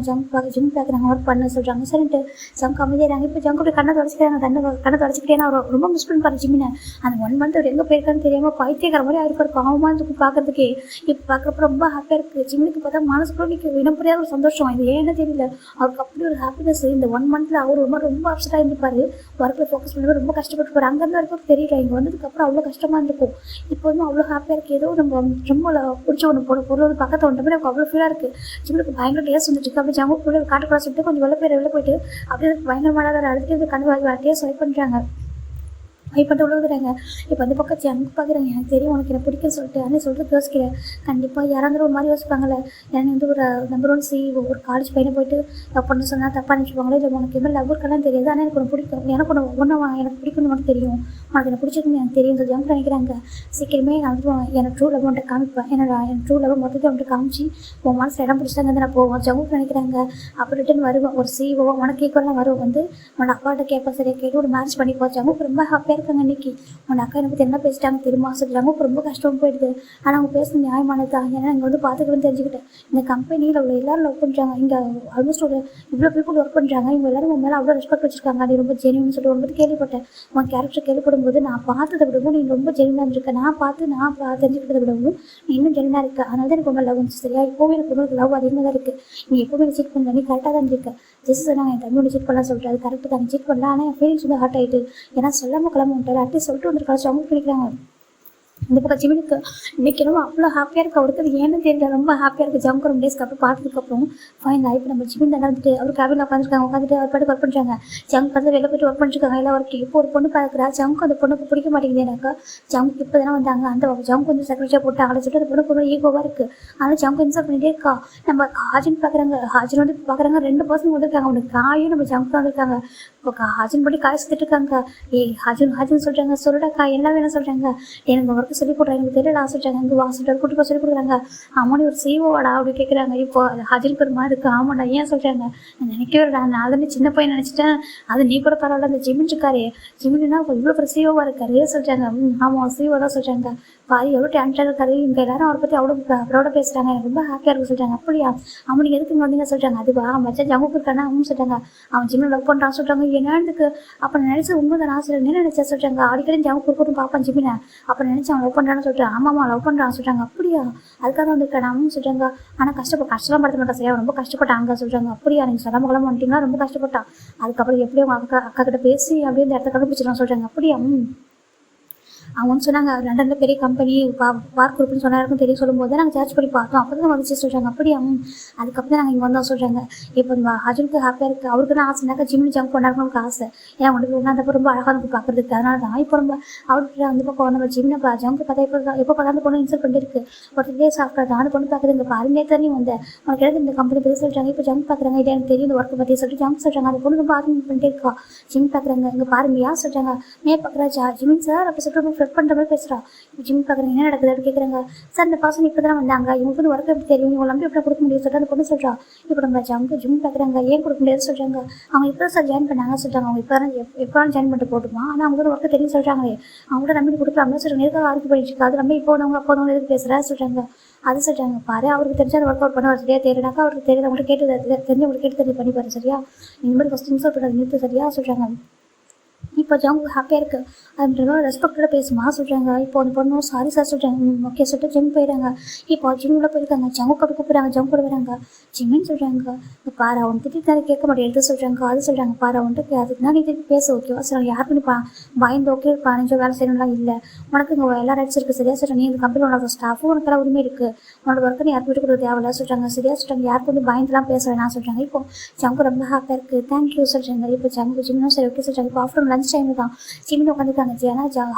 ஜிம் பார்க்குறாங்க ஒர்க் பண்ண சொல்கிறாங்க. சரின்ட்டு ஜங்கு அமைதியாகிறாங்க. இப்போ ஜங்கு அப்படி கண்ணை தொடச்சிக்கிறாங்க. கண்ணை தொடச்சிக்கிட்டே நான் ரொம்ப மிஸ் பண்ணி பாரு ஜிமினை. அந்த 1 மந்த் அவர் எங்கே போயிருக்கான்னு தெரியாமல் பைத்தியக்கார மாதிரி இருப்பார். பாவமாக இருக்கு பார்க்கறதுக்கே. இப்போ பார்க்குறப்ப ரொம்ப ஹாப்பியாக இருக்குது. ஜிம்முக்கு பார்த்தா மனசுக்குள்ள நிற்க இனம் புரியாத ஒரு சந்தோஷம். இது ஏன்னு தெரியல, அவருக்கு அப்படி ஒரு ஹாப்பினஸ். இந்த 1 மந்த்தில் அவர் ரொம்ப அப்செட்டாக இருந்துப்பார். ஒர்க்கில் ஃபோக்கஸ் பண்ணி ரொம்ப கஷ்டப்பட்டுப்பார். அங்கேருந்து வரைக்கும் தெரியல, இங்கே வந்ததுக்கப்புறம் அவ்வளோ கஷ்டமாக இருந்துக்கும். இப்போ வந்து அவ்வளோ ஹாப்பியாக இருக்குது. ஏதோ நம்ம ரொம்ப பிடிச்ச ஒன்று பொருள் வந்து பக்கத்தில் வந்துட்டு எனக்கு அவ்வளோ ஃபீலாக இருக்குது. ஜிம்முக்கு பயங்கர டேஸ்ட் வந்துட்டு அப்படி ஜங்கு கூட காட்டுக்கூட சொல்லிட்டு கொஞ்சம் வெளில போயிட்டு அப்படியே பயங்கரமான அடுத்து கண்டு டேஸ்ட் வைப் பண்ணுறாங்க. வெயிட் பண்ணிட்டு விழுகுறாங்க. இப்போ அந்த பக்கம் ஜங்கு பார்க்குறாங்க. எனக்கு தெரியும் உனக்கு எனக்கு பிடிக்குன்னு சொல்லிட்டு அதே சொல்லிட்டு யோசிக்கிறேன். கண்டிப்பாக யாராவது ஒரு மாதிரி யோசிப்பாங்கள்ல, எனக்கு வந்து ஒரு நம்பர் 1 CEO ஒரு காலேஜ் பையனை போயிட்டு லவ் பண்ண சொன்னால் தப்பாக நினச்சிப்பாங்களோ, இல்லை உனக்கு எதுவும் லவ் இருக்கலாம் தெரியாது, ஆனால் எனக்கு ஒன்று பிடிக்கும், எனக்கு எனக்கு பிடிக்கும்னு மட்டும் தெரியும், உனக்கு எனக்கு பிடிச்சிருக்குன்னு எனக்கு தெரியும் சொல்லி ஜங்கு நினைக்கிறாங்க. சீக்கிரமே நான் வந்து எனக்கு ட்ரூ லவ் வந்துட்டு காமிப்பேன், என் ட்ரூ லவ் மொத்தத்தை வந்துட்டு காமிச்சு உன் மனசு இடம் பிடிச்சிட்டாங்க நான் போவோம் ஜங்கு நினைக்கிறாங்க. அப்போ ரிட்டன் வருவேன் ஒரு CEO உனக்கு ஈக்குவலாக வருவோம் வந்து உன்னோட அப்பாட்ட கேட்பேன் சரியா, கேட்டு ஒரு மேரேஜ் பண்ணி போச்சாங்க. ரொம்ப ஹாப்பியாக இருக்காங்க. இன்னைக்கு உன் அக்கா என்னை பற்றி என்ன பேசிட்டாங்க தெரியுமா சொல்கிறாங்க. ரொம்ப கஷ்டம் போயிடுது. ஆனால் அவங்க பேசுன நியாயமானதான். ஏன்னா இங்கே வந்து பார்த்துக்கணும்னு தெரிஞ்சுக்கிட்டேன். இந்த கம்பெனியில் அவ்வளோ எல்லாரும் லவ் பண்ணுறாங்க. இங்கே ஆல்மோஸ்ட் ஒரு இவ்வளோ பீப்புள் ஒர்க் பண்ணுறாங்க. இவங்க எல்லாரும் உன் மேலே அவ்வளோ ரெஸ்பெக்ட் வச்சிருக்காங்க. நீ ரொம்ப ஜெனியூன்னு சொல்லிட்டு ரொம்ப கேள்விப்பட்டேன். உன் கேரக்டர் கேள்விப்படும் போது நான் பார்த்ததை விடவும் நீ ரொம்ப ஜெனியூனாக இருக்க. நான் தெரிஞ்சுக்கிட்டதை விடவும் நீ இன்னும் ஜெனியூனாக இருக்க. அதனால தான் எனக்கு ரொம்ப லவ் வந்துச்சு சரியா. இப்போவே எனக்கு உங்களுக்கு லவ் அதிகமாக தான் இருக்குது. நீ எப்போவுமே சீட் பண்ணல, நீ கரெக்டாக தான் இருக்க. ஜெஸ்ட் சொன்னாங்க என் தம்பி ஒன்று சீட் பண்ணலாம் சொல்லிட்டு அது கரெக்டாக தான் சீட் பண்ணலாம். ஆனால் என் ஃபீலிங்ஸ் வந்து ஹார்ட் ஆகிட்டு ஏன்னா சொல்லாமல் கிளம்ப விட்டார். அட்லீஸ்ட் சொல்லிட்டு வந்துருக்காச்சு அவங்க பிடிக்கிறாங்க. இந்த பக்கம் ஜிமினுக்கு இன்னைக்கு ரொம்ப அவ்வளோ ஹாப்பியாக இருக்குது. அவருக்கு அது ஏன்னு தெரியல, ரொம்ப ஹாப்பியாக இருக்குது. ஜங்கு ரொம்ப டேஸ்க்கு அப்புறம் பார்த்ததுக்கப்புறம் ஃபைன் இப்போ நம்ம ஜிமின் தான் வந்துட்டு அவர் கேபினில் உட்காந்துருக்காங்க. உட்காந்துட்டு அவர் பாட்டு ஒர்க் பண்ணுறாங்க. ஜங்கு பார்த்து வெளில போய்ட்டு ஒர்க் பண்ணிருக்காங்க எல்லாம் ஒர்க். இப்போ ஒரு பொண்ணு பார்க்குறா. ஜங்கு அந்த பொண்ணுக்கு பிடிக்க மாட்டேங்குது. எனக்கு ஜங்கு இப்போ தானே வந்தாங்க. அந்த ஜங்கு வந்து செக்ரட்டரியாக போட்டு அவளை சொல்லிட்டு அந்த பொண்ணுக்கு ரொம்ப ஈகோவாக இருக்குது. ஆனால் ஜங்கு இன்சல்ட் பண்ணிட்டே இருக்கா. நம்ம ஹாஜின் பார்க்குறாங்க. ஹாஜின் வந்து பார்க்குறாங்க 2 பர்சன் வந்துருக்காங்க. அவனுக்கு காயும் நம்ம ஜங்கு வந்திருக்காங்க. இப்போ ஹாஜின் பண்ணி காய் சுற்றிட்டு இருக்காங்க. ஹாஜின் சொல்கிறாங்க சொல்லிட்டாக்கா என்ன வேணும் சொல்கிறாங்க. எனக்கு ஒர்க்கு சொல்லி கொடுறேன் எனக்கு தெரியல சொல்கிறாங்க. இங்கே வாசிட்டு கூட்டு சொல்லி கொடுக்குறாங்க. அம்மாடி ஒரு CEOடா அப்படி கேட்குறாங்க. இப்போ ஹாஜின் பெருமா இருக்குது. ஆமாடா ஏன் சொல்கிறாங்க. நான் நினைக்கவே நான் ஆல்ரெடி சின்ன பையன் நினச்சிட்டேன். அது நீ கூட பரவாயில்ல. அந்த ஜிமின் இருக்காரு. ஜிமின்னா இவ்வளோ பெரிய CEOவாக இருக்காரு சொல்கிறாங்க. ஆமாம் CEO தான் சொல்கிறாங்க. பாதி எவ்வளோ டேலண்டாக இருக்காரு. இங்கே எல்லாரும் அவரை பற்றி அவ்வளோ ப்ரௌடாக பேசுகிறாங்க. எனக்கு ரொம்ப ஹாப்பியாக இருக்குது சொல்கிறாங்க. அப்படியா அவன் நீங்கள் எதுக்கு இங்கே வந்தீங்க சொல்கிறாங்க. அதுவா மச்சான் ஜங்குக்கு இருக்கானா அவனு சொல்கிறாங்க. அவன் ஜிம்மில் லவ் பண்ணுறான்னு சொல்கிறாங்க. என்னதுக்கு அப்போ நினச்சி உண்மை தான் நான் சொல்கிறேன். என்ன நினச்சா சொல்கிறாங்க. அடிக்கடி ஜங்கு கொடுக்கணும் பார்ப்பான் ஜிம்மினை. அப்போ நினச்சி அவன் லவ் பண்ணுறான்னு சொல்லிட்டு ஆமாம்மா லவ் பண்ணுறான்னு சொல்கிறாங்க. அப்படியா அதுக்காக வந்துருக்கேன் அவனு சொல்கிறாங்க. ஆனால் கஷ்டம்லாம் படுத்த மாட்டேன் சரியா ரொம்ப கஷ்டப்பட்டாங்க சொல்கிறாங்க. அப்படியா நீங்கள் சொல்லாமல் கிளம்ப வந்துட்டீங்கன்னா ரொம்ப கஷ்டப்பட்டான். அதுக்கப்புறம் எப்படி அவங்க அக்கா கிட்ட பேசி அப்படியே இந்த இடத்த கண்டுபிடிச்சிடலாம் சொல்கிறாங்க. அப்படியா அவங்க வந்து சொன்னாங்க லண்டனில் பெரிய கம்பெனி பார்க் குரூப்னு சொன்னாருக்கும் தெரிய சொல்லும்போது நாங்கள் சர்ச் பண்ணி பார்த்தோம். அப்போ தான் வந்துச்சு சொல்கிறாங்க. அப்படியே அதுக்கப்புறம் நாங்கள் இங்கே வந்தோம் சொல்கிறாங்க. இப்போ ஹஜனுக்கு ஹாப்பியாக இருக்குது. அவருக்கு தான் ஆசைனாக்கா ஜிம்மில் ஜம்ப் பண்ணாருன்னு நமக்கு ஆசை. ஏன்னா உங்களுக்கு அந்த ரொம்ப அழகாக நமக்கு பார்க்குறதுக்கு. அதனால தான் இப்போ ரொம்ப அவர்கிட்ட அந்த பக்கம் நம்ம ஜிம்மில் ஜம்ப் பார்த்தா எப்போ பார்த்தா அந்த பொண்ணு இன்சல்ட் பண்ணிருக்கு. ஒரு 3 days ஆஃப்டர் தான் அந்த பொண்ணு பார்க்குறது இங்கே பாருங்க தண்ணி வந்தேன் உனக்கு எதாவது இந்த கம்பெனி பேர் சொல்கிறாங்க. இப்போ ஜம்ப் பார்க்குறாங்க. இதே எனக்கு தெரியும் இந்த ஒர்க்கை பற்றி சொல்லிட்டு ஜம்ப் சொல்கிறாங்க. அந்த பொண்ணு ரொம்ப ஆர்கியூமெண்ட் பண்ணிட்டே இருக்கா. ஜிம் பார்க்குறாங்க. இங்கே பாருங்க யார் சொல்கிறாங்க. பார்க்குறா ஜிமின் சார் அப்போ சொல்லிட்டு ஃப்ரெட் பண்ணுற மாதிரி பேசுகிறா. ஜிம் பார்க்குறாங்க என்ன நடக்குது அப்படின்னு கேட்குறாங்க. சார் இந்த பர்சன் இப்போ தான் வந்தாங்க. இவங்களுக்கு வந்து ஒர்க் எப்படி தெரியும் இவங்க நம்பி எப்படி கொடுக்க முடியும் சொல்லிட்டு அந்த பொண்ணு சொல்கிறா. இப்போ நம்ம ஜிம் பார்க்குறாங்க. ஏன் கொடுக்க முடியாது சொல்கிறாங்க. அவங்க இப்போ தான் சார் ஜாயின் பண்ணாங்க சொல்கிறாங்க. அவங்க எப்போ ஜாயின் பண்ணிட்டு போட்டுமா. ஆனால் அவங்க வந்து ஒர்க்கு தெரியும் சொல்கிறாங்களே அவங்கள்ட்ட நம்பி கொடுக்கலாம்னு சொல்கிறாங்க. எதுக்காக ஆர்க்கு பண்ணிட்டு இருக்கா. அது நம்ம இப்போ வந்தவங்க எதுக்கு பேசுகிறா சொல்கிறாங்க. அது சொல்கிறாங்க. பாரு அவருக்கு தெரிஞ்சா அந்த ஒர்க் அவுட் பண்ண சரியா தெரியாதாக்கா அவருக்கு தெரியாதவங்கள்ட்ட கேட்டு தெரிஞ்சவங்களுக்கு கேட்டு பண்ணி பாரு சரியா. இந்த மாதிரி ஃபஸ்ட் இன்சல்ட் பண்ணது நிறுத்து சரியா சொல்கிறாங்க. இப்போ ஜங்கு ஹாப்பியாக இருக்குது அப்படின்றத ரெஸ்பெக்டோட பேசுமா சொல்கிறாங்க. இப்போ அந்த பொண்ணு சாரி சார் சொல்கிறாங்க. ஓகே சொல்லிட்டு ஜிம் போயிடுறாங்க. இப்போ ஜிம்மில் போயிருக்காங்க. ஜங்கு கப்பி கூப்பிட்றாங்க. ஜங்கு கூட வராங்க. ஜிம்மின்னு சொல்கிறாங்க. இப்போ பாரு அவன் திட்டி அதை கேட்க மாட்டேன் எடுத்து சொல்கிறாங்க. அது சொல்கிறாங்க. பாரு அவன்ட்டு அதுக்குன்னா நீ திருப்பி பேச ஓகேவா சொல்கிறாங்க. யாருக்கு நீ பயந்து ஓகே 15 வேலை செய்யணும்லாம் இல்லை. உனக்கு இங்கே எல்லா ரைட்ஸ் இருக்குது சரியா சொல்கிறாங்க. நீ இந்த கம்பெனி உனக்கு ஸ்டாஃபும் உனக்கு உரிமை இருக்குது. உன்னோட ஒர்க்கு நீ யாருக்கு விட்டு கொடுக்க தேவையில்ல சொல்கிறாங்க. சரியா சொல்கிறாங்க. யாருக்கு வந்து பயந்துலாம் பேச வேணாம் சொல்கிறாங்க. இப்போ ஜங்கு ரொம்ப ஹாப்பியாக இருக்குது. தேங்க்யூ சொல்கிறாங்க. இப்போ ஜங்கு ஜிம்னும் சரி ஓகே சொல்கிறாங்க. இப்போ ஆஃப்டர் லஞ்ச் டைம் டைம் தான் ஜிமின் உட்காந்துருக்காங்க. ஏன்னா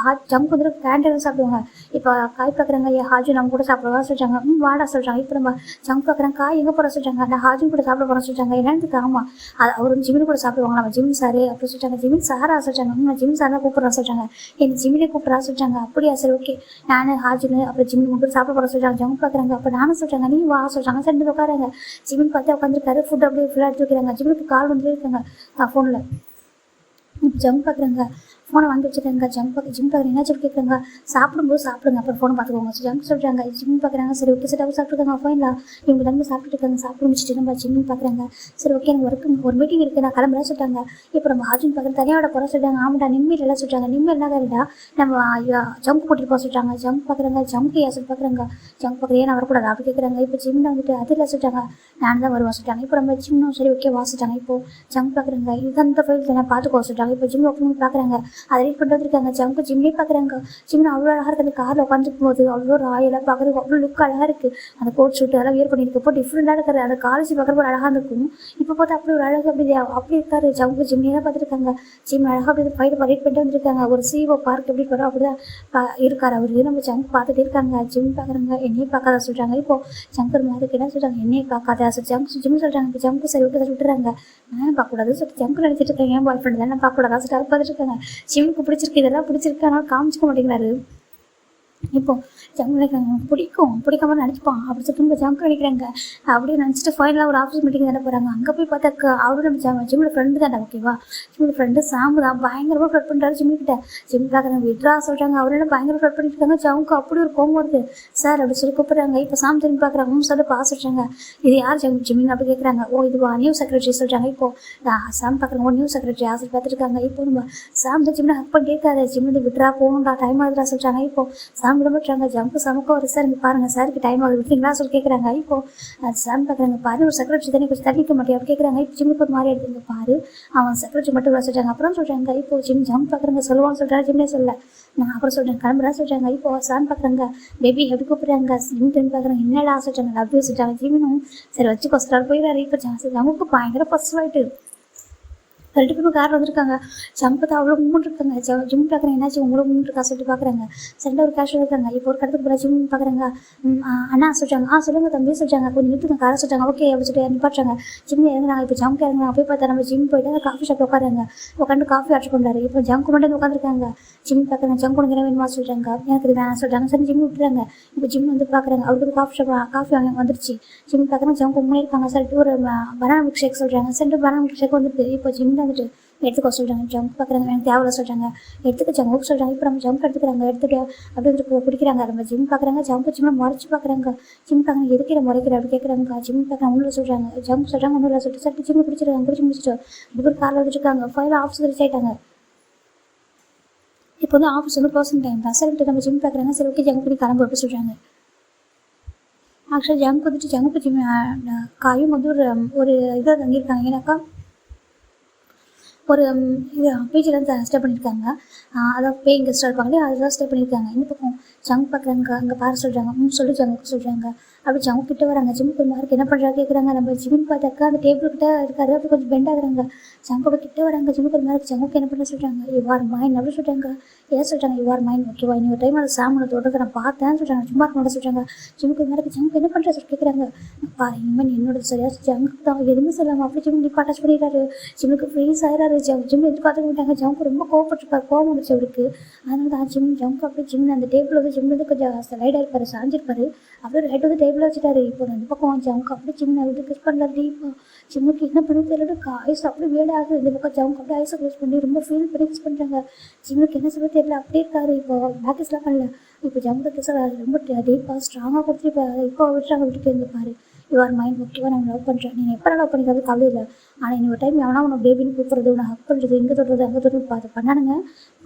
ஜங்க் வந்து கேண்டீன் சாப்பிடுவாங்க. இப்போ காய் பார்க்குறாங்க, ஹாஜு நம்ம கூட சாப்பிடுவா சொல்கிறாங்க. வாடா சொல்கிறாங்க. இப்போ நம்ம ஜங்க் பார்க்குறாங்க, காய் எங்கே போகிற சொல்கிறாங்க, நான் ஹாஜும் கூட சாப்பிட போகிறேன் சொல்கிறாங்க. என்னத்துக்கு? ஆமாம், அவர் வந்து ஜிமின் கூட சாப்பிடுவாங்க, நம்ம ஜிமின் சார் அப்படின்னு சொல்லிட்டாங்க. ஜிமின் சாரா சொல்கிறாங்க. நான் ஜிமின் சார் தான் கூப்பிட்றேன் சொல்கிறாங்க. எனக்கு ஜிமினே கூப்பிட்றா சொல்கிறாங்க. அப்படியா சரி ஓகே, நான் ஹாஜுன்னு அப்புறம் ஜிமின் மட்டும் சாப்பிட போகிறேன் சொல்கிறாங்க. ஜங்க் பார்க்குறாங்க. அப்போ நானும் சொல்கிறாங்க நீ வா சொல்கிறாங்க. சரி உட்காராங்க. ஜிமின் பார்த்தா உட்காந்துருக்காரு. ஃபுட் அப்படியே ஃபுல்லாக எடுத்து வைக்கிறாங்க. ஜிமினுக்கு கால் வந்துட்டு இருக்காங்க ஃபோனில். இப்போ ஜங்க் பார்க்குறாங்க, ஃபோனை வாங்கி வச்சுருக்காங்க. ஜிம் பார்க்குறேன் என்ன சொல்லி கேட்குறாங்க. சாப்பிடும்போது சாப்பிடுங்க, அப்புறம் ஃபோனை பார்த்துக்கோங்க ஜங்க் சொல்கிறாங்க. ஜிம் பார்க்குறாங்க. சரி ஓகே சார் அவர் சாப்பிட்ருக்காங்க ஃபைனலா இவங்க எல்லாமே சாப்பிட்டு இருக்காங்க. சாப்பிட்டு முடிச்சுட்டு நம்ம ஜிம் பார்க்குறாங்க. சரி ஓகே எனக்கு ஒரு மீட்டிங் இருக்குது, நான் கிளம்புறேன் சொல்லிட்டாங்க. இப்போ நம்ம ஹாஜின் பார்க்குறேன் தனியாக போகிற சொல்லிட்டாங்க. ஆமாடா நிம்மதி எல்லாம் சொல்லிட்டாங்க. நிம்மதி என்ன கரெக்டா நம்ம ஜங்க் போட்டுட்டு போக சொல்லிட்டாங்க. ஜங்க் பார்க்குறாங்க. ஜங்க் ஏன் சொல்லி பார்க்குறாங்க. ஜங்க் பார்க்குறேன் ஏன் வரக்கூடாது அப்படி கேட்குறாங்க. இப்போ ஜிம்மில் வந்துட்டு அது இல்லை சொல்லிட்டாங்க. நான் தான் வருவேன் சொல்லிட்டாங்க. இப்போ நம்ம ஜிம்னும் சரி ஓகே வாசிட்டாங்க. இப்போ ஜங்க் பார்க்குறாங்க. இது அந்த ஃபைல் தானே பார்த்துக்கோ சொல்லிட்டாங்க. இப்போ ஜிம் ஓப்பன் பண்ணி பார்க்குறாங்க. அதை ரீட் பண்ணிட்டு வந்துருக்காங்க. ஜங்க் ஜிம்லேயே பார்க்குறாங்க. ஜிம்னு அவ்வளோ அழகாக இருக்குது. அந்த காரில் உட்காந்துருக்கும் போது அவ்வளோ ராயெல்லாம் பார்க்குறதுக்கு அவ்வளோ லுக் அழகாக இருக்குது. அந்த கோட் ஷூட் அதெல்லாம் வேர் பண்ணியிருக்கப்போ டிஃப்ரெண்டாக இருக்கிற அந்த காலேஜ் பார்க்குறப்போ அழகாக இருக்கும். இப்போ பார்த்தா அப்படி ஒரு அழகாக அப்படி இருக்காரு ஜங்க். ஜிம்லேயே பார்த்துருக்காங்க. ஜிம் அழகாக அப்படி ஃபைட் ரீட் பண்ணிட்டு வந்துருக்காங்க. ஒரு சிஓ பார்க் எப்படி போகிறோம் அப்படி தான் இருக்கார் அவர். நம்ம ஜங்க் பார்த்துட்டு இருக்காங்க. ஜிம் பார்க்குறாங்க. என்னையே பார்க்காத சொல்கிறாங்க. இப்போ ஜங்கர் மாதிரி என்ன சொல்கிறாங்க, என்னையே பார்க்காத ஜங்க் ஜிம் சொல்கிறாங்க. இப்போ ஜங்க் சரி விட்டு விட்டுறாங்க. நான் பார்க்கக்கூடாது சொல்லிட்டு ஜங்க் நினச்சிட்டு இருக்கேன். என் பாய் ஃப்ரெண்ட் தான் நான் பார்க்கக்கூடாது சொல்லிட்டு அதை பார்த்துட்டு இருக்காங்க. ஜிம்முக்கு பிடிச்சிருக்கு, இதெல்லாம் பிடிச்சிருக்கு, ஆனால் காமிச்சிக்க மாட்டேங்கிறாரு. இப்போ ஜங்க் நினைக்கிறாங்க பிடிக்காம நினச்சிப்பான் அப்படி சொல்லிட்டு நம்ம ஜங்க் நினைக்கிறாங்க. அப்படியே நினச்சிட்டு ஃபைனலாக ஒரு ஆஃபீஸ் மீட்டிங் தானே போகிறாங்க. அங்கே போய் பார்த்தாக்க அவரும் நம்ம ஜிம்மோட ஃப்ரெண்டு தானே ஓகேவா. ஜிம்மோட ஃப்ரெண்டு சாம்பு தான் பயங்கரமாக ஃப்ளட் பண்ணுறாரு ஜிம்மிக்கிட்ட. ஜிம் பார்க்குறாங்க விட்ரா சொல்கிறாங்க. அவரெல்லாம் பயங்கர ஃப்ளட் பண்ணிட்டு இருக்காங்க. ஜங்க்கு அப்படி ஒரு கோவம் வருது. சார் அப்படி சொல்லி கூப்பிட்றாங்க. இப்போ சாம் திரும்பி பார்க்குறாங்க. சொல்லி பாஸ் சொல்கிறாங்க. இது யார் ஜிம்மின் அப்படி கேட்குறாங்க. ஓ இதுவா நியூ செக்ரட்டரி சொல்கிறாங்க. இப்போ சாம் பார்க்குறாங்க. நியூ செக்ரட்டரி ஆசை பார்த்துருக்காங்க. இப்போ நம்ம சாம் தான் ஜிம்மில் ஹக் பண்ணி கேட்காது. ஜிம் வந்து விட்ரா போகணும்டா டைம் ஆகுதுடா சொல்கிறாங்க. இப்போ சாம் விட மாட்டாங்க. ஜங்கு சமக்க ஒரு சார் இங்கே பாருங்கள் சாருக்கு டைம் ஆகுது விட்டீங்களா சொல்லி கேட்குறாங்க. இப்போ சாம் பார்க்குறாங்க. பாரு ஒரு செக்ரட்டரி தானே கொஞ்சம் தள்ளிக்க மாட்டேன் அப்படி கேட்குறாங்க. இப்போ ஜிம்முக்கு ஒரு மாதிரி எடுத்துங்க பாரு அவன் செக்ரட்டரி மட்டும் வர சொல்கிறாங்க. அப்புறம் சொல்கிறாங்க. இப்போ ஜங்க் பார்க்குறாங்க. சொல்லுவான்னு சொல்கிறாரு. ஜிம்லே சொல்ல நான் அப்புறம் சொல்கிறேன் கிளம்புறேன் சொல்கிறாங்க. இப்போ சாம் பார்க்குறாங்க. பேபி எப்படி கூப்பிட்றாங்க. ஜிம் திரும்பி பார்க்குறாங்க. என்னடா சொல்கிறாங்க. லவ் யூ சொல்கிறாங்க. ஜிம்மும் சரி வச்சு கொஸ்டார் போயிடாரு. இப்போ ஜங்குக்கு பயங்கர ஃபர்ஸ்ட் ஆகிட்டு 2 பேரும் காரில் வந்திருக்காங்க. ஜங்க் தான் அவ்வளோ மூமெண்ட் இருக்காங்க. ஜிம் பார்க்குறேன் என்னாச்சு உங்களோட மூமெண்ட் இருக்கா சொல்லிட்டு பார்க்குறாங்க. சண்டை ஒரு கேஷுவல் இருக்காங்க. இப்போ ஒரு கடத்துக்கு போகிற ஜிம் பார்க்குறாங்க. அண்ணா சொல்கிறாங்க. சொல்லுங்கள் தம்பி சொல்கிறாங்க. கொஞ்சம் நிறுத்துங்க காரை சொல்கிறாங்க. ஓகே அப்படி சொல்லிட்டு நிப்பாட்டுறாங்க. ஜிம் இறங்குறாங்க. இப்போ ஜங்க் இறங்குறாங்க. போய் பார்த்தா நம்ம ஜிம் போயிட்டு காஃபி ஷாப் உட்காராங்க. உட்காந்து காஃபி ஆர்டர் பண்ணுறாரு. இப்போ ஜங்க் மட்டும் உட்காந்துருக்காங்க. ஜிம் பார்க்குறாங்க. ஜங்க் உனக்கு என்ன வேணுமா சொல்கிறாங்க. எனக்கு இது வேணாம் சொல்கிறாங்க. சரி ஜிம் விட்டுறாங்க. இப்போ ஜிம் வந்து பார்க்குறாங்க. அவருக்கு காஃபி ஷாப் காஃபி வாங்க வந்துருச்சு. ஜிம் பார்க்குறாங்க. ஜங்க் முன்னே இருக்காங்க. சொல்லிட்டு ஒரு பனானா மில்க் ஷேக் சொல்கிறாங்க. சரி பனானா மில்க் ஷேக் வந்துருக்கு. இப்போ ஜிம் வந்துட்டு எடுத்துக்க சொல்கிறாங்க. ஜங்க் பார்க்குறாங்க. எனக்கு தேவையில்ல சொல்கிறாங்க. எடுத்துக்க ஜங்க் சொல்கிறாங்க. இப்போ நம்ம ஜங்க் எடுத்துக்கிறாங்க. எடுத்துட்டு அப்படி பிடிக்கிறாங்க. நம்ம ஜிம் பார்க்குறாங்க. ஜங்க் ஜிம்மை முறைச்சி பார்க்குறாங்க. ஜிம் பார்க்குறாங்க. எதுக்கிற முறைக்கிற அப்படி கேட்குறாங்க. ஜிம் பார்க்குறாங்க. ஒன்றும் சொல்கிறாங்க. ஜங்க் சொல்கிறாங்க. ஒன்றும் இல்லை சொல்லிட்டு சரி ஜிம்மை பிடிச்சிருக்காங்க. பிடிச்சி முடிச்சுட்டு இப்படி ஒரு காரில் வச்சுருக்காங்க. ஃபைனல் ஆஃபீஸ் ரீச் ஆகிட்டாங்க. இப்போ வந்து ஆஃபீஸ் வந்து க்ளோசிங் டைம் தான். சரிட்டு நம்ம ஜிம் பார்க்குறாங்க. சரி ஓகே ஜங்க் பண்ணி கிளம்பு அப்படி சொல்கிறாங்க. ஆக்சுவலாக ஜங்க் வந்துட்டு ஜங்க் ஜிம் காயும் வந்து ஒரு இதை தங்கியிருக்காங்க. ஏன்னாக்கா ஒரு இது பேஜில் வந்து ஸ்டே பண்ணியிருக்காங்க. அதாவது பேயிங் கெஸ்ட்டாக இருப்பாங்களே அதெல்லாம் ஸ்டே பண்ணியிருக்காங்க. இந்த பக்கம் ஜங்க் பார்க்குறாங்க. அங்கே பாரு சொல்கிறாங்க. சொல்லி ஜங்குக்கு சொல்கிறாங்க. அப்படி ஜங்க் கிட்ட வராங்க. ஜிம்முக்கு ஒரு மார்க் என்ன பண்ணுறாங்க கேட்குறாங்க. நம்ம ஜிம் பார்த்தாக்கா அந்த டேபிள் கிட்ட இருக்காரு. அப்படி கொஞ்சம் பெண்ட் ஆகுறாங்க. ஜங்கோட கிட்ட வராங்க. ஜிம்முக்கு ஒரு மார்க் ஜங்குக்கு என்ன பண்ண சொல்கிறாங்க. யுவர் மைண்ட் அப்படி சொல்கிறாங்க. ஏன் சொல்கிறாங்க யுவர் மைண்ட் ஓகேவா இன்னொரு டைம் அந்த சாமனை தொடர்ந்து நான் பார்த்தேன்னு சொல்கிறாங்க. சும்மா இருக்க சொல்கிறாங்க. ஜிம்முக்கு ஒரு மார்க் ஜங்க் என்ன பண்ணுற சொல்லி கேட்குறாங்க. பாரு இனிமேல் என்னோட சரியா ஜங்க் தான் எதுவுமே சொல்லாமல் அப்படி ஜிம் இப்போ அட்டாச் பண்ணிடுறாரு. ஜிம்முக்கு ஃப்ரீஸ் ஆகிறாரு. ஜிம் எதிர்பார்த்துக்க மாட்டாங்க. ஜங்க் ரொம்ப கோவப்பட்டுருப்பார். கோவம் முடிச்சு அவருக்கு. அதனால தான் ஜங்க் அப்படியே ஜிம் அந்த டேபிள் வந்து ஜிம் வந்து கொஞ்சம் லைடாக இருப்பார். சாஞ்சிருப்பாரு. அப்படியே ரைட் வந்து டேபிளில் வச்சுட்டாரு. இப்போ இந்த பக்கம் ஜங்க் அப்படியே ஜிம் விட்டு கிஸ் பண்ணாரு. இப்போ ஜிம்முக்கு என்ன பண்ணி தெரியல ஐஸ் அப்படியே வேடாகுது. இந்த பக்கம் ஜங்க் அப்படியே ஐஸை க்ளோஸ் பண்ணி ரொம்ப ஃபீல் பண்ணி கிஸ் பண்ணுறாங்க. ஜிம்முக்கு என்ன சொல்ல தெரியல அப்படியே இருக்காரு. இப்போ பேக்கஸ்லாம் பண்ணல. இப்போ ஜம்முக்கு கிஸ் ரொம்ப டீப்பாக ஸ்ட்ராங்காக கொடுத்துட்டு இப்போ விட்டுறாங்க. விட்டுட்டு இருந்துப்பாரு. யுவர் மைண்ட் ஓகேவா நான் லவ் பண்ணுறேன். நீ எப்போ லவ் பண்ணிக்கிறது கவலை இல்லை. ஆனால் இன்னொரு டைம் எவனா உன்னை பேபின்னு கூப்பிட்றது உன்னை ஹக் பண்ணுறது இங்கே தொடுறது அங்கே தொடுறது பண்ணானுங்க.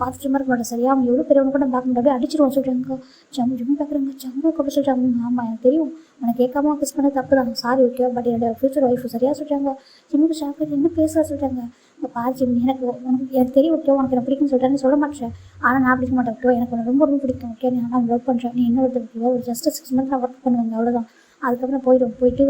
பார்த்துட்டு சும்மா இருக்க மாட்டேன் சரியா. அவன் எவ்வளோ பெரியவனு கூட பார்க்க முடியாது. அப்படியே அடிச்சிருவோம் சொல்கிறாங்க. ஜம்மு பார்க்குறாங்க. ஜம்மு கூட சொல்கிறாங்க. ஆமாம் எனக்கு தெரியும் உனக்கு கேட்காம கிஸ் பண்ண தப்பு தான். சாரி ஓகேவா பட் என்னோட ஃபியூச்சர் ஒய்ஃபு சரியாக சொல்கிறாங்க. ஜிம்முக்கு ஷாக்கு என்ன பேசுகிறா சொல்கிறாங்க. இப்போ பாரு ஜிம் எனக்கு தெரியும் ஓகே உனக்கு எனக்கு பிடிக்குன்னு சொல்கிறேன்னு சொல்ல மாட்டேன். ஆனால் நான் பிடிக்க மாட்டேன் ஓகே எனக்கு உனக்கு ரொம்ப பிடிக்கும் ஓகே நான் லவ் பண்ணுறேன். நீ என்ன ஓகேவா ஒரு ஜஸ்ட் 6 months நான் ஒர்க் பண்ணுவேங்க அவ்வளோதான். அதுக்கப்புறம் போயிட்டு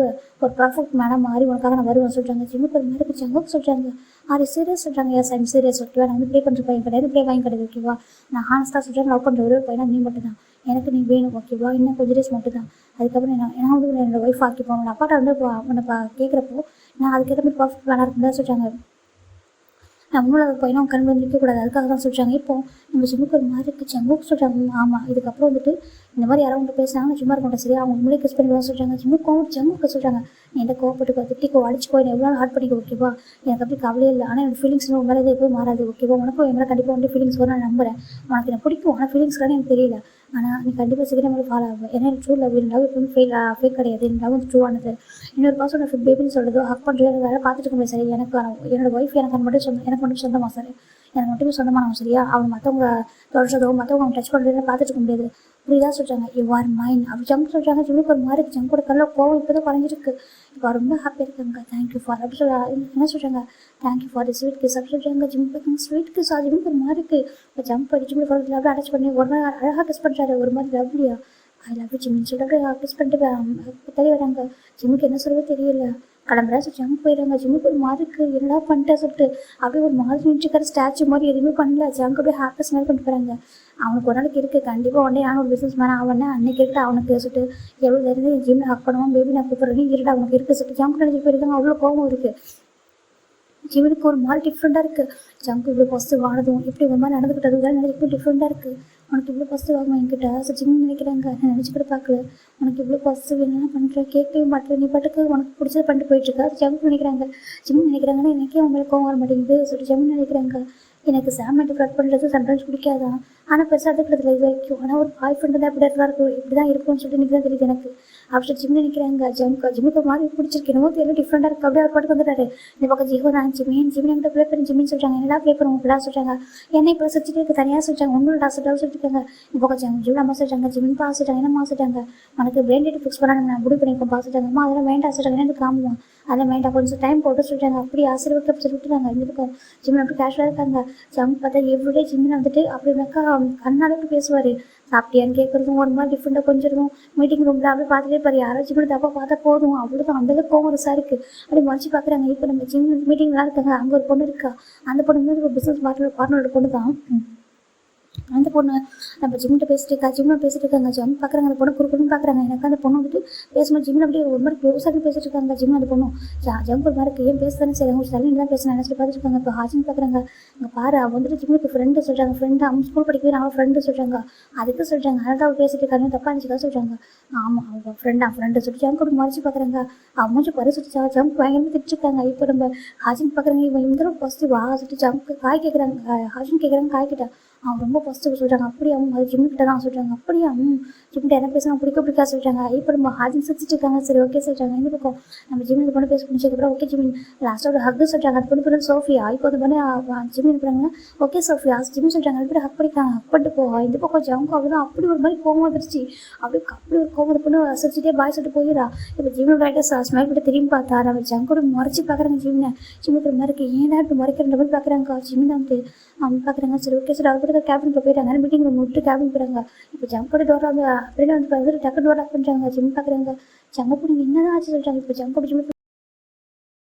ஒரு பர்ஃபெக்ட் மேடம் மாறி உனக்காக நான் வருவேன் சொல்கிறாங்க. ஜிம்முக்கு ஒரு மாதிரி ஜங்குக்கு சொல்கிறாங்க. ஆர் சீரியஸ் சொல்கிறாங்க. எஸ் ஐம் சீரியஸ் ஓகேவா. நான் வந்து ப்ளே பண்ணுற பையன் கிடையாது, ப்ளே பையன் கிடையாது ஓகேவா. நான் ஹானஸ்ட்டாக சொல்கிறேன், லவ் பண்ணுற ஒரே பையனா நீ மட்டும் தான். எனக்கு நீ வேணும் ஓகேவா. இன்னும் கொஞ்சம் டேஸ் மட்டும் தான். அதுக்கப்புறம் நான் வந்து என்னோட ஒய்ஃப் ஆக்கிப்போம். நான் அப்பாட்ட வந்து உன்னை கேட்குறப்போ நான் அதுக்கேற்ற மாதிரி பர்ஃபெக்ட் பிளானாக இருக்குன்னு தான் சொல்கிறாங்க. நான் உங்களோட பையனும் கண் வந்து நிற்கக்கூடாது, அதுக்காக தான் சொல்கிறாங்க. இப்போ நம்ம ஜிம்முக்கு ஒரு மாதிரி இருக்குது ஜம்முக்கு சொல்கிறாங்க. ஆமாம், இதுக்கப்புறம் வந்துட்டு இந்த மாதிரி யாரும் உங்கள்கிட்ட பேசுனாங்கன்னா சும்மா இருக்க மாட்டேன் சரியா. அவங்க உங்களே கிஸ் பண்ணிடுவா சொல்கிறாங்க. ஜம்முக்கு சொல்கிறாங்க. நீ எந்த கோவப்பட்டுக்கோ, திட்டிக்கோ, அடிச்சுக்கோ, என்ன எவ்வளோ ஹார்ட் பண்ணிக்கோ ஓகேவா. எனக்கு அப்படி கவலையே இல்லை. ஆனால் எனக்கு ஃபீலிங்ஸ் உங்க மேலே எப்போது மாறாது ஓகேவா. உனக்கும் என் மேலே கண்டிப்பாக வந்து ஃபீலிங்ஸ் வரும் நான் நம்புகிறேன். உனக்கு எனக்கு பிடிக்கும், ஆனால் ஃபீலிங்ஸ்லாம் எனக்கு தெரியல. ஆனால் நீ கண்டிப்பாக சீக்கிரம் மேலே ஃபாலோ ஆகும். ஏன்னா எனக்கு ட்ரூ லவ் லவ் எப்பவுமே ஃபேக் கிடையாது. என் லவ் வந்து ட்ரூவானது. இன்னொரு பர்சன் ஃபிட் பேபின்னு சொல்கிறதோ ஹக் பண்ணுறது வேலை பார்த்துட்டு இருக்க முடியாது சரி. எனக்கு என்னோட ஒய்ஃப் எனக்கு மட்டும் சொந்தமாக சரி, எனக்கு மட்டுமே சொந்தமானவங்க சரியா. அவங்க மற்றவங்க தொடர்றதோ மற்றவங்க டச் பண்ணுறதோ பார்த்துட்டு இருக்க முடியாது. இப்படிதான் சொல்கிறாங்க. யூ ஆர் மைண்ட் அப்படி ஜம்ப் சொல்கிறாங்க. ஜிம்முக்கு ஒரு மாதிரி ஜம்ப் கல்ல கோவம் இப்போ தான் குறைஞ்சிருக்கு. இப்போ ரொம்ப ஹாப்பியாக இருக்காங்க. தேங்க்யூ ஃபார் அப்படி என்ன சொல்கிறாங்க. Thank you for the sweet kiss அப்படி சொல்கிறாங்க. ஜிம்முக்கு ஸ்வீட் கிஸ் ஜிம்முக்கு ஒரு மாதிரி இருக்குது. இப்போ ஜம்ப் அடிச்சு ஜிம்முக்கு லவ் அட்டாச் பண்ணி ஒரு மாதிரி அழகாக கிஸ் பண்ணுறாரு. ஒரு மாதிரி லவ்லியா ஐ லவ் யூ ஜிம்மின்னு சொல்லிட்டு கிஸ் பண்ணிட்டு தெரிய வராங்க. ஜிம்முக்கு என்ன சொல்லுவோ தெரியல. கிளம்புறா ஜம்ப் போயிடுறாங்க. ஜிம்முக்கு ஒரு மாதிரி இருக்குது. என்னடா பண்ணிட்டேன் சொல்லிட்டு அப்படியே ஒரு மாதிரி நினச்சிக்கிற ஸ்டாச்சு மாதிரி எதுவுமே பண்ணல. ஜம்முக்கு அப்படியே ஹாப்பி ஸ்மெல் பண்ணிட்டு போகிறாங்க. அவனுக்கு ஒரு நாளைக்கு இருக்குது கண்டிப்பாக ஒன்றே நான் ஒரு பிஸ்னஸ் மேன் அவனே அன்னைக்கு இருக்குது அவனுக்கு சொல்லிட்டு எவ்வளோ தெரிஞ்சு ஜிம்மில் ஹக் பண்ணுவான். பேபி நான் கூப்பிட்றேன் இருடா அவனுக்கு இருக்குது சொல்லிட்டு ஜம்முக்கு நினச்சி போயிருக்காங்க. அவ்வளோ கோவம் இருக்குது. ஜிம்முக்கு ஒரு மாதிரி டிஃப்ரெண்ட்டாக இருக்குது. ஜம்முக்கு இவ்வளோ பாசிட்டிவ் ஆனதும் இப்படி ஒரு மாதிரி நடந்துக்கிட்டது இதெல்லாம் நினைக்க டிஃப்ரெண்ட்டாக இருக்குது. உனக்கு இவ்வளோ பாசிட்டிவ் ஆகும் என்கிட்ட ஸோ ஜிம்னு நினைக்கிறாங்க. நான் நினச்சி கூட பார்க்கல. உனக்கு இவ்வளோ பாசிட்டிவ் என்னென்ன பண்ணுற கேட்கவே மாட்டேன். நீ பாட்டுக்கு உனக்கு பிடிச்சது பண்ணிட்டு போயிட்டுருக்கா. ஜம்னு நினைக்கிறாங்க. ஜிம்னு நினைக்கிறாங்கன்னா எனக்கே அவங்களுக்கு கோவம் வர மாட்டேங்குது சொல்லிட்டு ஜம்னு நினைக்கிறாங்க. எனக்கு சாமெண்ட்டு ஃப்ளட் பண்ணுறது சம்டைம்ஸ் பிடிக்காதான். ஆனால் பெருசாக அதுக்கிறதுல இது வரைக்கும். ஆனால் ஒரு பாய் ஃப்ரெண்டு தான் இப்படி இருக்கும் இப்படி தான் இருக்கும்னு சொல்லிட்டு இன்றைக்கி தான் தெரியுது எனக்கு. அப்படி ஜிம்னு நினைக்கிறாங்க. ஜிம்முக்கு மாதிரி பிடிச்சிருக்கு. என்னமோ தெரியல டிஃப்ரெண்டாக இருக்குது. அப்படியே அவர் பாட்டுக்கு வந்துட்டாரு. இந்த பக்கம் ஜிஹோ நான் ஜிம்மின் என்கிட்ட ப்ளே பண்ணி ஜிம்மின்னு சொல்கிறாங்க. என்னடா ப்ளே பண்ணுவோம் இப்படிலாம் சொல்கிறாங்க. என்ன இப்போ சுற்றிட்டு இருக்கு தனியாக சொல்கிறாங்க. உங்களோட சொல்லிட்டு சொல்லிட்டுருக்காங்க. இந்த பக்கம் ஜிம் அம்மா சொல்கிறாங்க. ஜிம்மின் பா சொல்கிறாங்க. என்னம்மா சொல்கிறாங்க. உனக்கு பிரெயின் டேட் ஃபிக்ஸ் பண்ணாங்க நான் முடிவு பண்ணியிருக்கோம் பா சொல்கிறாங்க. அம்மா அதெல்லாம் வேண்டாம் சொல்கிறாங்க. எனக்கு காமுவோம் அதெல்லாம் வேண்டாம் கொஞ்சம் டைம் போட்டு சொல்கிறாங்க. அப்படி ஆசீர்வாதத்தை அப்படி சொல்லிட்டுருக்காங்க. இந்த பக்கம் ஜிம்மில் அப்படி கேஷுவலாக இருக்காங்க. ஜம் பார்த்தா எவ்ரிடே ஜிம்மில் வந்துட்டு அப்படின்னாக்கா கண்ணாலே அப்படி பேசுவார். சாப்பிட்டியான்னு கேட்குறதும் ஒரு மாதிரி டிஃப்ரெண்ட்டாக கொஞ்சம் இருக்கும். மீட்டிங் ரூமில் அப்படியே பார்த்துட்டே பாரு யாராச்சும் ஜிம்மில் தப்பாக பார்த்தா போதும் அவ்வளோதான் அந்தளவுக்கு கோவம் ஒரு சார் இருக்குது. அப்படி மறைச்சி பார்க்குறாங்க. இப்போ நம்ம ஜிம் மீட்டிங்லாம் இருக்காங்க. அங்கே ஒரு பொண்ணு இருக்கா. அந்த பொண்ணு வந்து ஒரு பிஸ்னஸ் பார்ட்னரோட பொண்ணு தான். அந்த பொண்ணு நம்ம ஜிம்மிட்ட பேசிட்டு இருக்கா. ஜிம்மில் பேசிட்டு இருக்காங்க. ஜம் பார்க்குறாங்க. அந்த பொண்ணு குறுக்குன்னு பார்க்குறாங்க. எனக்கு அந்த பொண்ணு வந்துட்டு பேசும்போது ஜிம்மில் அப்படியே ஒரு மாதிரி க்ளோஸாக பேசிட்டு இருக்காங்க. ஜிம்மில் அந்த பொண்ணு ஜம்ப் ஒரு மாதிரி ஏன் பேசுதானே சரி அவங்க சரி தான் பேசுகிறேன் நினச்சிட்டு பார்த்துட்டு இருக்காங்க. இப்போ ஹாஜின்னு பார்க்குறாங்க. இங்கே பாரு அவன் வந்துட்டு ஜிம்முக்கு ஃப்ரெண்டு சொல்கிறாங்க. ஃப்ரெண்டு அவங்க ஸ்கூல் படிக்கவே அவன் ஃப்ரெண்டு சொல்கிறாங்க. அதுக்கு சொல்கிறாங்க. அதான் அவள் பேசிட்டு இருக்காங்க. தப்பாக நினச்சிக்கா சொல்கிறாங்க. ஆமாம் அவங்க ஃப்ரெண்டு சொல்லிட்டு ஜம்ப் கூட மறைச்சி பார்க்குறாங்க. அவன் கொஞ்சம் பரி சொல்லிச்சா ஜம்ப் பயங்கரமாக திட்டிருக்காங்க. இப்போ நம்ம ஹாஜின் பார்க்குறாங்க. இவன் இந்த பாசிட்டிவ் சொல்லிட்டு ஜம்ப் காய் கேட்குறாங்க. ஹாஜின் கேட்குறாங்க காய் கிட்ட அவன் ரொம்ப பாசிட்டிவ் சொல்கிறாங்க. அப்படியே அவங்க அது ஜிம்மிட்ட தான் சொல்கிறாங்க. அப்படியே ஜிம்மிட்ட என்ன பேசுனா பிடிக்கா சொல்கிறாங்க. இப்போ நம்ம ஹாஜின் சிரிச்சிட்டு இருக்காங்க. சரி ஓகே சொல்கிறாங்க. இந்த பக்கம் நம்ம ஜிம்மில் பொண்ணு பேச முடிச்சதுக்கப்புறம் ஓகே ஜிம்மின் லாஸ்ட்டாக ஒரு ஹக்கு சொல்கிறாங்க. அது பொண்ணு பேர் சோஃபியா. இப்போ அது பண்ணி ஜிம்மின் இருக்கிறாங்க. ஓகே சோஃபியா ஜிம்மின் சொல்கிறாங்க. அது பேர் ஹக் பண்ணிக்காங்க. ஹக் பண்ணிட்டு போவா. இந்த பக்கம் ஜம்க்கு அவ்வளோதான் அப்படி ஒரு மாதிரி கோவம் வந்துருச்சு. அப்படி ஒரு கோவம் பொண்ணு சிரிச்சிட்டே பாய் சொல்லிட்டு போயிடா. இப்போ ஜிம்மில் ரைட்டர் ஸ்மைல் கிட்ட திரும்பி பார்த்தா நம்ம ஜங்கோட முறைச்சி பார்க்குறாங்க. ஜிம்மில் மாதிரி இருக்குது ஏன்னா இப்படி முறைக்கிற மாதிரி பார்க்குறாங்க. ஜிம்மின் வந்து அவங்க பார்க்குறாங்க. சரி ஓகே சார் அவர் கூட கேபினுக்கு போயிட்டாங்க. மீட்டிங் ரூம் விட்டு கேபின் போயிறாங்க. இப்போ ஜம்போட டோர் வந்து அப்படின்னு வந்து டக்கு டோர் ஆஃப் பண்ணுறாங்க. ஜிம் பார்க்குறாங்க. ஜங்கப்போ நீங்கள் என்னதான் ஆச்சு சொல்கிறாங்க. இப்போ ஜம்போட ஜிம்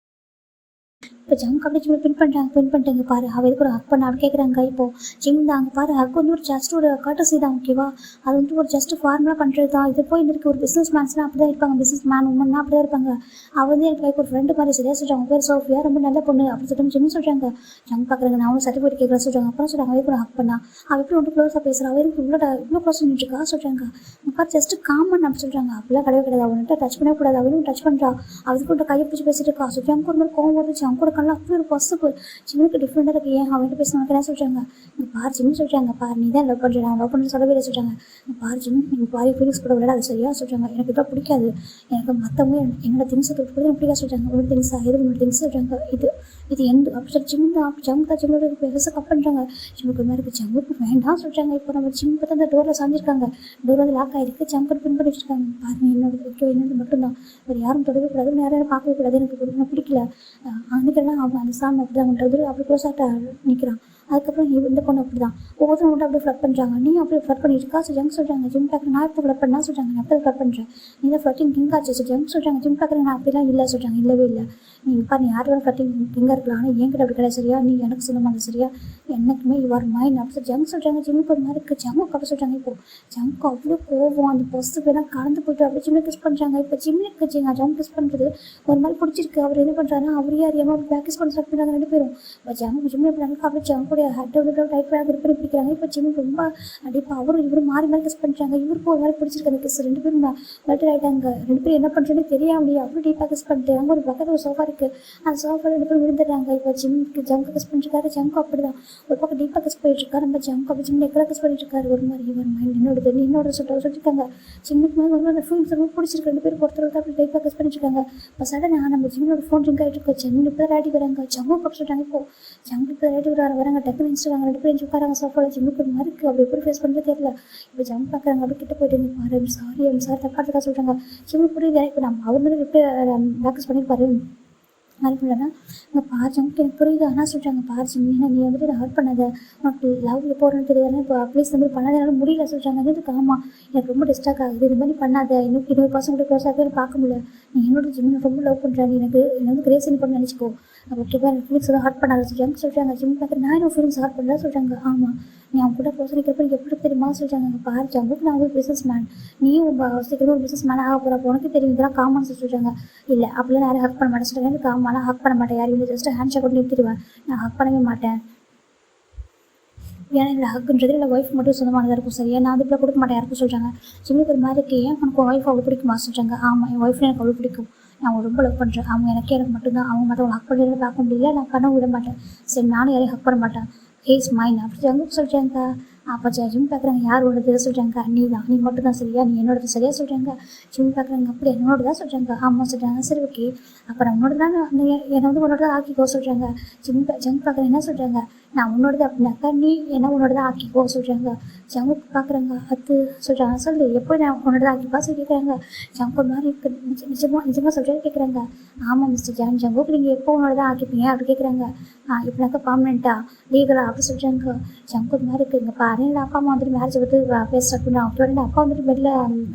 இப்போ ஜம்க் அப்படி ஜிம்மில் பின் பண்ணிட்டாங்க பாரு அவள் எதுக்கு ஒரு ஹக் பண்ண அப்படி கேட்குறாங்க. இப்போது ஜிம் தான் அங்கே பாரு ஹக் வந்து ஒரு ஜஸ்ட் ஒரு கர்டசி தான் ஓகேவா. அது வந்து ஒரு ஜஸ்ட் ஃபார்முலா பண்ணுறது தான். இது போய் இருக்கு ஒரு பிஸ்னஸ் மேன்ஸ்லாம் அப்படி தான் இருப்பாங்க. பிஸ்னஸ் மேன் உமன்னா அப்படி தான் இருப்பாங்க. அவள் வந்து எனக்கு லைக் ஒரு ஃப்ரெண்டு மாதிரி சரியாக சொல்கிறாங்க. பேர் சோஃபியா ரொம்ப நல்ல பொண்ணு அப்படி சொல்லிட்டு ஜிம் சொல்கிறாங்க. ஜம் பார்க்குறாங்க. நான் அவனும் சர்டிஃபிகேட் கேட்குறேன் சொல்கிறாங்க. அப்புறம் சொல்கிறாங்க அவள் கூட ஹக் பண்ணா அவள் எப்படி ரொம்ப க்ளோஸாக பேசுகிறான். அவள் இவ்வளோ க்ளோஸ் நின்றுருக்கா சொல்கிறாங்க. பாரு ஜஸ்ட் காமன் அப்படி சொல்கிறாங்க. அப்படிலாம் கிடையாது அவன்கிட்ட டச் பண்ணக்கூடாது. அவளும் டச் பண்ணுறா. அவளுக்கு கூட கையை பிடிச்சி பேசிட்டு இருக்கா. ஸோ ஜம்க்கு ஒரு மாதிரி கோவம் வந்துச்சு. அவங்க கூட கண்ணா அப்படி ஒரு பாசிட்டிவ் ஜிம்முக்கு டிஃப்ரெண்டாக இருக்குது. ஏன் அவன்கிட்ட பேசினாங்க என்ன சொல்கிறாங்க. இங்கே பார் ஜிம் சொல்கிறாங்க. பார் நீ தான் லவ் பண்ணுறேன் லவ் பண்ணி சொல்லவே இல்லை சொல்கிறாங்க. பார் ஜிம் நீங்கள் பாரி ஃபீலிங்ஸ் கூட விளையாட அது சரியாக சொல்கிறாங்க. எனக்கு இதெல்லாம் பிடிக்காது. எனக்கு மற்றவங்க என்னோட திங்ஸை தொட்டு கூட பிடிக்காது சொல்கிறாங்க. ஒரு திங்ஸா எது திங்ஸ் சொல்கிறாங்க. இது எந்த அப்படி சொல்லி ஜிம்மோட பெருசாக கப் பண்ணுறாங்க. ஜிம்முக்கு மாதிரி இருக்குது. ஜம்முக்கு வேண்டாம் சொல்கிறாங்க. இப்போ நம்ம ஜிம் பார்த்து அந்த டோரில் சாஞ்சிருக்காங்க. டோர் வந்து லாக் ஆகிருக்கு. ஜம்ப் பின் பண்ணி வச்சுருக்காங்க. பாருங்க என்னோட மட்டும்தான் வேறு யாரும் தொடவே கூடாது. யாரும் பார்க்கவே கூடாது. எனக்கு பிடிக்கல அன்றைக்கெல்லாம் அவன் அந்த சாமி அப்படி தான் பண்ணுறது அப்படி க்ளோஸாக நிற்கிறான். அதுக்கப்புறம் இந்த பொண்ணு அப்படி தான் ஒவ்வொருத்தரும் மட்டும் அப்படியே ஃப்ளட் பண்ணுறாங்க. நீ அப்படியே ஃப்ளட் பண்ணியிருக்கா ஸோ ஜங்க் சொல்கிறாங்க. ஜிம் பார்க்குற நான் இப்போ ஃப்ளட் பண்ணா சொல்கிறாங்க. நான் அப்போ ஃப்ளட் பண்ணுறேன். நீ தான் ஃப்ளட்டிங் கிங் ஆச்சு ஸோ ஜங்க் சொல்கிறாங்க. ஜிம் பார்க்குறேன் நான் அப்படிலாம் இல்லை சொல்கிறாங்க. இல்லவே இல்லை நீங்கள் பாரு, நீ யார் வேறு கட்டி எங்கே இருக்கலாம், ஆனால் என்கிட்ட அப்படி கிடையாது சரியா, நீ எனக்கு சொந்தமான சரியா, என்னைக்குமே யுவர் மைண்ட் அப்படி ஜங்க் சொல்கிறாங்க. ஜிம்முக்கு ஒரு மாதிரி இருக்குது. ஜம்முக்கு அப்படி சொல்கிறாங்க. இப்போ ஜம்முக்கு அவ்வளோ கோவம், அந்த பஸ்ஸு பேரெல்லாம் கலந்து போய்ட்டு அப்படி ஜிம்மில் கிஸ் பண்ணுறாங்க. இப்போ ஜிம்மில் வச்சுங்க ஜம் கிஸ் பண்ணுறது ஒரு மாதிரி பிடிச்சிருக்கு. அவர் என்ன பண்ணுறாருன்னா அவரே அறியாமல் ப்ராக்டிஸ் பண்ண ஸ்டார்ட் பண்ணுறாங்க 2 பேரும். இப்போ ஜிம்மில் பண்ணுறாங்க. அப்படி ஜம்முடைய ஹெட் டைட் பண்ண grip பண்ணி பிடிக்கிறாங்க. இப்போ ஜிம் ரொம்ப அடிப்பா அவரும் இவரும் மாறி மாறி கிஸ் பண்ணுறாங்க. இவருக்கு ஒரு மாதிரி பிடிச்சிருக்கு அந்த கிஸ். 2 பேரும் பெட்டர் ஆகிட்டாங்க. 2 பேரும் என்ன பண்ணுறதுன்னு தெரியாமலே அவ்வளோ டீப்பாக கிஸ் பண்ணிட்டு அங்கே ஒரு பக்கத்தில் ஒரு சோஃபா இருக்குது. அந்த சோஃபாவில் 2 பேரும் விழுந்துடுறாங்க. இப்போ ஜிம்முக்கு ஜம்க்கு கிஸ் பண்ணிருக்காரு. ஜம்க்கு அப்படி தான் ஒரு பக்கம் டீப்பாக கிஸ் பண்ணிட்டு இருக்காரு. நம்ம ஜம்க்கு அப்படி ஜிம் எக்கெல்லாம் கிஸ் பண்ணிட்டு இருக்காரு. ஒரு மாதிரி இவர் மைண்ட் என்னோடது என்னோட சொல்லியிருக்காங்க. ஜிம்முக்கு மேலே ஒரு அந்த ஃபீல்ஸ் ரொம்ப பிடிச்சிருக்கு. 2 பேரும் ஒருத்தர் அப்படி டீப்பாக கிஸ் பண்ணிட்டு இருக்காங்க. இப்போ சடனாக நம்ம ஜிம்மோட ஃபோன் ரிங்க் ஆகிட்டு இருக்கோம். ஜிம் இப்போ ராட்டி வராங்க. ஜம்மு பக்கம் சொல்லிட்டாங்க. இப்போ ஜம்முக்கு இப்போ ராட்டி வராங்க. டக்குன்னு இன்ஸ்டாங்க 2 பேரும் உட்காராங்க சோஃபாவில். ஜிம்முக்கு ஒரு மாதிரி இருக்குது. அப்படி எப்படி ஃபேஸ் பண்ணுறது தெரியல. இப்போ ஜம் பார்க்குறாங்க. அப்படி கிட்ட போயிட்டு பாரு சாரி தப்பாக சொல்கிறாங்க. ஜிம்முக்கு புரியுது. இப்போ நம்ம அவர் வந்து எப்படி ப்ராக்டிஸ் பண்ணியிருப்பாரு மறுபடினா இங்கே ஜம்க்கு எனக்கு புரியுது. ஆனால் சொல்கிறாங்க பாரு ஜிம், நீ வந்துட்டு நான் ஹர்ட் பண்ணாத, உனக்கு லவ் போகிறேன்னு தெரியாது, இப்போ ப்ளீஸ் இந்த மாதிரி பண்ணாதனால முடியல சொல்கிறாங்க. அதுக்கு ஆமாம் எனக்கு ரொம்ப டிஸ்டாக் ஆகுது, இது மாதிரி பண்ணாத, இன்னொரு பர்சன் கூட க்ளோஸ் ஆகுது பார்க்க முடியல, நீ என்னோட ஜிம் ரொம்ப லவ் பண்ணுறேன், நீ எனக்கு வந்து கிரேஸ் பண்ணி நினச்சிக்கோ, ஓகேவா, எனக்கு ஃபீலிங்ஸ் எல்லாம் ஹர்ட் பண்ணாத சொல்கிறாங்க. ஜிம் பார்க்குறேன் நான் என்ன ஃபீலிங்ஸ் ஹர்ட் பண்ணுறேன் சொல்கிறாங்க. ஆமாம் நீ அவங்க கூட க்ளோஸ் நிற்கிறப்ப எப்படி தெரியுமா சொல்கிறாங்க. பாரு ஜம்முக்கு நான் வந்து பிஸ்னஸ் மேன், நீயும் சீக்கிரம் ஒரு பிஸ்னஸ் மேன் ஆக போகிறப்ப உனக்கு தெரியும் இதெல்லாம் காமன் சொல்கிறாங்க. இல்லை அப்படிலாம் யாரும் ஹக் பண்ண மாட்டேன் சொல்கிறாங்க. எனக்கு காமனாக ஹக் பண்ண மாட்டேன், யாரையும் ஜஸ்ட் ஹேண்ட் ஷேக் பண்ணி நிறுத்திடுவேன், நான் ஹக் பண்ணவே மாட்டேன். ஏன்னா இல்லை ஹக்குன்றது இல்லை ஒய்ஃப் மட்டும் சொந்தமானதாக இருக்கும் சரியா, நான் அது இப்போ கொடுக்க மாட்டேன் யாருக்கும் சொல்கிறாங்க. ஜிம்முக்கு ஒரு மாதிரி ஏன் உனக்கு ஒய்ஃப் அவ்வளோ பிடிக்குமா சொல்கிறாங்க. ஆமாம் என் ஒய்ஃப் எனக்கு அவ்வளோ பிடிக்கும், நான் அவங்க ரொம்ப லவ் பண்ணுறேன், அவங்க எனக்கு மட்டும்தான், அவங்க மட்டும் ஹக் பண்ணுறது பார்க்க முடியல, நான் பண்ண விட மாட்டேன், சரி நானும் யாரையும் ஹக் பண்ண மாட்டேன், ஹேஸ் மைன் அப்படி ஜம்முக்கு சொல்கிறாங்க. அப்போ ஜிம் பார்க்குறாங்க. யார் உள்ளது சொல்கிறாங்க. நீ தான், நீ மட்டும் தான் சரியா, நீ என்னோடது சரியாக சொல்கிறாங்க. ஜிம் பார்க்குறாங்க. அப்படி என்னோட தான் சொல்கிறாங்க. ஆமாம் சொல்கிறாங்க. சரி ஓகே அப்புறம் உன்னோட தான் என்னை வந்து உன்னோட தான் ஆக்கிக்கோ சொல்கிறாங்க. ஜிம் பார்க்குறேன். என்ன சொல்கிறாங்க. நான் உன்னோடது அப்படின்னாக்கா நீ என்ன உன்னோட தான் ஆக்கிக்கோ சொல்கிறாங்க. ஜம்முக்கு பார்க்குறாங்க. அது சொல்கிறாங்க. சொல்லு எப்போ நான் உன்னோட தான் ஆக்கிப்பா சொல்லி கேட்குறாங்க. ஜம்முக்கு மாதிரி நிஜமாக சொல்கிறது கேட்குறாங்க. ஆமாம் மிஸ்டர் ஜம்முக்கு நீங்கள் எப்போ உன்னோட தான் ஆக்கிப்பீங்க அப்படி கேட்குறாங்க. இப்படினாக்கா பர்மனெண்ட்டாக லீகலாக அப்படி சொல்கிறாங்க. ஜம்முக்கு மாதிரி இருக்குங்க பாரு, என்னோட அப்பா அம்மா வந்துட்டு மேரேஜ் பற்றி பேச ஸ்டார்ட் பண்ணாங்க. ஓகே என்னோட அப்பா வந்துட்டு பெட்டில்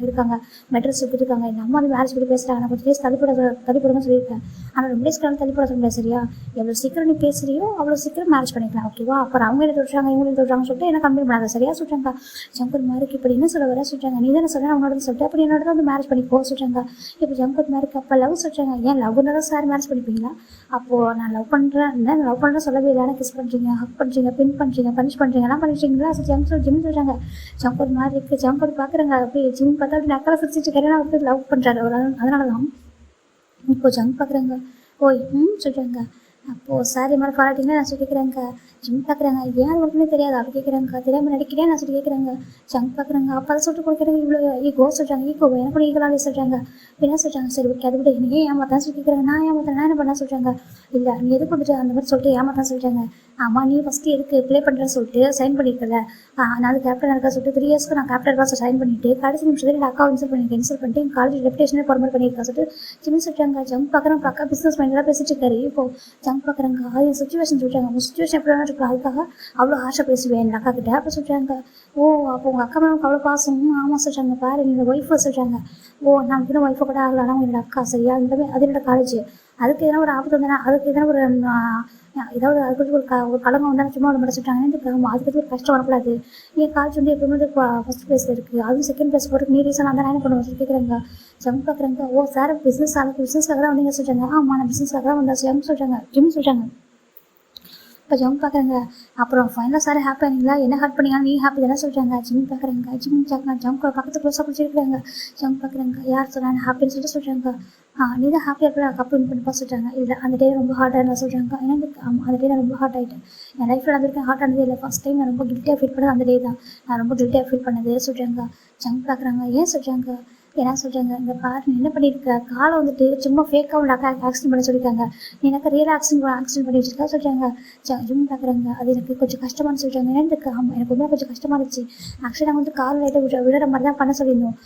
இருக்காங்க, மெட்ரஸ் எடுத்துட்டு இருக்காங்க. எங்கள் அம்மா வந்து மேரேஜ் பற்றி பேசுகிறாங்க. நான் கொஞ்சம் டேஸ் தள்ளிப்படன்னு சொல்லியிருக்கேன். ஆனால் ரொம்ப டேஸ்க்கு தள்ளிப்பட சொல்ல முடியாது சரியா, எவ்வளோ சீக்கிரம் நீ பேசுறியோ அவ்வளோ சீக்கிரம் மேரேஜ் பண்ணிக்கலாம் ஓகேவா. அப்புறம் அவங்க என்ன சொல்கிறாங்க இவங்க என்ன சொல்கிறாங்கன்னு சொல்லிட்டு என்ன கம்ப்ளைண்ட் பண்ணாங்க சரியா சொல்கிறாங்க. ஜம்கர் மேருக்கு இப்படி என்ன சொல்ல வர சொல்கிறாங்க. நீ தானே சொல்கிறேன் அவனோட சொல்லிட்டு அப்படி என்னோட வந்து மேரேஜ் பண்ணிப்போ சொல்கிறாங்க. இப்போ ஜம்கர் மேருக்கு அப்போ லவ் சொல்கிறாங்க. ஏன் லவ்னால சார் மேரேஜ் பண்ணிப்பீங்களா. அப்போது நான் லவ் பண்ணுறேன் சொல்லவே இல்லை, கிஸ் பண்ணுறீங்க, ஹக் பண்ணுறீங்க, பின் பண்ணுறீங்க, பனிஷ் பண்ணுறீங்க, எல்லாம் பண்ணிட்டீங்களா ஜிம் சொல்கிறாங்க. ஜம்கர் மாதிரி இருக்குது. ஜம்கர் பார்க்குறாங்க. அப்படி ஜிம் பார்த்தா அப்படி நக்கலை சிரிச்சிட்டு இருக்கிறேன்னா வந்து லவ் பண்ணுறாரு ஒரு அதனால தான். இப்போ ஜம்ப் பார்க்குறாங்க. ஓய் சொல்கிறாங்க. அப்போது சாரி மாதிரி பாராட்டிங்கன்னா நான் சொல்லி கேட்குறாங்க. ஜிம் பார்க்குறாங்க. ஏன் ஒன்றுமே தெரியாது அப்படி கேட்குறாங்க. தெரியாமல் நடிக்கிறேன் நான் சொல்லி கேட்குறாங்க. ஜங்க் பார்க்குறாங்க. அப்போ அதை சொல்லிட்டு கொடுக்குறாங்க. இவ்வளோ ஈகோ சொல்கிறாங்க. ஈகோ எனக்கு ஈகோலாலே சொல்கிறாங்க. என்ன சொல்கிறாங்க. சரி ஓகே அதை விட நீ ஏமாத்தான் சொல்லி கேட்குறாங்க. நான் ஏமாத்தேன் நான் என்ன பண்ண சொல்கிறாங்க. இல்லை நீ எது கொடுத்துட்டு அந்த மாதிரி சொல்லிட்டு ஏமாத்தான் சொல்கிறாங்க. ஆமாம் நீ ஃபஸ்ட்டு எதுக்கு ப்ளே பண்ணுறேன்னு சொல்லிட்டு சைன் பண்ணியிருக்கல, நான் கேப்டன் இருக்கா சொல்லிட்டு 3 இயர்ஸ்க்கு நான் கேப்டன் இருக்கா சைன் பண்ணிவிட்டு கடைசி நிமிஷத்தில் என் அக்காவை இன்சல் பண்ணிட்டு என் காலேஜ் ரெப்டேஷனே போகிற மாதிரி பண்ணியிருக்கா சொல்லிட்டு ஜிம் சொல்கிறாங்க. ஜம்ப் பார்க்குறேன். பக்கா பிஸ்னஸ் மைண்டெல்லாம் பேசிட்டு இருக்காரு. இப்போது ஜம்ப் பார்க்குறாங்க. அது சுச்சுவேஷன் சொல்கிறாங்க. உங்கள் சுச்சுவேஷன் எப்படி வேணா இருக்கும், அதுக்காக அவ்வளோ ஹார்ஷாக பேசுவேன் என் அக்கா கிட்ட அப்போ சொல்கிறாங்க. ஓ அப்போ உங்கள் அக்கா மேலே அவ்வளோ பாசம். ஆமாம் சொல்கிறாங்க. பாரு நீங்கள் ஒய்ஃபை சொல்கிறாங்க. ஓ நான் இன்னும் ஒய்ஃபை கூட ஆகலாம், ஆனால் என்னோட அக்கா சரியா இந்த அது என்னோட காலேஜ், அதுக்கு எதனா ஒரு ஆபத்து வந்தேன்னா அதுக்கு எதனா ஒரு ஏதாவது அது பற்றி ஒரு கலங்கம் வந்தாலும் சும்மா ஒரு மட்டும் சொல்கிறாங்க. அதுக்கு பற்றி ஒரு கஷ்டம் வரக்கூடாது. என் காலேஜ் வந்து எப்பவுமே வந்து ஃபஸ்ட் ப்ளேஸில் இருக்குது, அதுவும் செகண்ட் ப்ளேஸ் போகிறதுக்கு நீ ரீசன் அந்த என்ன பண்ணுவோம் சொல்லி கேட்குறாங்க. ஜம் பார்க்குறாங்க. ஓ சார் பிஸ்னஸ்க்காக தான் வந்தீங்க சொல்கிறாங்க. ஆமாம் நான் பிஸ்னஸ்க்காக தான் வந்தேன் ஜிம் சொல்கிறாங்க. இப்போ ஜம் பார்க்குறாங்க. அப்புறம் ஃபைனலாக சார் ஹாப்பி ஆனீங்களா, என்ன ஹாப்பி பண்ணீங்க நீ ஹாப்பி தானே சொல்கிறாங்க. ஜிம் பார்க்குறாங்க. ஜம் பக்கத்து க்ளோஸாக பிடிச்சிருக்காங்க. ஜம் பார்க்குறாங்க. யார் சொல்கிறாங்க ஹாப்பின்னு சொல்லிட்டு சொல்கிறாங்க. நீ தான் ஹாப்பியாக இருப்பா கப் வின் பண்ணிப்பா சொல்கிறாங்க. இல்லை அந்த டே ரொம்ப ஹார்ட்டாக இருந்தால் சொல்கிறாங்க. ஏன்னா அந்த டே நான் ரொம்ப ஹார்ட் ஆகிட்டேன், என் லைஃப்பில் நடந்திருக்கேன் ஹார்ட் ஆனதே இல்லை, ஃபஸ்ட் டைம் நான் ரொம்ப கில்ட்டியாக ஃபீல் பண்ணது அந்த டே தான், நான் ரொம்ப கில்ட்டியாக ஃபீல் பண்ணது சொல்கிறாங்க. ஜம் பார்க்குறாங்க. ஏன் சொல்கிறாங்க. என்ன சொல்கிறாங்க. இந்த பாரு நீ என்ன பண்ணியிருக்க, காலை வந்துட்டு சும்மா ஃபேக்காக உள்ள ஆக்சிடென்ட் பண்ண சொல்லியிருக்காங்க, நீ எனக்கு ரியல் ஆக்சிடென்ட் பண்ணி வச்சுருக்கா சொல்கிறாங்க. ஜிம் பார்க்குறாங்க. அது எனக்கு கொஞ்சம் கஷ்டமானு சொல்கிறாங்க. எனக்கு ஆமாம் எனக்கு ரொம்ப கொஞ்சம் கஷ்டமாக இருந்துச்சு. ஆக்சுவலி நாங்கள் வந்து கால் லைட்டாக விழுற மாதிரி தான் பண்ண சொல்லியிருந்தோம்,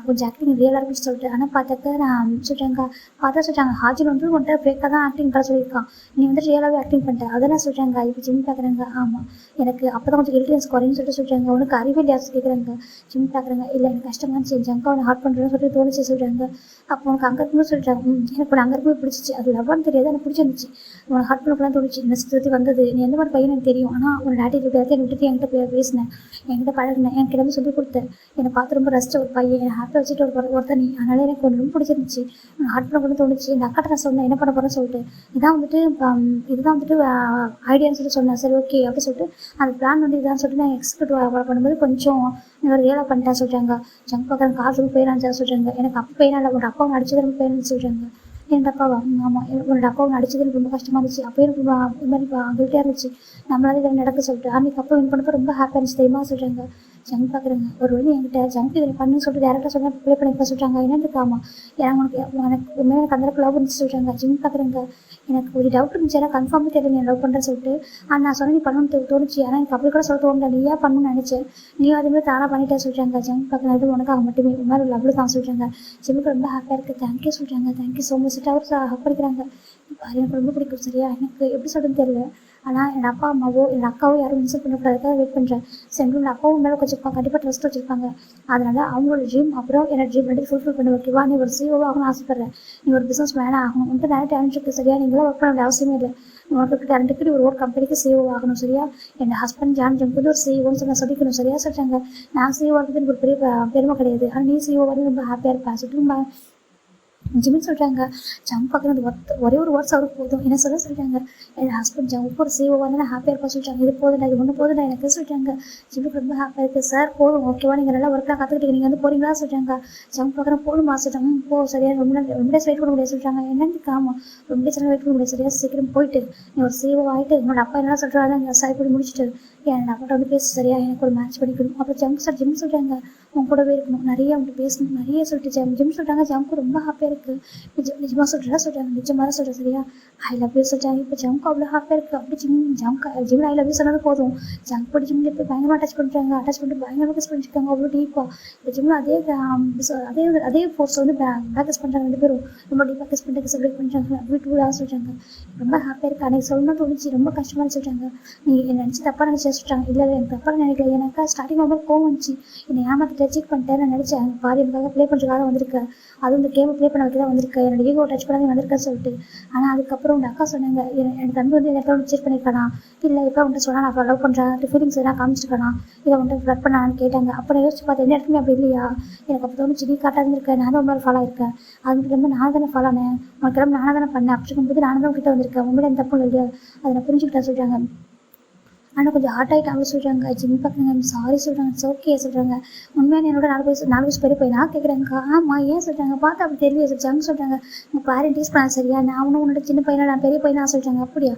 கொஞ்சம் ஆக்டிங் ரியலாக இருக்குன்னு சொல்லிட்டு. ஆனால் பார்த்தாக்க நான் சொல்கிறாங்க. பார்த்தா சொல்கிறாங்க ஹாஜில் வந்து உன்ட்ட ஃபேக்காக தான் ஆக்டிங் பண்ண சொல்லியிருக்கான், நீ வந்து ரியலாகவே ஆக்டிங் பண்ணிட்டேன் அதெல்லாம் சொல்கிறாங்க. இப்போ ஜிம் பார்க்குறாங்க. ஆமாம் எனக்கு அப்போ தான் கொஞ்சம் கில்ட்டினஸ் குறைன்னு சொல்லிட்டு சொல்கிறாங்க. உனக்கு அறிவியல் யாரும் கேட்குறாங்க. ஜிம் பார்க்குறாங்க. இல்லை எனக்கு கஷ்டமாக இருந்துச்சு ஜங்காக ஹார்ட் பண்ணுறேன்னு சொல்லி தோணுச்சு சொல்கிறாங்க. அப்போ உனக்கு அங்கே இருக்குன்னு சொல்லிட்டாங்க. எனக்கு அங்கே இருக்கும்போது பிடிச்சிச்சு. அது லவ்வான்னு தெரியாது, எனக்கு பிடிச்சிருந்துச்சு. உனக்கு ஹார்ட் பண்ணலாம் தோணுச்சு. என்ன சுற்றி வந்தது நீ எந்த மாதிரி பையன் எனக்கு தெரியும். ஆனால் உன்னோட ஆட்டிடியூட் எல்லாத்தையும் விட்டுட்டு என்கிட்ட பேசினேன், என்கிட்ட பழகினேன், எனக்கு எல்லாமே சொல்லி கொடுத்தேன். என்னை பார்த்து ரொம்ப ரசிச்ச ஒரு பையன், என்னை ஹாப்பியாக வச்சுட்டு ஒருத்தர் நீ. அதனால எனக்கு ஒன்று ரொம்ப பிடிச்சிருந்துச்சு. ஹார்ட் பண்ண தோணுச்சு. இந்த அக்காட்ட நான் சொன்னேன் என்ன பண்ண போகிறேன்னு சொல்லிட்டு. இதுதான் வந்துட்டு ஐடியான்னு சொல்லி சொன்னேன். சரி ஓகே அப்படி சொல்லிட்டு அந்த பிளான் வந்து இதான் சொல்லிட்டு நான் எக்ஸிக்யூட் பண்ணும்போது கொஞ்சம் இன்னொரு ரியலாக பண்ணிட்டேன் சொல்கிறாங்க. ஜங்க் பார்க்குறேன் காசுக்கு போயிடான்னு சொல்கிறாங்க. எனக்கு அப்போ பெயினா இல்லை, உன்னோட அப்பாவை அடிச்சது ரொம்ப பெயின்னு சொல்கிறாங்க. என்னோட அப்பாவா? ஆமாம், உன்னோட அப்பாவை அடிச்சது எனக்கு ரொம்ப கஷ்டமாக இருந்துச்சு. அப்போ எனக்கு இது மாதிரி கில்ட்டியாக இருந்துச்சு. நம்மளால இதில் நடக்க சொல்லிட்டு அன்றைக்கி அப்போ வின் பண்ணப்போ ரொம்ப ஹாப்பியாக இருந்துச்சு தெரியுமா சொல்கிறாங்க. ஜங்க் பார்க்குறேங்க ஒரு வழி என்கிட்ட ஜங்க் இதில் பண்ணுன்னு சொல்லிட்டு டேரெக்டாக சொன்னால் ப்ளே பண்ணிப்பா சொல்கிறாங்க. என்னன்னு இருக்காமா எனக்கு உண்மையாக எனக்கு அந்த அளவுக்கு லவ் இருந்துச்சு சொல்கிறாங்க. ஜிம் பார்க்குறேங்க எனக்கு ஒரு டவுட் இருந்துச்சு. ஏன்னா கன்ஃபார்மாக தெரியல நீ லவ் பண்ணுறேன்னு சொல்லிட்டு. ஆனால் நான் சொன்ன நீ பண்ணணும்னு தோணுச்சு. ஆனால் எனக்கு அப்படி கூட சொல்ல தோணுல, நீயா பண்ணணும்னு நினச்சேன், நீ அதுமாதிரி தானாக பண்ணிட்டேன் சொல்கிறாங்க. ஜங்க் பார்க்குறேன் அது உனக்காக மட்டுமே இந்த மாதிரி லவ்வில் தான் சொல்கிறாங்க. ஜிம்முக்கு ரொம்ப ஹாப்பியாக இருக்குது, தேங்க்யூ சொல்கிறாங்க. தேங்க்யூ ஸோ மச் அவர் ஹப் பண்ணிக்கிறாங்க. எனக்கு ரொம்ப பிடிக்கும் சரியா. எனக்கு எப்படி சொல்கிறதுன்னு தெரியல. ஆனால் என் அப்பா அம்மாவோ என் அக்காவோ யாரும் இன்சல்ட் பண்ணக்கூடாதுக்காக வெயிட் பண்ணுறேன். சென்ட்ரல் அப்பாவும் மேலே கொஞ்சம் கண்டிப்பாக ட்ரஸ்ட் வச்சுருப்பாங்க. அதனால் அவங்களோட ட்ரீம் அப்புறம் என்னோட ட்ரீம் ரெண்டு ஃபுல்ஃபில் பண்ண ஓகேவா. நீ ஒரு சிஓ ஆகணும்னு ஆசைப்பட்றேன், நீ ஒரு பிஸ்னஸ் மேனாக ஆகணும், உன்ட்டு நிறைய டேலண்ட் இருக்குது சரியா. நீங்களாம் ஒர்க் பண்ண வேண்டிய அவசியமே இல்லை. உனக்கு டேலண்ட்டுக்கு நீ ஒரு கம்பெனிக்கு சிஓ ஆகணும் சரியா. என் ஹஸ்பண்ட் ஜான் ஜங்க் வந்து ஒரு சிஓன்னு நான் சொல்லிக்கணும் சரியா சொல்கிறாங்க. நான் சிஓ ஆகிறது எனக்கு ஒரு பெரிய பெருமை கிடையாது, ஆனால் நீ சிஓ வந்து ரொம்ப ஹாப்பியாக இருப்பேன் சொல்லிட்டு ஜிமின் சொல்கிறாங்க. ஜம்ப் பார்க்குறது ஒரே ஒரு வாட்ஸ் அவருக்கு போதும் என்ன சொல்கிறாங்க. என் ஹஸ்பண்ட் ஜம்ப் ஒரு சிஓ வந்து நான் ஹாப்பியாக இருப்பா சொல்லிட்டாங்க. இது போதும் இது ஒன்று போதும் எனக்கு சொல்லிட்டாங்க. ஜிம்முக்கு ரொம்ப ஹாப்பியாக இருக்குது சார். போதும் ஓகேவா, நீங்கள் நல்லா ஒர்க்லாம் கற்றுக்கிட்டீங்க, நீங்கள் வந்து போகிறீங்களா சொல்கிறாங்க. ஜம்ப் பார்க்குறேன் போதுமா சொல்லிட்டாங்க. போ சரியா, ரொம்ப டேஸ் வெயிட் பண்ண முடியாது சொல்கிறாங்க. என்னன்னு காமா ரொம்ப டேஸ் வெயிட் பண்ண முடியாது சரியா, சீக்கிரம் போயிட்டு நீ ஒரு சிஓ ஆகிட்டு என்னோட அப்பா என்ன சொல்கிறாங்க அந்த சாய் பண்ணி முடிச்சுட்டு என் அப்பாட்ட வந்து பேச சரியா, எனக்கு ஒரு மேட்ச் பண்ணிக்கணும். அப்புறம் ஜம்ப் சார் ஜிம் சொல்கிறாங்க உன் கூடவே இருக்கணும், நிறைய அவங்க பேசணும் நிறைய சொல்லிட்டு ஜிம் சொல்கிறாங்க. ஜம்க்கு ரொம்ப ஹாப்பியாக இருக்குது. நிஜமாக சொல்கிறாங்க நிஜமாக சொல்கிறேன் சரியா. ஐ லவ் யூ சொல்கிறாங்க. இப்போ ஜம்க்கு அவ்வளோ ஹாப்பியாக இருக்குது. அப்படி ஜிம் ஐ லவ் யூ சொன்னது போதும். ஜங்க் போய் ஜிம்மில் இப்போ பயங்கரமாக அட்டாச் பண்ணிட்டாங்க. அட்டாச் பண்ணிட்டு பயங்கரமாக கிஸ் பண்ணிருக்காங்க அவ்வளோ டீப்பாக. இப்போ ஜிம்மில் அதே ஃபோர்ஸ் வந்து பேக்கஸ் பண்ணுறாங்க ரெண்டு பேரும். ரொம்ப டீப்பாக கிஸ் பண்ணிட்டு செலிப்ரேட் பண்ணுறாங்க. அப்படி 2 hours சொல்கிறாங்க. ரொம்ப ஹாப்பியாக இருக்குது. அன்றைக்கி சொல்லணும்னு தோணுச்சு, ரொம்ப கஷ்டமாக சொல்கிறாங்க. நீ என்னை நினச்சி தப்பாக நினச்சி சொல்கிறாங்க. இல்லை எனக்கு தப்பாக நினைக்கல, எனக்கு ஸ்டார்டிங் ரொம்ப கோவம் வந்துச்சு. என்னை ஏமாற்றி சீட் பண்ணிட்டேன் நான் நினச்சேன். பாதி எனக்காக ப்ளே பண்ணுறதுக்காக வந்திருக்கேன், அதுவும் இந்த கேமை ப்ளே பண்ண வைக்க தான் வந்திருக்கேன், என்னோட ஈகோ டச் பண்ணாங்க வந்திருக்கேன்னு சொல்லிட்டு. ஆனால் அதுக்கப்புறம் உங்கள் அக்கா சொன்னாங்க என் தம்பி வந்து எனக்கு வந்து சீட் பண்ணியிருக்கானா இல்லை இப்போ வந்துட்டு சொன்னால் நான் லவ் பண்ணுறேன் ஃபீலிங்ஸ் எல்லாம் காமிச்சிருக்கானா இதை வந்துட்டு ஃப்ளட் பண்ணான்னு கேட்டாங்க. அப்போ நான் யோசிச்சு பார்த்தேன் என்ன இடத்துமே அப்படி இல்லையா. எனக்கு அப்போ தோணுச்சு நீ கரெக்டாக இருந்திருக்கேன், நான் தான் உண்மையில ஃபாலோ இருக்கேன், அது மட்டும் இல்லாமல் நான் தானே ஃபாலோ ஆனேன், உனக்கு கிளம்பி நானே தானே பண்ணேன். அப்படி இருக்கும்போது நானும் தான் கிட்ட வந்திருக்கேன், உண்மையில எந்த தப்பும் இல்லையா, அதை நான் புரிஞ்சுக்கிட்டேன் சொல்கிறாங்க. ஆனால் கொஞ்சம் ஹார்ட் ஆகிட்டு சொல்கிறாங்க. ஜிம் பார்க்குறாங்க சாரி சொல்கிறாங்க. இட்ஸ் ஓகே சொல்கிறாங்க. உண்மையான என்னோட 4 வயசு பெரிய பையனா கேட்குறாங்க. ஆமாம் ஏன் சொல்கிறாங்க. பார்த்தா அப்படி தெரியல சொல்கிறாங்க. சொல்கிறாங்க உங்கள் பேரண்ட் டீஸ் பண்ண சரியா, நான் உன்னோட சின்ன பையனா நான் பெரிய பையனா சொல்கிறாங்க. அப்படியா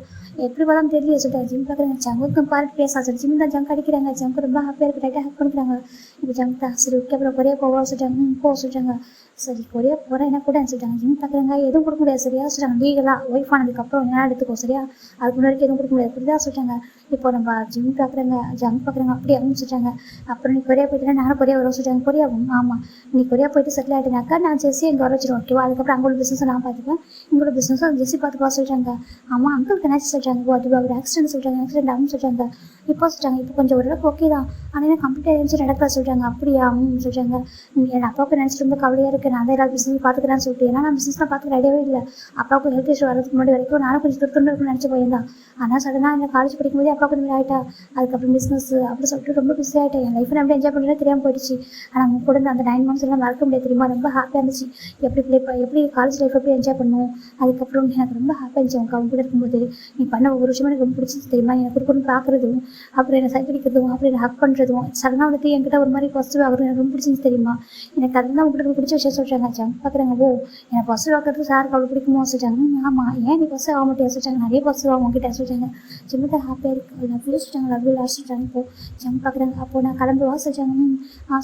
எப்படி பார்த்தா தெரியல சொல்கிறாங்க. ஜிம் பார்க்குறாங்க ஜங்குக்கும் பேரண்ட் பேசா சார். ஜிம் தான் ஜங்க் அடிக்கிறாங்க. ஜங்க் ரொம்ப ஹாப்பியாக இருக்குது, டைட்டாக ஹெல்ப் பண்ணிக்கிறாங்க. இப்போ ஜங்க் தான் சரி ஓகே அப்புறம் கொரியா போவா சொல்கிறாங்க. போக சொல்கிறாங்க. சரி கொரியா போகிறேன் என்ன கூட சொல்லிட்டாங்க. ஜிம் பார்க்குறாங்க எதுவும் கொடுக்க முடியாது சரியா சொல்கிறாங்க. லீகலாக ஒய்ஃப் ஆனதுக்கப்புறம் என்ன எடுத்துக்கோ சரியா, அதுக்கு முன்னாடி எதுவும் கொடுக்க முடியாது இப்படி தான் சொல்கிறாங்க. இப்போ நம்ம ஜிம் பார்க்குறாங்க ஜங்க் பார்க்குறாங்க அப்படி அப்படின்னு சொல்லிட்டாங்க. அப்புறம் நீ கொரியா போயிட்டுனா நானும் கொரியா வரும் சொல்லிட்டாங்க. கொரியாவும் ஆமாம் நீ கொரியா போயிட்டு செட்டில் ஆகிட்டேனாக்கா நான் ஜெஸ்ஸி எங்கே வர வச்சிருவோம் ஓகேவா. அதுக்கப்புறம் அங்களோட பிஸ்னஸை நான் பார்த்துப்பேன், உங்களோட பிஸ்னஸும் ஜெஸ்ஸி பார்த்துப்பா சொல்லிட்டாங்க. ஆமாம் அங்கிளுக்கு என்னாச்சு சொல்கிறாங்க. அது அவர் ஆக்சிடென்ட் சொல்கிறாங்க. ஆக்சிடென்ட் ஆகுன்னு சொல்கிறாங்க. இப்போ சொல்கிறாங்க இப்போ கொஞ்சம் ஓரளவுக்கு ஓகே தான், ஆனால் என்ன கம்ப்ளீட்டாக இருந்துச்சு நடக்கல சொல்கிறாங்க. அப்படியா சொல்கிறாங்க. என் அப்பாவுக்கு நினச்சிட்டு ரொம்ப கவலையாக இருக்குது, நான் தான் எல்லாரும் பிஸ்னஸ் பார்த்துக்கிறேன்னு சொல்லிட்டு. ஏன்னா நான் பிஸ்னஸ்லாம் பார்த்துக்க ஐடியாவே இல்லை. அப்பாவுக்கு ஹெல்த் இஷ்யூ வரதுக்கு முன்னாடி வரைக்கும் நானும் கொஞ்சம் திருத்தணும் இருக்குன்னு நினச்ச பையன் தான். ஆனால் சடனாக இந்த காலேஜ் படிக்கும்போது அப்பாவுக்கு இந்த மாதிரி ஆகிட்டா, அதுக்கப்புறம் பிஸ்னஸ் அப்படி சொல்லிட்டு ரொம்ப பிஸி ஆகிட்டேன். என் லைஃப் எப்படி என்ஜாய் பண்ணுறேன்னு தெரியாமல் போயிடுச்சு. ஆனால் அவங்க கூட அந்த 9 months எல்லாம் மறக்க முடியாது தெரியுமா. ரொம்ப ஹாப்பியாக இருந்துச்சு. எப்படி காலேஜ் லைஃப் எப்படி என்ஜாய் பண்ணுவோம். அதுக்கப்புறம் எனக்கு ரொம்ப ஹாப்பியாக இருந்துச்சு அவங்க கூட இருக்கும்போது. நீ பண்ண ஒவ்வொரு விஷயமும் எனக்கு ரொம்ப பிடிச்சிச்சு தெரியுமா. எனக்கு கொடுக்கணும் பார்க்குறதும் அப்புறம் என்னை சைட் அடிக்கிறதும் அப்புறம் என்னை ஹக் பண்ணுறதும் சடனாக வந்துட்டு என்கிட்ட ஒரு மாதிரி பாசிட்டிவ் ஆகிறது எனக்கு ரொம்ப பிடிச்சிச்சு தெரியுமா. எனக்கு அதுதான் உங்களுக்கு ரொம்ப பிடிச்ச விஷயம் சொல்கிறாங்க. ஜங்க் பார்க்குறாங்க. ஓ எனக்கு பாசிட்டிவ் ஆகிறது சாருக்கு அவ்வளோ பிடிக்குமோ சொல்லிட்டாங்க. ஆமாம் ஏன் நீ பாசிட்டிவ் ஆக மாட்டியா சொல்லிட்டாங்க. நிறைய பாசிட்டிவ் ஆகும் உங்ககிட்ட சொல்லிட்டாங்க. ஜிம்முக்கு ஹாப்பியாக இருக்குது லவ் யூ சொல்லிட்டாங்க. லவ் யூ லாஸ்ட் சொல்லிட்டாங்க. இப்போ ஜங்க் பார்க்குறாங்க. அப்போ நான் கிளம்புவா சொல்லிட்டாங்க.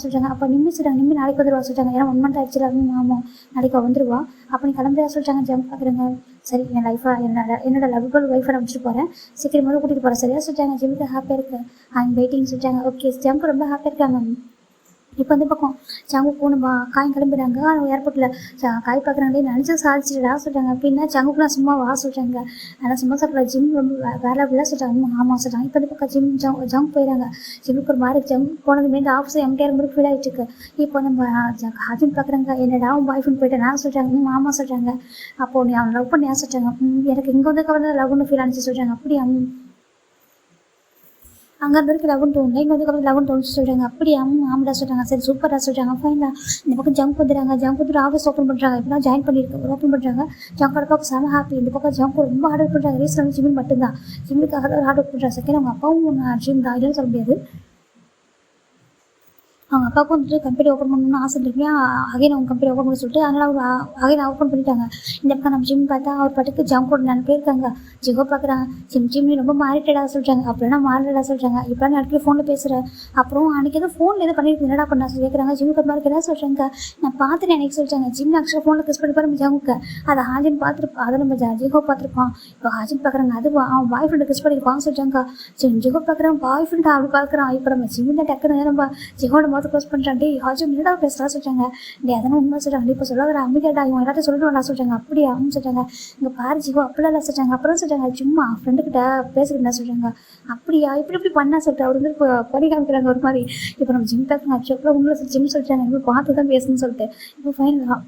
சொல்லிட்டாங்க. அப்போ நிம்மி சொல்லிட்டாங்க. நிம்மி நாளைக்கு வந்துடுவா சொல்லிட்டாங்க. ஏன்னா 1 month ஆயிடுச்சு. ஆமாம் நாளைக்கு வந்துடுவா. அப்போ நீ கிளம்புவா சொல்லிட்டாங்க. ஜங்க் பார்க்குறாங்க. சரி என் லைஃபாக என்னோட லவ்வபிள் ஒய்ஃபை நான் முடிச்சுட்டு போகிறேன், சீக்கிரம் முதல்ல கூட்டிகிட்டு போகிறேன் சரியா சொல்லிட்டாங்க. ஜிம்முக்கு ஹாப்பியாக இருக்குது. ஐம் வெயிட்டிங் சொல்லிட்டாங்க. ஓகே ஜங்க் ரொம்ப ஹாப்பியாக இருக்காங்க. இப்போ வந்து பக்கம் சங்குக்கு நம்ம காய் கிளம்பிடுறாங்க ஏர்போர்ட்டில் காய் பார்க்குறாங்களே நினச்சி சாதிச்சுடா சொல்கிறாங்க. அப்படின்னா சங்குக்குலாம் சும்மா வா சொல்கிறாங்க. ஆனால் சும்மா சாப்பிட்ற ஜிம் ரொம்ப வேலை அப்படிலாம் சொல்கிறாங்க. ஆமாம் சொல்கிறாங்க. இப்போ வந்து பக்கம் ஜங்க் போயிடறாங்க. ஜிம்முக்கு ஒரு மாதிரி ஜங்க் போனதுமே இந்த ஆஃபீஸ் எம்டிஆர் மாதிரி ஃபீல் ஆகிட்டு இருக்கு. இப்போ நம்ம ஹாஜின் பார்க்குறாங்க. என்னடா உன் பாய் ஃப்ரெண்ட் போயிட்டேன் நான் சொல்கிறாங்க. ஆமாம் சொல்கிறாங்க. அப்போது நீ அவன் லவ் பண்ணி சொல்கிறாங்க. எனக்கு இங்கே வந்து கவலை லவ்னு ஃபீல் ஆனிச்சு சொல்கிறாங்க. அப்படியா அங்கே இருந்திருக்கு லெவன் தோணுங்க. இங்கே வந்து லெவன் தோணுச்சு சொல்கிறாங்க. அப்படி ஆமாடா சொல்கிறாங்க. சரி சூப்பராக சொல்கிறாங்க. ஃபைனாக இந்த பக்கம் ஜங்க் வந்துடுறாங்க. ஜங்க் வந்துட்டு ஆஃபீஸ் ஓப்பன் பண்ணுறாங்க. இப்போ தான் ஜாயின் பண்ணியிருக்கு ஓப்பன் பண்ணுறாங்க. ஜங்கோட பக்கம் செம ஹாப்பி. இந்த பக்கம் ஜங்க் ரொம்ப ஹார்ட் ஒர்க் பண்ணுறாங்க. ரீசன் வந்து ஜிம்மின் மட்டும்தான். ஜிம்முக்காக தான் ஹார்ட் ஒர்க் பண்ணுறாங்க. செகண்ட் அவங்க அப்பாவும் ஜிம் தான் இல்லைன்னு சொல்ல முடியாது. அவங்க அப்பாவுக்கு வந்துட்டு கம்பெனி ஓப்பன் பண்ணணும்னு ஆசை இருக்கு. அகைன் அவங்க கம்பெனி ஓப்பன் பண்ண சொல்லிட்டு அதனால் அவங்க அகைன் ஓப்பன் பண்ணிட்டாங்க. இந்த பக்கம் நம்ம ஜிம் பார்த்தா அவர் பாட்டுக்கு ஜங்கோட நினைப்பே இருக்காங்க. ஜிங்கோ பார்க்குறாங்க. ஜிம் ரொம்ப மாறிட்டடா சொல்கிறாங்க. அப்படின்னா மாறிடா சொல்கிறாங்க. இப்போலாம் இடத்துல ஃபோனில் பேசுகிறேன். அப்புறம் அன்றைக்கி எதுவும் ஃபோனில் எதுவும் பண்ணிட்டு என்னடா பண்ணா சொல்லி கேட்குறாங்க. ஜிம்முக்கு மாதிரி என்ன சொல்கிறாங்க. நான் பார்த்துட்டு எனக்கு சொல்கிறாங்க. ஜிம் ஆக்சுவலாக ஃபோனில் கிஸ் பண்ணி பாரு ஜங்குக்கு அதை ஹாஜின் பார்த்துருப்பா. அதை நம்ம ஜிங்கோ பார்த்துருப்பான். இப்போ ஹாஜின் பார்க்குறாங்க. அது அவன் பாய் ஃப்ரெண்டு கிஸ் பண்ணியிருப்பான்னு சொல்கிறாங்க. ஜிங்கோ பார்க்குறான். பாய் ஃப்ரெண்டா அப்படி பார்க்குறான். இப்போ நம்ம ஜிம் தான் டக்குன்னு நம்ம ஜிங்கோட க்ளோஸ் பண்ணுறான். டே ஹாஜின் என்னடா பேசுகிறா சொல்கிறாங்க. டே அதெல்லாம் உண்மை சொல்கிறாங்க. இப்போ சொல்லாத அமைதியாடா இவன் எல்லாத்தையும் சொல்லிட்டு சொல்கிறாங்க. அப்படியா அப்படின்னு சொல்கிறாங்க. இங்கே பாரு ஜிகோ அப்படிலாம் சொல்கிறாங்க. அப்புறம் சொல்கிறாங்க சும்மா ஃப்ரெண்டுக்கிட்ட பேசுகிறேன் சொல்கிறாங்க. அப்படியா இப்படி பண்ணா சொல்லிட்டு அவர் வந்து இப்போ படி காமிக்கிறாங்க ஒரு மாதிரி. இப்போ நம்ம ஜிம் பேசுங்க ஆக்சுவலாக உங்களை ஜிம் சொல்லிட்டாங்க. இப்போ பார்த்து தான் பேசணும்னு சொல்லிட்டு இப்போ ஃபைனலாக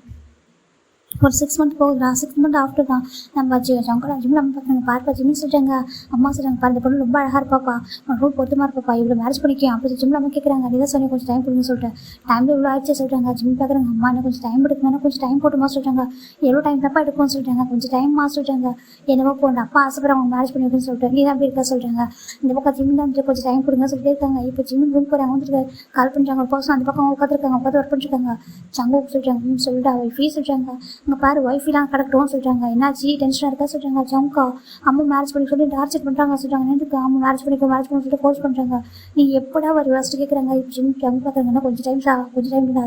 ஒரு 6 மந்த் போகுதுடா. 6 மந்த் ஆஃப்டர் தான் நம்ம ஜங்கோட ஜிம் நம்ம பார்க்குறாங்க. பார்ப்பா ஜிம்னு சொல்கிறாங்க. அம்மா சொல்கிறாங்க பாரு இந்த பொண்ணு ரொம்ப அழகாக இருப்பாப்பா ரூட் பொருத்தமாக இருப்பாப்பா இவ்வளோ மேரேஜ் பண்ணிக்கலாம் அப்படி ஜிம்மில் அம்மா கேட்குறாங்க. நீ தான் சொன்னி கொஞ்சம் டைம் கொடுங்க சொல்லிட்டு டைமில் இவ்வளோ ஆயிடுச்சு சொல்கிறாங்க. ஜிம் பார்க்குறாங்க. அம்மா என்ன கொஞ்சம் டைம் எடுக்குங்க கொஞ்சம் டைம் போட்டுமா சொல்கிறாங்க. எவ்வளோ டைம் தப்பா எடுக்கும்னு சொல்கிறாங்க. கொஞ்சம் டைம்மா சொல்கிறாங்க. என்னவோ போகணும் அப்பா ஆசைப்படுறாங்க மேரேஜ் பண்ணி வைக்கணும்னு சொல்லிட்டு நீ தான் அப்படி இருக்கா சொல்கிறாங்க. இந்த பக்கம் ஜிம் தான் கொஞ்சம் டைம் கொடுங்க சொல்லிட்டே இருக்காங்க. இப்போ ஜிம் ரூம் போகிறாங்க வந்துட்டு கால் பண்ணுறாங்க. ஒரு பர்சன் அந்த பக்கம் உட்காந்துருக்காங்க. உட்காந்து ஒர்க் பண்ணிருக்காங்க. ஜங்கு சொல்கிறாங்க சொல்லிட்டு ஒய்ஃபி சொல்கிறாங்க. அங்கே பாரு ஒய்ஃபிலாம் கிடக்கட்டும் சொல்கிறாங்க. என்னாச்சு டென்ஷனாக இருக்கா சொல்கிறாங்க. ஜங்கா அம்மா மேரேஜ் பண்ணி சொல்லி டார்ச்சர் பண்ணுறாங்க சொல்கிறாங்க. எனக்கு அம்மா மேரேஜ் பண்ணி சொல்லிட்டு ஃபோர்ஸ் பண்ணுறாங்க. நீ எப்படா ஒரு ஃபஸ்ட்டு கேட்குறாங்க. இப்போ ஜிம் ஜங்கு பார்க்குறாங்கன்னா கொஞ்சம் டைம்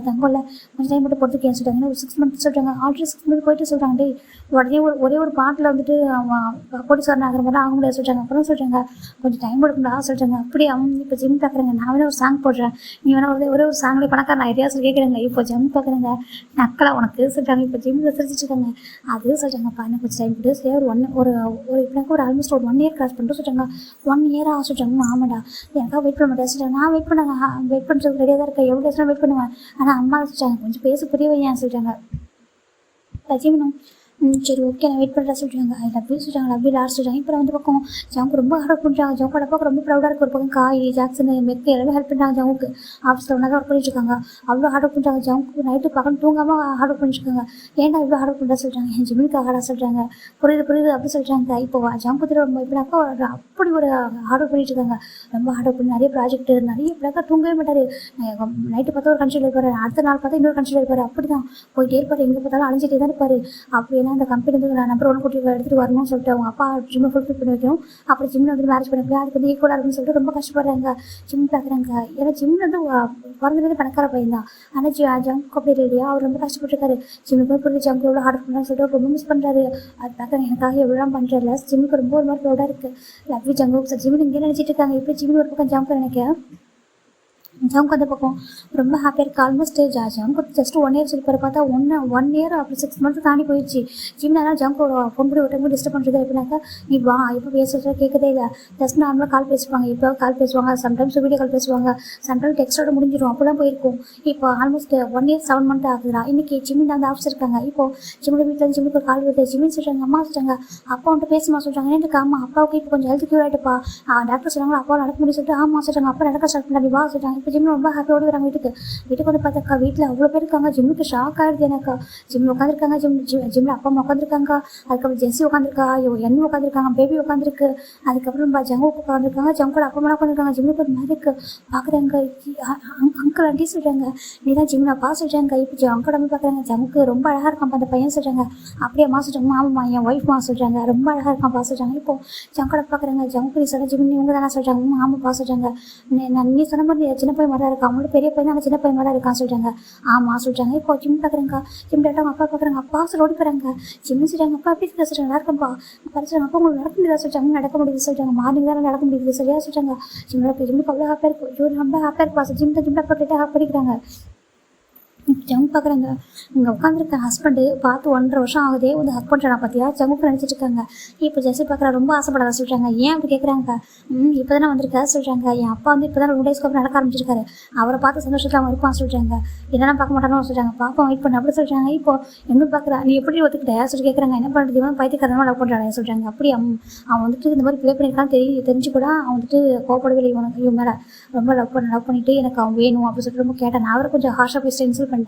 தங்கோல கொஞ்சம் டைம் மட்டும் பொறுத்துக்கேன் சொல்கிறாங்க. ஒரு 6 மந்த் சொல்கிறாங்க. ஆல்ரெடி 6 மந்த் போயிட்டு சொல்கிறாங்க. டே உடனே ஒரே ஒரு பாட்டில் வந்துட்டு கோடீஸ்வரன் ஆகிற மாதிரி ஆக முடியாது சொல்கிறாங்க. அப்புறம் சொல்கிறாங்க கொஞ்சம் டைம் எடுக்கணும்டா சொல்கிறாங்க. அப்படி இப்போ ஜிம் பார்க்குறாங்க. நான் வேணா ஒரு சாங் போடுறேன் நீ வேணா ஒரே ஒரு சாங்லேயே பணக்கார நான் எதையா சொல்லி கேட்குறாங்க. இப்போ ஜிம் பார்க்குறாங்க. நக்கலா உனக்கு சொல்கிறாங்க. இப்போ ஜிம் ரசிச்சுட்டு இருக்காங்க. அது சொல்கிறாங்கப்பா இன்னும் கொஞ்சம் டைம் கொடுத்து ஒரு இப்படினாக்கா ஒரு ஆல்மோஸ்ட் ஒரு 1 இயர் கிராஸ் பண்ணிட்டு சொல்கிறாங்க. 1 இயராக சொல்கிறாங்க. ஆமாடா எனக்காக வெயிட் பண்ண முடியாது சொல்கிறாங்க. நான் வெயிட் பண்ணுறதுக்கு ரெடியாக தான் இருக்கேன். எவ்வளோ டேஸ்லாம் வெயிட் பண்ணுவேன். ஆனால் அம்மா சொல்கிறாங்க கொஞ்சம் பேச புரிய வையான்னு சொல்கிறாங்க. ஜீவனும் சரி ஓகே நான் வெயிட் பண்ணுறேன் சொல்கிறாங்க. ஐ லவ் யூ சொல்கிறாங்க. லவ் யூ லாஸ்ட் சொல்கிறாங்க. இப்போ வந்து பக்கம் ஜவுக்கு ரொம்ப ஹார்ட் பண்ணுறாங்க. ஜவுக்கோட அப்பாவுக்கு ரொம்ப ப்ரௌடாக இருக்குது. ஒரு பக்கம் காய் ஜாக்சன் மெக்கு எல்லாமே ஹெல்ப் பண்ணுறாங்க. ஜவுக்கு ஆஃபீஸில் ஒன்றா தான் ஒர்க் பண்ணிட்டுருக்காங்க. அவ்வளோ ஹார்ட் ஒர்க் பண்ணுறாங்க. ஜவுக்கு நைட்டு பக்கம் தூங்காமல் ஹார்ட் ஒர்க் பண்ணிட்டுருக்காங்க. ஏன்டா இவ்வளோ ஹார்ட் ஒர்க் பண்ணுறா சொல்கிறாங்க. என் ஜிம்முக்கு ஹார்டாக சொல்கிறாங்க. புரியுது அப்படி சொல்கிறாங்க. இப்போ ஜவுக்கு ரொம்ப இப்படினாக்கா அப்படி ஒரு ஹார்ட் ஒர்க் பண்ணிட்டுருக்காங்க. ரொம்ப ஹார்ட் ஒர்க் பண்ணி நிறைய ப்ராஜெக்ட் நிறைய இப்படினாக்கா தூங்கவே மாட்டார். நைட்டு பார்த்தா ஒரு கன்சிடர் இருப்பார். அடுத்த நாள் பார்த்தா இன்னொரு கன்சிடர் இருப்பார். அப்படி தான் போயிட்டே இருப்பார். எங்கே பார்த்தாலும் அழிஞ்சிட்டே தான் இருப்பார். அப்படின்னா அந்த கம்பெனி வந்து நம்பர் 1 கூட்டி எடுத்துகிட்டு வரணும்னு சொல்லிட்டு அவங்க அப்பா ஜிம்மை ஃபுல்ஃபில் பண்ணி வைக்கணும். அப்புறம் ஜிம்மில் வந்து மேரேஜ் பண்ணிக்கலாம். அதுக்கு வந்து ஈக்குவலாக இருக்குன்னு சொல்லிட்டு ரொம்ப கஷ்டப்படுறாங்க. ஜிம் பார்க்குறாங்க. ஏன்னா ஜிம் வந்து பிறந்தது பணக்கார பையன் தான். ஆனால் ஜங்க் அப்படி இல்லையா அவர் ரொம்ப கஷ்டப்பட்டுருக்காரு. ஜிம்முக்கு புரிஞ்சு ஜங்க் எவ்வளோ ஹார்ட் பண்ணுறான்னு சொல்லிட்டு ரொம்ப மிஸ் பண்ணுறாரு. அது பார்க்குறாங்க. எனக்காக எவ்வளோலாம் பண்ணுறல ஜிம்முக்கு ரொம்ப ஒரு மாதிரி ப்ரௌடாக இருக்குது. லவ் யூ ஜங்கு சார் ஜிம்மில் இங்கே நினச்சிட்டு இருக்காங்க. இப்போ ஜிம்மில் ஒரு பக்கம் ஜங்க் நினைக்கிறேன். ஜங்க் அந்த பக்கம் ரொம்ப ஹாப்பியாக இருக்குது. ஆல்மோஸ்ட் ஜங்க் ஜஸ்ட் 1 இயர் சொல்லி பார்த்தா 1 இயர் அப்படி 6 மந்த் தாண்டி போயிடுச்சு. ஜிம்னால ஜங்கோட ஃபோன் பண்ணி ஒரு டைம் டிஸ்டர்ப் பண்ணுறது எப்படின்னாக்கா நீ வா எப்போ பேசுகிறத கேட்கதே இல்லை. ஜஸ்ட் நார்மலாக கால் பேசுவாங்க. இப்போ கால் பேசுவாங்க. சம்டைம்ஸ் வீடியோ கால் பேசுவாங்க. சம்டைம்ஸ் டெக்ஸ்டோட முடிஞ்சிடும். அப்போலாம் போயிருக்கும். இப்போ ஆல்மோஸ்ட் 1 இயர் 7 மந்த் ஆகுதுடா. இன்றைக்கி ஜிம்மின் அந்த ஆஃபீஸ் இருக்காங்க. இப்போது ஜிம்மில் வீட்டில் வந்து ஜிம்முக்கு ஒரு கால் வருது. ஜிம்மின்னு சொல்கிறாங்க. அம்மா சொல்கிறாங்க அப்பா வந்துட்டு பேசுமா சொல்கிறாங்க. எனக்கு அம்மா அப்பாவுக்கு இப்போ கொஞ்சம் ஹெல்த் க்யூர் ஆகிட்டுப்பா டாக்டர் சொல்கிறாங்க அப்பா நடக்க முடியும் சொல்லிட்டு ஆமாம் சொல்கிறாங்க. அப்பா நடக்க ஸ்டார்ட் பண்ணி வா சொல்கிறாங்க. இப்போ ஜிம் ரொம்ப ஹாப்பியோடு வராங்க வீட்டுக்கு வந்து பார்த்தாக்கா வீட்டில் அவ்வளோ பேர் இருக்காங்க. ஜிம்முக்கு ஷாக் ஆகிடுது எனக்கு. ஜிம்மில் உட்காந்துருக்காங்க. ஜிம்மில் அப்பா அம்மா உட்காந்துருக்காங்க. அதுக்கப்புறம் ஜென்சி உட்காந்துருக்கா எண்ணு உட்காந்துருக்காங்க. பேபி உட்காந்துருக்கு. அதுக்கப்புறம் ஜங்குக்கு உட்காந்துருக்காங்க. ஜங்கோட அப்பா அம்மா உட்காந்துருக்காங்க. ஜிம்முக்கு ஒரு மாதிரி இருக்குது பார்க்குறாங்க. அங்கிள் ஆண்டி சொல்கிறாங்க நீ தான் ஜிம்மில் அப்பா சொல்கிறாங்க. இப்போ ஜங்கோட அம்மா பார்க்குறாங்க. ஜங்குக்கு ரொம்ப அழகாக இருக்கான் அந்த பையன் சொல்கிறாங்க. அப்படியே அம்மா சொல்கிறாங்க. ஆமாம்மா என் ஒய்ஃப்மா சொல்கிறாங்க. ரொம்ப அழகாக இருக்கான் பா சொல்கிறாங்க. இப்போது ஜங்கோட பார்க்குறாங்க. ஜங்கு நீ சொல்ல ஜிம் இவங்க தானே சொல்கிறாங்க. ஆமாப்பா சொல்கிறாங்க. நீ சொன்ன மாதிரி சின்ன பையன் மாதிரி இருக்கா, அவங்களோட பெரிய பையன் அந்த சின்ன பையன் மாதிரி இருக்கான்னு சொல்கிறாங்க. ஆமாம் சொல்கிறாங்க. இப்போ ஜிம் பார்க்குறேங்க. ஜிம் டேட்டா அவங்க அப்பா பார்க்குறாங்க. அப்பா ஓடி போகிறாங்க. ஜிம்னு சொல்கிறாங்க. அப்பா எப்படி இருக்க சொல்கிறாங்க. நல்லா இருக்கும்பா. அப்பா சொல்கிறாங்க. அப்பா உங்களுக்கு நடக்க முடியாதா சொல்கிறாங்க. நடக்க முடியுது சொல்கிறாங்க. மார்னிங் தான் நடக்க முடியுது சரியா சொல்கிறாங்க. ஜிம்முக்கு அவ்வளோ ஹாப்பியாக இருக்கும். ஐயோ ரொம்ப ஹாப்பியாக இருப்பா. ஜிம் போட்டுட்டு ஹாப் பண்ணிக்கிறாங்க. ஜங்கு பார்க்குறாங்க. இங்கே உட்காந்துருக்க ஹஸ்பண்டு பார்த்து 1.5 வருஷம் ஆகுதே வந்து ஹக் பண்ணுறா பார்த்தியா ஜங்குக்கு நினச்சிட்டு இருக்காங்க. இப்போ ஜெஸ்ஸி பார்க்குறா ரொம்ப ஆசைப்படாத சொல்கிறாங்க. ஏன் அப்படி கேட்குறாங்க. இப்போ தானே வந்திருக்கா சொல்கிறாங்க. என் அப்பா வந்து இப்போ தான் 2 டேஸ்க்கு அப்புறம் நடக்க ஆரம்பிச்சிருக்காரு. அவரை பார்த்து சந்தோஷத்தில் அவன் இருப்பான் சொல்கிறாங்க. என்னென்னா பார்க்க மாட்டானு சொல்கிறாங்க. பாப்பா வெயிட் பண்ண அப்படி சொல்கிறாங்க. இப்போ என்ன பார்க்குறா நீ எப்படி ஒத்துக்கிட்ட சொல்லி கேட்குறாங்க. என்ன பண்ணுறது இவன் பைத்தியக்காரமாக லவ் பண்ணுறாங்க சொல்கிறாங்க. அப்படி அவன் வந்துட்டு இந்த மாதிரி ப்ளே பண்ணியிருக்கான்னு தெரிஞ்சு கூட அவன் வந்துட்டு கோவப்படவில்லை இவன் மேலே. ரொம்ப லவ் பண்ணிவிட்டு எனக்கு அவன் வேணும் அப்படின்னு சொல்லிட்டு ரொம்ப கேட்டேன். நான் அவரை கொஞ்சம் ஹார்ஷாக பேசி இன்சல்ட் பண்ணிட்டேன்.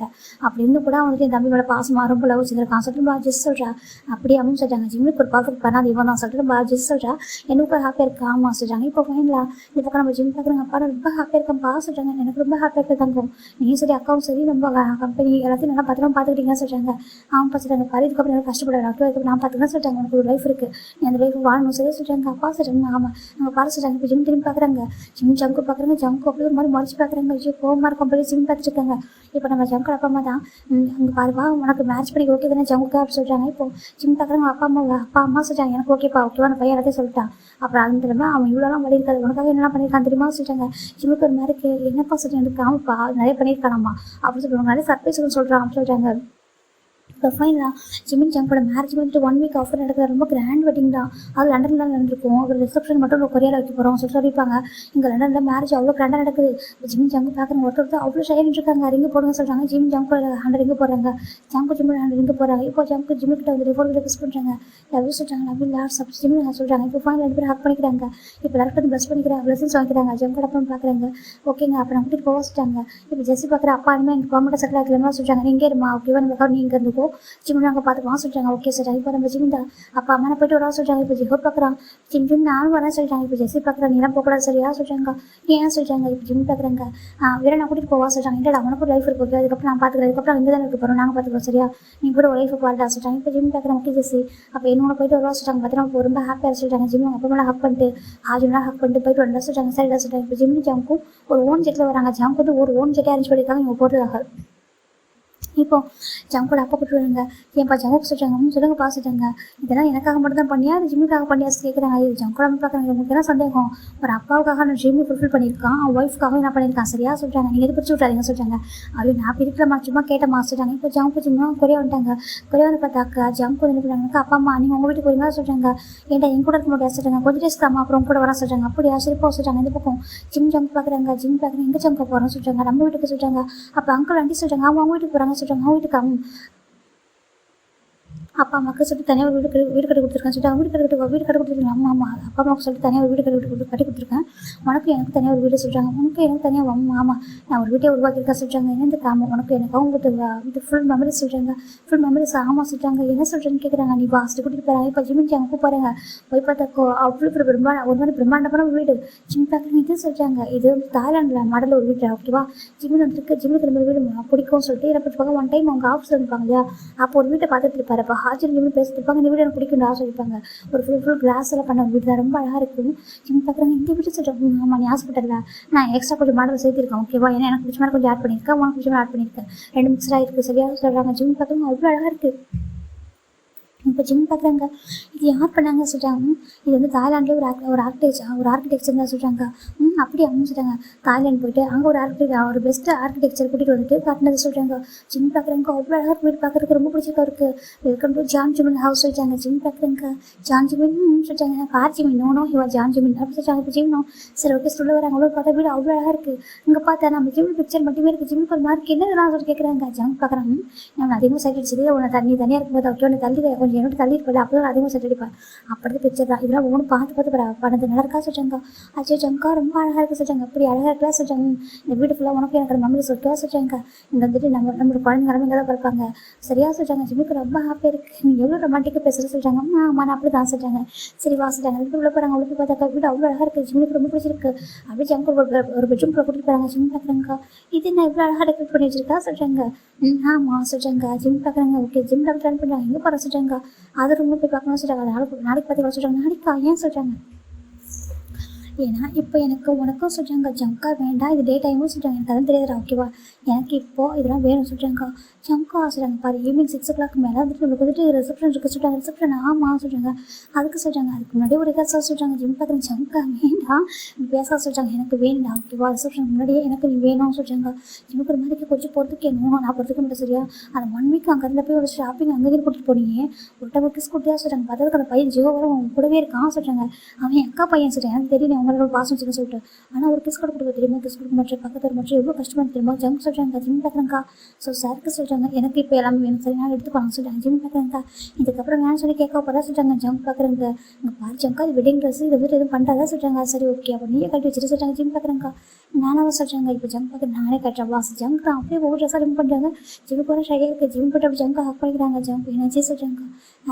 அப்படி இருந்து கூட வந்துட்டு என் தம்பி மேலே பாசமாக ரொம்ப லவ் வச்சுருக்கான் சொல்லிட்டு ஜெஸ் சொல்கிறா. அப்படி அப்படின்னு சொல்கிறாங்க. ஜிம்முக்கு ஒரு பர்ஃபெக்ட் பண்ணாது இவன் தான் சொல்லிட்டு ஜெஸ் சொல்கிறா. எனக்கு ஹாப்பியாக இருக்கு. ஆமாம் சொல்கிறாங்க. இப்போ ஃபைனலா இந்த பக்கம் நம்ம ஜிம் பார்க்குறாங்க. அப்பா ரொம்ப ஹாப்பியாக இருக்கேன்ப்பா சொல்கிறாங்க. எனக்கு ரொம்ப ஹாப்பியாக இருக்க தங்கும். நீயும் சரி அக்காவும் சரி நம்ம கம்பெனி எல்லாத்தையும் நல்லா பத்திரமா பார்த்துக்கிட்டீங்கன்னு சொல்கிறாங்க. அவன் பார்த்துட்டாங்க. பாரு இதுக்கப்புறம் எனக்கு கஷ்டப்படுறேன் டாக்டர் நான் பார்த்துக்கலாம் சொல்லிட்டாங்க. எனக்கு ஒரு லைஃப் இருக்குது. நீ அந்த லைஃப் வாழணும் சரி சொல்கிறாங்க. அப்பா சொல்கிறாங்க. ஆமாம் நாங்கள் பாரு சொல்கிறாங்க. இப்போ ஜிம் திரும்பி பார்க்குறாங்க. ஜங்கு பார்க்குறாங்க. ஜங்கு அப்படி ஒரு மாதிரி மறைச்சு பார்க்குறாங்க. ஐயோ கோவமாக இருக்கும். அப்படியே ஜிம் பார்த்துட்டு இருக்காங்க. இப்போ நம்ம ஜங்கோட அப்பா அம்மா தான் அங்கே பாருப்பா உனக்கு மேட்ச் பண்ணி ஓகே தானே ஜங்குக்கா அப்படி சொல்கிறாங்க. இப்போ ஜிம் பார்க்குறாங்க. அப்பா அம்மா சொல்கிறாங்க. எனக்கு ஓகேப்பா ஓகேவா அந்த பையன் எல்லாத்தையும் சொல்லிட்டான். அப்புறம் அது தெரியுமா அவன் இவ்வளோலாம் பண்ணி இருக்காது உனக்காக என்னெல்லாம் பண்ணியிருக்கான் தெரியுமா சொல்கிறாங்க. ஜிம்முக்கு ஒரு மாதிரி என்னப்பா சொல்கிறேன் எனக்கு ஆமாப்பா நிறைய பண்ணியிருக்கானாம்மா அப்படின்னு சொல்லுவாங்க. நிறைய சர்ப்ரைஸ் சொல்கிறான் அப்படின்னு சொல்கிறாங்க. இப்போ ஃபைனலாக ஜிமின் ஜங்கோட மேரேஜ் வந்துட்டு 1 வீக் ஆஃபர் நடக்குது. ரொம்ப கிராண்ட் வெட்டிங் தான். அது லண்டனில் தான் நடந்திருக்கும். ஒரு ரிசப்ஷன் மட்டும் ஒரு கொரியாவில் வைக்க போகிறோம் சொல்லியிருப்பாங்க. இங்கே லண்டனில் மேரேஜ் அவ்வளோ கிராண்டாக நடக்குது. ஜிமின் ஜங்கு பார்க்குற ஒருத்தர் அவ்வளோ ஷைன் இருக்காங்க. ரிங்கு போடுங்க சொல்கிறாங்க. ஜிமின் ஜங்கோட ஹேண்ட் ரிங்கு போடுறாங்க. ஜிம்மோட ஹேண்ட் ரிங்கு போடுறாங்க. இப்போ ஜிம்முக்கிட்ட வந்து ரிவோல் கிஸ் பண்ணுறாங்க. லவ் சொல்கிறாங்க. லவ் லார்ஸ் அப்படி ஜிமின் சொல்கிறாங்க. இப்போ ஃபைனல் 2 பேரும் ஹக் பண்ணிக்கிறாங்க. இப்போ எல்லாருக்கும் ப்ளஸ் பண்ணிக்கிறாங்க. ப்ளஸிங்ஸ் வாங்கிக்கிறாங்க. ஜங்கோட அப்புறம் பார்க்குறாங்க. ஓகேங்க அப்புறம் கூட்டிட்டு போக சொல்லிட்டாங்க. இப்போ ஜெஸ்ஸி பார்க்குற அப்பா இனிமேல் எனக்கு கவர்மெண்ட் செட்டில் ஆகலாமா சொல்கிறாங்க. நீங்கள் இருமா ஓகேவா நீங்கள் இங்கே இருந்துக்கோ ஜிம் நாங்கள் பார்த்துக்கலாம் சொல்லிட்டாங்க. ஓகே சார் இப்போ நம்ம ஜிம் தான் அப்பா அம்மா போய்ட்டு வரா சொல்கிறாங்க. இப்போ ஜிஹோ பார்க்குறான். ஜிம் நானும் வரேன் சொல்லிட்டாங்க. இப்போ ஜெஸ்ஸி பார்க்குறேன். நீலாம் போகக்கூடாது சரியா சொல்கிறாங்க. ஏன் சொல்கிறாங்க. இப்போ ஜிம் பார்க்குறாங்க. வேற நான் கூட்டிகிட்டு போவா சொல்கிறாங்க. இல்லை அவனுக்கு ஒரு லைஃப் இருக்கு. அதுக்கப்புறம் நான் பார்த்துக்கிறேன். அதுக்கப்புறம் இங்கே தான் இருக்க போகிறோம். நாங்கள் பார்த்துக்கிறோம் சரியா நீ கூட ஒரு லைஃப் பாருடா சொல்கிறாங்க. இப்போ ஜிம் பார்க்குறேன். ஓகே ஜெஸ்ஸி அப்போ என்னோட போய்ட்டு வரா சொல்கிறாங்க. பார்த்தா ரொம்ப ஹாப்பியாக சொல்கிறாங்க. ஜிம் அப்பா மேலே ஹக் பண்ணிட்டு ஆஜுனா ஹக் பண்ணிட்டு போய்ட்டு வரலாம் சொல்கிறாங்க. சரிடா சொல்கிறாங்க. இப்போ ஜிம் ஜாமுக்கும் ஒரு ஓன் ஜெட்டில் வராங்க. ஜாமுக்கு வந்து ஒரு ஓன் ஜெட்டே அரேஞ்ச் பண்ணியிருக்காங்க இவங்க போகிறதாக. இப்போ ஜங்கோட அப்பா கூப்பிட்டுருவாங்க. ஏன்ப்பா ஜங்குக்கு சொல்கிறாங்க. சொல்லுங்கப்பா சொல்கிறாங்க. இதெல்லாம் எனக்காக மட்டும் தான் பண்ணியா அது ஜிம்முக்காக பண்ணியா கேட்குறாங்க. இது ஜங்கோட அம்மா பார்க்குறாங்க. எனக்கு என்ன சந்தேகம் ஒரு அப்பாவுக்காக நான் ஜிம்மி ஃபுல்ஃபில் பண்ணியிருக்கான். அவன் ஒய்ஃப்காகவும் என்ன பண்ணியிருக்கான் சரியா சொல்கிறாங்க. நீங்கள் எது பிடிச்சி விட்றாதீங்க சொல்கிறாங்க. அப்படி நான் பிரிக்கலமா சும்மா கேட்டமா சொல்கிறாங்க. இப்போ ஜங்கு ஜிம்மா கொரியா வந்துட்டாங்க. கொரியா வந்து பார்த்தாக்கா ஜங்கு என்ன பண்ணுறாங்க. அப்பா அம்மா நீங்கள் உங்கள் வீட்டுக்கு போறீங்களா சொல்கிறாங்க. ஏன்டா என் கூட இருக்க முடியாது சொல்கிறாங்க. கொஞ்சம் டேஸ் தாம்மா அப்புறம் கூட வர சொல்கிறாங்க. அப்படியா சரிப்பா சொல்கிறாங்க. இந்த பக்கம் ஜிம் ஜங்கு பார்க்குறாங்க. ஜிம் பார்க்குறாங்க. எங்கே ஜங்கு போகிறோன்னு சொல்கிறாங்க. நம்ம வீட்டுக்கு சொல்கிறாங்க. அப்போ அங்கிள் ஆண்டி சொல்கிறாங்க. அவங்க வீட்டுக்கு போகிறாங்க சொல்கிறாங்க. அவங்க வீட்டுக்கு அப்பா அம்மாவுக்கு சொல்லிட்டு தனியாக ஒரு வீடு கட்டி கொடுத்துருக்கேன் சொல்லிட்டு வீடு கட்டி கொடுத்துருக்காங்க. அம்மா அம்மா அப்பா அம்மாவுக்கு சொல்லிட்டு தனியாக ஒரு வீடு கட்டி கொடுத்துருக்கேன். உனக்கு எனக்கு தனியாக ஒரு வீடு சொல்கிறாங்க. உனக்கு எனக்கு தனியாக அம்மா நான் ஒரு வீட்டை உருவாக்கியிருக்கேன் சொல்கிறாங்க. என்ன காம உனக்கு எனக்கு அவங்க ஃபுல் மெமரிஸ் சொல்கிறாங்க. ஃபுல் மெமரிஸ் ஆமாம் சொல்கிறாங்க. என்ன சொல்கிறேன்னு கேட்குறாங்க. நீ பாஸ்ட்டு கூட்டிகிட்டு போகிறாங்க. இப்போ ஜிமின் ஜாமுக்கு போகிறாங்க. போய் பார்த்தாக்கோ அவ்வளோ ஒரு மாதிரி பிரம்மாண்டமான வீடு ஜிம் பார்க்குறீங்க. இது சொல்கிறாங்க. இது தாய்லாண்டில் மாடலில் ஒரு வீடு ஓகேவா. ஜிமின் வந்துருக்கு. ஜிம்முக்கு இந்த வீடு பிடிக்கும்னு சொல்லிட்டு என்ன பண்ணுவாங்க. ஒன் டைம் அவங்க ஆஃபீஸ் இருப்பாங்க இல்லையா அப்போ ஒரு வீட்டை பார்த்துட்டு இருப்பாரு. அப்போ ஹாஜர் ஜிம் பேசிட்டுருப்பாங்க. இந்த வீடு எனக்கு பிடிக்கும் சொல்லியிருப்பாங்க. ஒரு ஃபுல் கிளாஸ் எல்லாம் பண்ண வீடு தான் ரொம்ப அழகாக இருக்கும். ஜிம் பார்க்குறாங்க. இந்த வீடு சொல்கிறாங்க. ஆமாம் நீ ஆசைப்பட்டல நான் எக்ஸ்ட்ரா கொஞ்சம் மாடல் சேர்த்திருக்கேன் ஓகேவா. ஏன்னா எனக்கு பிடிச்ச மாதிரி கொஞ்சம் ஆட் பண்ணியிருக்கேன். உனக்கு பிடிச்ச மாதிரி ஆட் பண்ணியிருக்கேன். 2 மிக்சராக இருக்குது சரியாக சொல்கிறாங்க. ஜிம் பார்க்குறாங்க. அவ்வளோ அழகாக இருக்குது. இப்போ ஜிம் பார்க்குறாங்க. இது யார் பண்ணாங்க சொல்கிறாங்க. இது வந்து தாய்லாண்டில் ஒரு ஆர்கிடெக்சர் தான் சொல்கிறாங்க. அப்படி அப்படின்னு சொல்கிறாங்க. தாய்லாந்து போயிட்டு அங்கே ஒரு பெஸ்ட்டு ஆர்கிடெக்சர் கூட்டிகிட்டு வந்துட்டு காட்டினது சொல்கிறாங்க. ஜிம் பார்க்குறாங்க. அவ்வளோ அழகாக வீடு பார்க்குறதுக்கு ரொம்ப பிடிச்சிருக்கா இருக்குது. Welcome to John Jimin house சொல்லிட்டாங்க. ஜிம் பார்க்குறாங்க. ஜான் ஜிமின் சொல்லிட்டாங்க. கார் ஜிமின் நோ இவா ஜான் ஜிமின் அப்படி சொல்லிட்டாங்க. இப்போ ஜிம் சரி ஓகே சொல்ல வராங்க. அவ்வளோ பார்த்தா வீடு அவ்வளோ அழகாக இருக்குது. இங்கே பார்த்தா நம்ம ஜிம் பிக்சர் மட்டுமே இருக்குது. ஜிம்முக்கு ஒரு மார்க் என்னதுலாம் சொல்லி கேட்குறாங்க. ஜிம் பார்க்குறாங்க. நான் அதிகமாக சைட் அடிச்சது உன்னை தனியாக இருக்கும்போது ஓகே உன்னை தள்ளி கொஞ்சம் என்னோட தள்ளி இருப்பேன் அப்போ தான் அதிகமாக செட் அடிப்பேன். அப்படி பிக்சர் தான் இதெல்லாம் ஒவ்வொன்று பார்த்து பண்ணது நல்லா இருக்கா சொல்கிறாங்க. அச்சோ ஜங்கா ரொம்ப அழகாக இருக்குது சொல்கிறாங்க. அப்படி அழகாக இருக்கலாம் சொல்கிறாங்க. இந்த வீடு ஃபுல்லாக உனக்கு எனக்கு மெமரிஸ் இருக்கா சொல்கிறாங்க. இங்கே வந்துட்டு நம்மளோட குழந்தைங்க இங்கே தான் பார்ப்பாங்க சரியா சொல்கிறாங்க. ஜிம்முக்கு ரொம்ப ஹாப்பியாக இருக்குது. நீ எவ்வளோ ரொமான்டிக்காக பேசுகிற சொல்கிறாங்க. ஆமாம் நான் அப்படி தான் சொல்கிறாங்க. சரி வா சொல்கிறாங்க. வீட்டு உள்ள போகிறாங்க. உள்ள பார்த்தாக்கா வீடு அவ்வளோ அழகாக இருக்குது. ஜிம்முக்கு ரொம்ப பிடிச்சிருக்கு. அப்படியே ஜம்க்கு ஒரு பெட்ரூம்குள்ளே கூட்டிகிட்டு போகிறாங்க. ஜிம் பார்க்குறாங்க. இது என்ன இவ்வளோ அழகாக டெக்கரேட் பண்ணி வச்சிருக்கா சொல்கிறாங்க. ஆமாம் சொல்கிறாங்க. ஜிம் பார்க்குறாங்க. ஓகே ஜிம் டாக்டர் ரன் பண்ணுறாங்க. எங்கே போகிற சொல்கிறாங்க. அது ரொம்ப போய் பார்க்கணும் சொல்கிறாங்க. நாளைக்கு பார்த்து சொல்கிறாங்க. நாளைக்கா ஏன் சொல்கிறாங்க. ஏன்னா இப்போ எனக்கு உனக்கும் சொல்கிறாங்க ஜம்கா வேண்டாம், இது டே டைமும் சொல்கிறாங்க, எனக்கு அதான் தெரியாதுடா ஓகேவா, எனக்கு இப்போது இதெல்லாம் வேணும் சொல்கிறாங்க. ஜம்கா சொல்கிறாங்க பாரு, ஈவினிங் 6 o'clock மேலே வந்துட்டு நம்மளுக்கு வந்துட்டு ரிசப்ஷன் இருக்குது சொல்கிறாங்க. ரிசப்ஷன் ஆமாம் சொல்கிறாங்க. அதுக்கு சொல்கிறாங்க அதுக்கு முன்னாடி ஒரு ரிகர்சல் சொல்கிறாங்க. ஜிம் பார்க்குறேன் ஜம்கா வேண்டாம் பேச சொல்கிறாங்க, எனக்கு வேண்டாம் ஓகேவா, ரிசப்ஷன் முன்னாடியே எனக்கு நீ வேணும் சொல்கிறாங்க. ஜிம்முக்கு ஒரு மாதிரி கொஞ்சம் போகிறதுக்கு என்ன நான் போகிறதுக்கு மட்டும் சரியா, அந்த 1 week அங்கே இருந்த போய் ஒரு ஷாப்பிங் அங்கே கூட்டிகிட்டு போனீங்க, ஒரு டைம் கிஸ் கொடுத்தியா சொல்கிறாங்க. பார்த்ததுக்கு அந்த பையன் ஜியோ வர அவன் கூடவே இருக்கான் சொல்கிறாங்க. அவன் அக்கா பையன் சொல்கிறேன், எனக்கு தெரியல அவங்களோட பாசம் வச்சுன்னு சொல்லிட்டு. ஆனால் ஒரு கிஸ் கொடுக்க தெரியுமா, கிஸ் கொடுக்க மாட்டேன் பக்கத்தில் மட்டும் எவ்வளோ கஷ்டமாக தெரியுமா. ஜம் சொல்கிறாங்க ஜிம் பார்க்குறேங்க்கா. ஸோ சாருக்கு சொல்கிறாங்க எனக்கு இப்போ எல்லாமே வேணும் சரி நான் எடுத்துக்கலாம் சொல்கிறாங்க. ஜிம் பார்க்குறேங்க்கா. இதுக்கப்புறம் வேணும்னு சொல்லி கேட்க போகிறா சொல்கிறாங்க. ஜம் பார்க்குறேங்க இங்கே பாரு ஜம்கா, இது வெட்டிங் ட்ரெஸ் இது வந்துட்டு எதுவும் பண்ணுறதா சொல்கிறாங்க. சரி ஓகே அப்போ நீயே கட்டி வச்சுட்டு சொல்கிறாங்க. ஜிம் பார்க்குறேங்க்கா. நானாவா சொல்கிறாங்க. இப்போ ஜம் பார்க்குறேன் நானே கட்டுறேன் பாஸ். ஜம்க் தான் அப்படியே ஒவ்வொரு ட்ரெஸ்ஸாக ரிம் பண்ணுறாங்க. ஜிம் போகிற ஷையாக இருக்குது. ஜிம் போட்டு அப்படி ஜம்கா ஹக் பண்ணிக்கிறாங்க. ஜம்ப் என்னாச்சே சொல்கிறாங்க.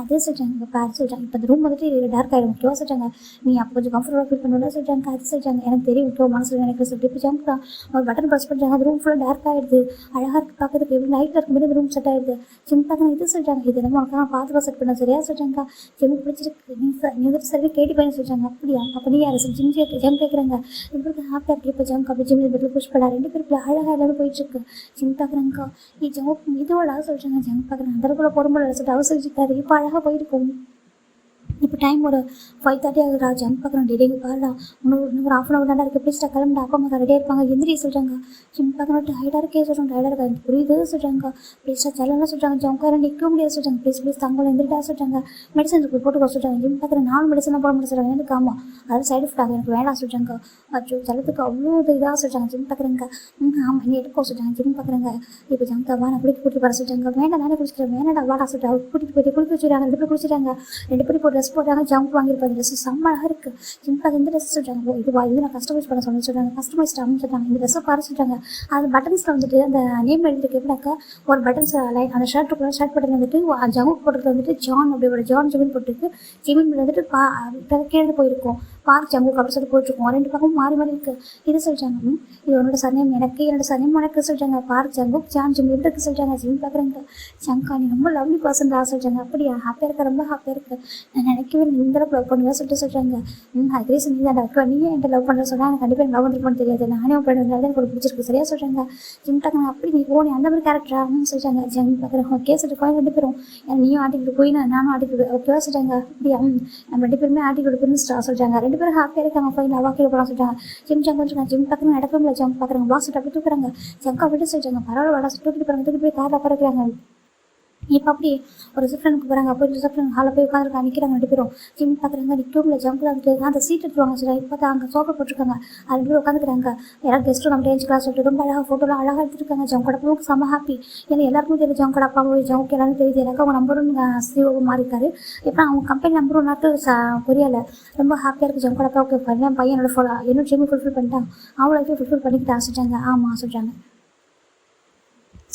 அதே சொல்கிறாங்க பாரு சொல்கிறாங்க. இப்போ இந்த ரூம் வந்துட்டு டார்க் ஆகிடும் ஓகேவா சொல்கிறாங்க. நீ அப்போ கொஞ்சம் கம்ஃபர்டபுளாக ஃபீல் பண்ணல சொல்கிறாங்க. அது சொல்கிறாங்க எனக்கு தெரியும் ஓகே மனசில் எனக்கு சொல்லிட்டு இப்போ ஜம்ப் தான் ஒரு பட்டன் ப்ரெஸ் பண்ணுறாங்க. அது ரூம் ஃபுல்லாக டார்க் ஆகிடுது. அழகாக இருக்குது பார்க்கறதுக்கு, எப்படி நைட்டில் இருக்கும்போது இந்த ரூம் செட் ஆகிடுது. ஜிம் பார்க்க இது சொல்கிறாங்க. இது நம்ம உனக்காக பார்த்து செட் பண்ண சரியா சொல்கிறாங்க. ஜிம் பிடிச்சிருக்கு நீ வந்துட்டு சரி கேட்டு பையன் சொல்கிறாங்க. அப்படியா அப்போ நீ யார் ஜிம் ஜம் கேட்குறாங்க. ரெண்டு பேருக்கு ஹாப்பியாக இருக்குது. இப்போ ஜம்க் அப்படி ஜிம் பெட்டில் புஷ் பண்ணா 2 பேருக்கு அழகாக எல்லாரும் போயிட்டுருக்கு. ஜிம் பார்க்குறாங்க நீ ஜம்ப் இதுவோட சொல்கிறாங்க. ஜம் பார்க்குறாங்க அந்த போகும்போது சொல்லிட்டு அவசரம் வச்சுருக்காரு. இப்போ அழகாக போயிருக்கும். இப்போ டைம் ஒரு 5:30 ஆகுதுடா. ஜம்ப் பார்க்குறோம் டெய்லி பாருடா இன்னும் ஒரு 1/2 hour தாண்டா இருக்குது. ப்ளீஸ்டா கிளம்புடா அப்பா அம்மா ரெடியாக இருப்பாங்க எந்திரி சொல்கிறாங்க. ஜிம் பார்க்கணும் டயர்டாக இருக்கே சொல்கிறாங்க. டயர்டாக இருக்காது புரியுது சொல்கிறாங்க. ப்ளீஸ்டா செல்லலாம் சொல்கிறாங்க. ஜம்கார நிற்க முடியாது சொல்கிறாங்க. ப்ளீஸ் தங்கலாம் எந்திரிட்டா சொல்கிறாங்க. மெடிசன் போட்டுக்கோ சொல்கிறாங்க. ஜிம் பார்க்குறேன் 4 மெடிசன்லாம் போட முடியாது சொல்கிறாங்க. எனக்கு ஆமாம் அது சைடு எஃபெக்ட் ஆகும் எனக்கு வேண்டாம் சொல்கிறாங்க. அச்சோ செல்லத்துக்கு அவ்வளோ இதாக சொல்கிறாங்க. ஜிம் பார்க்குறேங்க ஆமாம் நீ எடுக்கோ சொல்கிறாங்க. ஜிம் பார்க்குறேங்க இப்போ ஜம்கா வா நான் கூட்டிகிட்டு வர சொல்கிறாங்க. வேண்டாம் நானே குடிச்சிட்டேன் வேணாடா வாடா சொல்லிட்டு கூட்டிகிட்டு போயிட்டு குளிக்க வச்சுருக்காங்க. 2 பேரும் குளிச்சிட்டாங்க. 2 பேரும் இப்போ ட்ரெஸ் போடுறாங்க. ஜம்ப் வாங்கியிருப்பாங்க. ட்ரெஸ் செம்மழகாக இருக்குது. ஜிம்காக இந்த ட்ரெஸ் சொல்கிறாங்க. இது நான் கஸ்டமைஸ் பண்ண சொல்கிறாங்க. கஸ்டமைஸ் சொல்கிறாங்க. இந்த ட்ரெஸ்ஸை பாரு சொல்கிறாங்க. அது பட்டன்ஸில் வந்துட்டு அந்த நேம் எழுதிட்டு எப்படின்னாக்கா ஒரு பட்டன்ஸ் லைன் அந்த ஷர்ட்டுக்குள்ள ஷர்ட் பட்டன் வந்துட்டு ஜம்முக்கு போட்டுறது வந்துட்டு ஜான் அப்படியோட ஜான் ஜிமின் போட்டுருக்கு. ஜிமின் வந்துட்டு கீழே போயிருக்கும். பார்க் ஜம்முக்கு அப்படி சொல்லி போயிட்டுருக்கோம். 2 பக்கமும் மாறி மாறி இருக்குது. இது சொல்கிறாங்க இது உன்னோட சர்நேம் எனக்கு என்னோட சர்நேம் உனக்கு சொல்கிறாங்க. பார்க் ஜம்முக் ஜான் ஜிம் எப்படி இருக்குது சொல்கிறாங்க. ஜிம் பார்க்குறேங்க ஜம்கா நீ ரொம்ப லவ்லி பர்சன்டா சொல்கிறாங்க. அப்படியா ஹாப்பியாக இருக்க ரொம்ப ஹாப்பியாக இருக்குது. நான் நினைக்கவே இந்த அளவுக்கு லவ் பண்ணுவேன் சொல்கிறாங்க. அதுவே சொல்லி தான் டாக்டர் நீ என்கிட்ட லவ் பண்ணுற சொன்னால் எனக்கு கண்டிப்பாக லவ் பண்ணிருப்பான்னு தெரியாது. நானே உன் ஃப்ரெண்ட் வந்தாலும் எனக்கு பிடிச்சிருக்கு சரியா சொல்கிறாங்க. ஜிம் பார்க்குறேன் அப்படி நீ நீ அந்த மாதிரி கேரக்டராகனு சொல்கிறாங்க. ஜிம் பார்க்குறேன் ஓகே சொல்லிட்டு 2 பேரும் நீயும் ஆட்டிக்கிட்டு போய் நானும் ஆட்டிக்கிட்டு ஓகேவா சொல்கிறாங்க. அப்படியா நம்ம 2 பேருமே ஆட்டிக்கிட்டு போயின்னு சொல்கிறாங்க. 2 பேரும் ஹாப்பியாக இருக்காங்க. ஃபைன் அவாக்கில் போகலாம் சொல்கிறாங்க. ஜிம் சொல்கிறாங்க. ஜிம் பார்க்குறேன் நடக்கல ஜம்ப் பார்க்குறாங்க. பாஸ் அப்படி தூக்குறாங்க. ஜம்கா விட்டு சொல்கிறாங்க பரவாயில்ல வாடா தூக்கிட்டு போகிறாங்க. தூக்கிட்டு போய் காரில் பறக்கிறாங்க. இப்போ அப்படி ஒரு ரிசப்ஷனுக்கு போகிறாங்க. அப்போ ரிசப்ஷன் ஹாலில் போய் உட்காந்துருக்காங்க. நிற்கிறாங்க 2 பேரும். ஜிம் பார்க்குறாங்க நிற்கல ஜம்ப்ல வந்துட்டு அந்த சீட் எடுத்துருவாங்க சார். இப்போ பார்த்தா அங்கே சோஃபா போட்டிருக்காங்க. அது 2 பேரும் உட்காந்துக்கிறாங்க. யாராவது கெஸ்ட்டும் நம்ம ஏஞ்சிக்கலாம் சொல்லிட்டு ரொம்ப அழகாக ஃபோட்டோலாம் அழகாக எடுத்துருக்காங்க. ஜம்கோட அப்பாவுக்கு செம்ம ஹாப்பி. ஏன்னா எல்லாருக்கும் தெரியும் ஜம்கோட அப்பாவும் ஜம்க்கு எல்லாரும் தெரியுது. எனக்கு அவங்க நம்பரும் சிஓவும் மாறியிருக்காரு. இப்போ அவங்க கம்பெனி நம்பரும் புரியலை. ரொம்ப ஹாப்பியாக இருக்குது ஜம்கோட அப்பாவுக்கு. பையனோட என்னோட ஜிம்மு ஃபுல்ஃபில் பண்ணிட்டான். அவங்களுக்கு ஃபுல்ஃபில் பண்ணிக்கிட்டான் சொல்கிறாங்க. ஆமாம் சொல்கிறாங்க.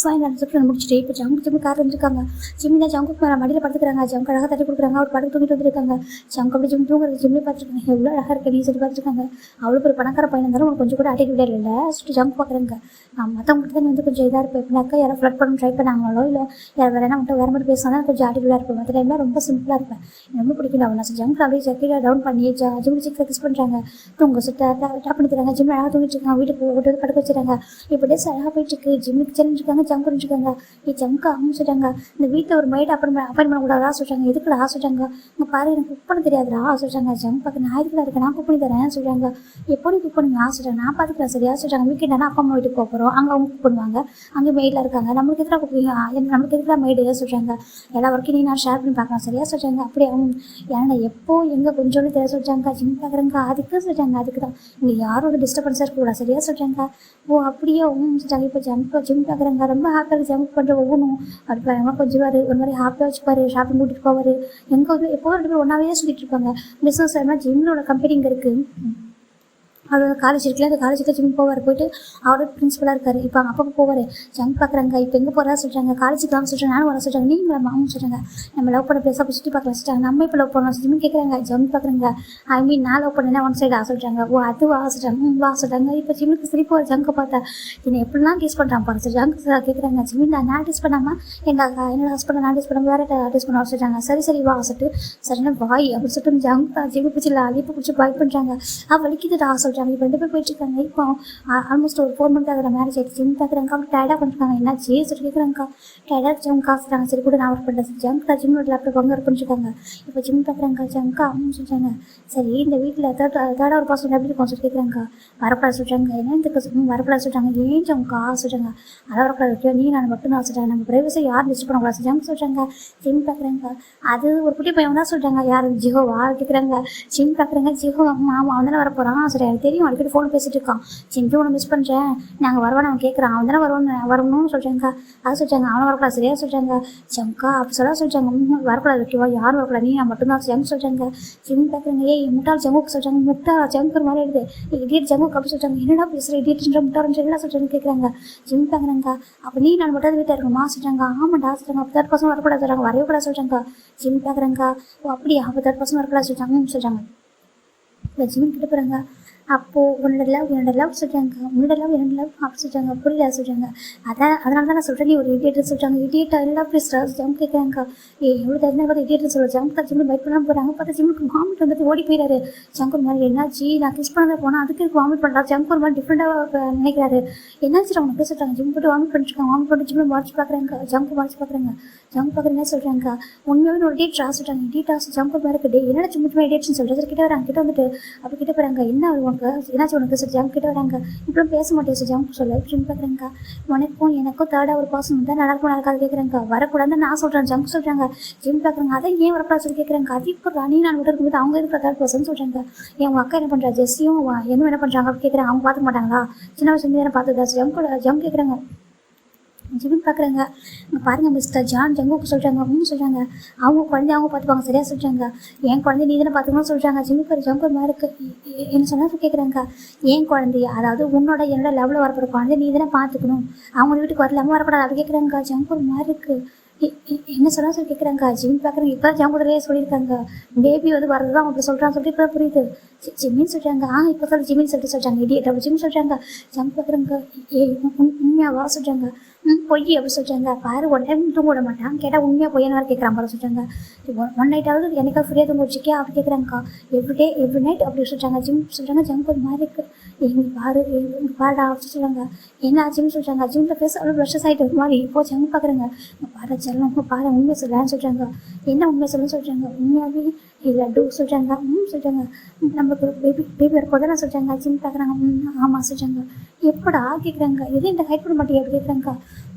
ஃபைனல் ரிசப்ஷன் முடிச்சுட்டு இப்போ ஜம்க்கு கார் வந்துருக்காங்க. ஜிம்மினா ஜம்க்கு மேலே மடியில் படுத்துக்கிறாங்க. ஜம்க்கு அழகாக தட்டி கொடுக்குறாங்க. அவர் படுத்து தூங்கிட்டு வந்துருக்காங்க. ஜம்க்கு அப்படி ஜிம் தூங்குறது ஜிம்லேயே பார்த்துருக்காங்க. எவ்வளோ அழகாக இருக்க நீ சொல்லி பார்த்துருக்காங்க. அவ்வளோ ஒரு பணக்கார பையன் இருந்தாலும் உனக்கு கொஞ்சம் கூட ஆட்டிடியூட் இல்லை சொல்லிட்டு ஜம்ப் பார்க்குறாங்க. மற்றவங்களுக்கு தான் வந்து கொஞ்சம் இதாக இருப்பேன். எப்படின்னாக்கா யாரும் ஃப்ளட் பண்ண ட்ரை பண்ணாங்களோ இல்லை யார் வேறு என்ன வேறு மாதிரி பேசினா கொஞ்சம் ஆட்டிடியூடாக இருப்பேன். மற்ற டைம்லாம் ரொம்ப சிம்பிளாக இருப்பேன். ரொம்ப பிடிக்கும். நான் ஜம்க்கு அப்படியே ஜக்கீடாக டவுன் பண்ணி ஜிம் சிக்ஸை கிஸ் பண்ணுறாங்க. தூங்க சுட்ட டாப் பண்ணி தராங்க. ஜிம் அழகாக தூங்கிட்டு இருக்காங்க. வீட்டுக்கு ஓட்டு படுக்க வச்சுறாங்க. இப்போ டேஸ் அழகாக போயிட்டு இருக்கு. ஜிம்முக்கு செஞ்சுருக்காங்க. ஜம்ப் பண்ணிருக்காங்க. ஜம்க்கு அவங்க சொல்கிறாங்க இந்த வீட்டில் ஒரு மைட் அப்பாயின்மெண்ட் பண்ணக்கூடாதா சொல்கிறாங்க. எதுக்குடா சொல்கிறாங்க. இங்கே பாரு எனக்கு குக் பண்ண தெரியாதுடா சொல்கிறாங்க. ஜம்பாக்கு நான் இதுக்குள்ள இருக்கேன் நான் குக் பண்ணி தரேன் சொல்கிறாங்க. எப்போ நீ குக் பண்ணுங்க சொல்கிறாங்க. நான் பார்த்துக்கிறேன் சரியா சொல்கிறாங்க. வீக்கெண்டானா அப்பா அம்மா வீட்டுக்கு போகிறோம். அங்கே அவங்க குக் பண்ணுவாங்க. அங்கே மெய்டில் இருக்காங்க. நம்மளுக்கு எதிராக குக்கிங் நம்மளுக்கு எதிராக மெய்டு சொல்கிறாங்க. எல்லா ஒர்க்கையும் நீ நான் ஷேர் பண்ணி பார்க்கலாம் சரியா சொல்கிறாங்க. அப்படி அவங்க ஏன்னா எப்போ எங்கே கொஞ்சோன்னு தெரிய சொல்கிறாங்க. ஜிம் பார்க்குறாங்க அதுக்கு சொல்கிறாங்க. அதுக்கு தான் இங்கே யாரும் ஒரு டிஸ்டர்பன்ஸாக இருக்கக்கூடாது சரியா சொல்கிறாங்க. ஓ அப்படியே சொல்கிறாங்க. இப்போ ஜிம் பார்க்குறாங்க. ரொம்ப ஹாப்பியாக ஜம்ப் பண்ணுற ஒவ்வொன்றும் அப்படி கொஞ்சம் ஒரு மாதிரி ஹாப்பியாக வச்சுப்பாரு. ஷாப்பிங் கூட்டிகிட்டு போவார். எங்கே வந்து எப்போதும் 2 பேரும் ஒன்றாவே சுற்றிட்டு இருப்பாங்க. பிஸ்னஸ் ஜிம்மில் உள்ள கம்பெனி இங்கே இருக்குது. அவரோட காலேஜ் இருக்குல்ல, அந்த காலேஜுக்கு ஜிம் போவார். போயிட்டு அவரோட பிரின்சிபலாக இருக்கார். இப்போ அவங்க அப்பா போவார். ஜங்க் பார்க்குறாங்க. இப்போ எங்கே போகிறா சொல்கிறாங்க, காலேஜுக்கு தான் சொல்கிறாங்க, நானும் வர சொல்கிறாங்க, நீங்களும் மாவும் சொல்கிறாங்க. நம்ம லவ் பண்ண பேச சுற்றி பார்க்கலாம் சொல்லிட்டாங்க. நம்ம இப்போ லவ் பண்ணலாம் ஜிம் கேட்குறாங்க. ஜங்க் பார்க்குறாங்க. ஐ மீன் நான் லவ் பண்ணேன்னா ஒன் சைடாக சொல்கிறாங்க. ஓ அது வா சொல்கிறாங்க, வா சொல்கிறாங்க. இப்போ ஜிம்முக்கு சிரிப்பு ஒரு ஜங்கை பார்த்தா என்னை எப்படிலாம் டீஸ் பண்ணுறான் பாரு சார். ஜங்க் சார் கேட்குறாங்க. ஜிம் நான் டீஸ் பண்ணாமல் என்னோட ஹஸ்பண்டை நான் டீஸ் பண்ண வேறு டீஸ் பண்ண சொல்கிறாங்க. சரி வா சொல்லிட்டு சரியான வாய் அப்படின்னு சொல்லிட்டு ஜங்க் தான் ஜிம்மு பிடிச்சி அழிப்பு பிடிச்சி பாய் பண்ணுறாங்க. வலிக்குதுடா சொல்கிறாங்க. இப்போ 2 பேர் போயிட்டுருக்காங்க. இப்போ ஆல்மோஸ்ட் ஒரு 4 மந்த் ஆகிற மேரேஜ் ஆகிடுச்சு. ஜிம் பார்க்குறாங்க. அவங்க டயர்டாக பண்ணிருக்காங்க. என்னாச்சு சொல்லி கேட்குறாங்க. டயர்டாக ஜங்க் காசுறாங்க. சரி கூட நான் ஒர்க் பண்ணுறேன். ஜங்க் தான் ஜிம்மோட லேப்டாப் அங்கே ஒர்க் பண்ணிருக்காங்க. இப்போ ஜிம் பார்க்குறாங்க. ஜங்கா அப்படின்னு சொல்கிறாங்க. சரி இந்த வீட்டில் தேர்டாக ஒரு பர்சன் எப்படி இருக்கும் சொல்லி கேட்குறாங்க. வரப்படாது சொல்கிறாங்க. என்ன இந்த வரப்படாது சொல்கிறாங்க. ஏன் ஜங்கா சொல்கிறாங்க. அதை வரப்படாது வைக்கோ நீ நான் மட்டும் தான் சொல்கிறாங்க. நம்ம பிரைவசி யாரும் டிஸ்டர்ப் பண்ணக்கூடாது ஜங்க் சொல்கிறாங்க. ஜிம் பார்க்குறாங்க. அது ஒரு குட்டி பையன் தான் சொல்கிறாங்க. யார் ஜிஹோவா கேட்குறாங்க. ஜிம் பார்க்குறாங்க. ஜிஹோ ஆமாம் அவன் தானே வரப்போகிறான். சரி எனக்கு தெரியும் அடிக்கடி ஃபோன் பேசிட்டு இருக்கான். ஜிம் உன்னை மிஸ் பண்ணுறேன் நாங்கள் வருவான்னு அவன் கேட்குறான். அவன் தானே வரணும்னு சொல்கிறாங்க. அது சொல்கிறாங்க. அவனை வரக்கூடாது சரியா சொல்கிறாங்க. ஜங்கா அப்படி சொல்கிறாங்க. வரக்கூடாது ஓகேவா யாரும் வரக்கூடாது நீ நான் மட்டும்தான் ஜங்க் சொல்கிறாங்க. ஜிம் பார்க்குறாங்க. ஏய் முட்டாள் ஜங்குக்கு சொல்கிறாங்க. முட்டாள் ஜங்குக்கு மாதிரி இருக்குது. இடியட் ஜங்குக்கு அப்படி சொல்கிறாங்க. என்னடா பேசுகிற இடியட்ன்ற முட்டாள்ன்ற என்ன சொல்கிறாங்க கேட்குறாங்க. ஜிம் பார்க்குறாங்க. அப்போ நீ நான் மட்டும் வீட்டாக இருக்குமா சொல்கிறாங்க. ஆமாண்டா சொல்கிறாங்க. அப்போ 3% வரக்கூடாது சொல்கிறாங்க. வரக்கூடாது சொல்கிறாங்க. ஜிம் பார்க்குறாங்க. ஓ அப்படியா அப்போ 3% வரக்கூடாது சொல்கிறாங்க. இப்போ ஜிம் கிட்ட போகிறாங்க. அப்போது உன்னோட லவ் சொல்கிறாங்க. உன்னோட லவ் என்னோட லவ் அப்படி சொல்கிறாங்க. புரியல சொல்கிறாங்க. அதனால தான் நான் சொல்கிறேன் நீ ஒரு இடியேட்டு சொல்கிறாங்க. இடியேட்டா எல்லா பேசுகிறா ஜம் கேட்குறாங்க. எவ்வளோ தெரிஞ்சா பார்த்து இடியேட்டு சொல்லுவாங்க. ஜம் தான் ஜிம்மு பைக் பண்ணாமல் போகிறாங்க. பார்த்தா ஜிம்முக்கு வாமிட் வந்துட்டு ஓடி போயிடாரு. ஜங்கூர் மாதிரி என்னாச்சு நான் கிஸ் பண்ண போனால் அதுக்கு வாமிட் பண்ணுறா. ஜங்கூர் மாதிரி டிஃப்ரெண்ட்டாக நினைக்கிறாரு. என்னாச்சு அவங்க பேச சொல்கிறாங்க. ஜிம் போட்டு வாமிட் பண்ணிருக்காங்க. வாமிட் பண்ணி ஜிம்மில் மறைச்சு பார்க்குறாங்க. ஜங்கு மறைச்சு பார்க்குறாங்க. ஜங்கு பார்க்குறேன்னா சொல்கிறாங்க. உண்மையாகவே ஒரு டேட் சொல்கிறாங்க. டேட்டாஸ் ஜங்கூர் மாதிரி இருக்குது. என்னடா ஜிம்முக்கு டேட்ஸ்னு சொல்கிறது கிட்ட வராங்க. கிட்ட வந்துட்டு அப்படி கிட்ட போகிறாங்க. என்ன என்னாச்சு உனக்கு சார் ஜங்க் கிட்ட வராங்க. இப்படிலாம் பேச மாட்டேன் சார் ஜங்க் சொல்ல இப்படின்னு பார்க்குறாங்க. உனக்கும் எனக்கும் தேர்டாக ஒரு பர்சன் வந்தால் நடக்கும் நடக்காது கேட்குறாங்க. வரக்கூடாதுன்னு நான் சொல்கிறேன் ஜங்க் சொல்கிறாங்க. ஜிம் பார்க்குறாங்க. அதை ஏன் வரக்கூடாது சொல்லி கேட்குறாங்க. அது இப்போ ராணி நான் விட்டு இருக்கும்போது அவங்க எதுக்கு தேர்ட் பர்சன் சொல்கிறாங்க. என் உங்கள் அக்கா என்ன பண்ணுறா ஜெஸ்ஸியும் என்ன பண்ணுறாங்க அப்படி கேட்குறாங்க. அவங்க பார்த்துக்க மாட்டாங்களா சின்ன வயசுலேருந்து என்ன பார்த்துதா ஜங்க் கேட்குறாங்க. ஜிமின் பார்க்குறாங்க. இங்கே பாருங்கள் மிஸ்டர் ஜான் ஜங்குக்கு சொல்கிறாங்க. அப்படின்னு சொல்கிறாங்க. அவங்க குழந்தைய அவங்க பார்த்துப்பாங்க சரியாக சொல்கிறாங்க. என் குழந்தைய நீ தானே பார்த்துக்கணும்னு சொல்கிறாங்க. ஜிம்முக்கு ஜங்கு மாதிரி இருக்குது என்ன சொன்னால் கேட்குறாங்க. ஏன் குழந்தைய அதாவது என்னோட லெவலில் வரப்போகிற குழந்தைய நீ தானே பார்த்துக்கணும். அவங்க வீட்டுக்கு வரலாமல் வரக்கூடாது அப்படி கேட்குறாங்க. ஜங்கு மாதிரி இருக்குது என்ன சொன்னா சொல்லி கேட்குறாங்க. ஜிம் பார்க்குறாங்க. இப்போ ஜங்குடரே சொல்லியிருக்காங்க. பேபி வரது தான் அப்படி சொல்கிறான்னு சொல்லிட்டு இப்போ புரியுது. ஜிம்மின்னு சொல்கிறாங்க. இப்போ சொல்லி ஜிம்மின்னு சொல்கிறாங்க. இடியட் அப்படி ஜிம் சொல்கிறாங்க. ஜம் பார்க்குறாங்க. உண்மையாவா சொல்கிறாங்க. பொய் அப்படி சொல்கிறாங்க. பாரு ஒன் டைம் தூங்க விட மாட்டான் கேட்டால் உண்மையாக பொய்யான வேறு கேட்குறான் பாரு சொல்கிறாங்க. ஒன் நைட்டாவது எனக்காக ஃப்ரீயாக தூங்க வச்சுக்கே அப்படி கேட்குறாங்கக்கா. எவ்ரி நைட் அப்படி சொல்கிறாங்க. ஜிம் சொல்கிறாங்க. ஜங்க் ஒரு மாதிரி இருக்குது. எங்கள் பாடா அப்படி சொல்கிறாங்க. என்ன ஜிம் சொல்கிறாங்க. ஜிம்மில் பேச அவ்வளோ ப்ரெஷஸ் ஆகிட்டு ஒரு மாதிரி இப்போ ஜங்க் பார்க்குறாங்க. பாரு செல்லம் பாரு உண்மையை சொல்லலான்னு சொல்கிறாங்க. என்ன உண்மையை சொல்லணும்னு சொல்கிறாங்க. உண்மையாகவே இல்லை டூ சொல்கிறாங்க. சொல்கிறாங்க. நம்மளுக்கு பேபி வரப்போதான் நான் சொல்கிறாங்க. ஜிம் பார்க்குறாங்க. ஆமாம் சொல்கிறாங்க. எப்படா கேட்குறாங்க. எதையும் இந்த ஹைட் பண்ண மாட்டேங்க அப்படி கேட்குறாங்க.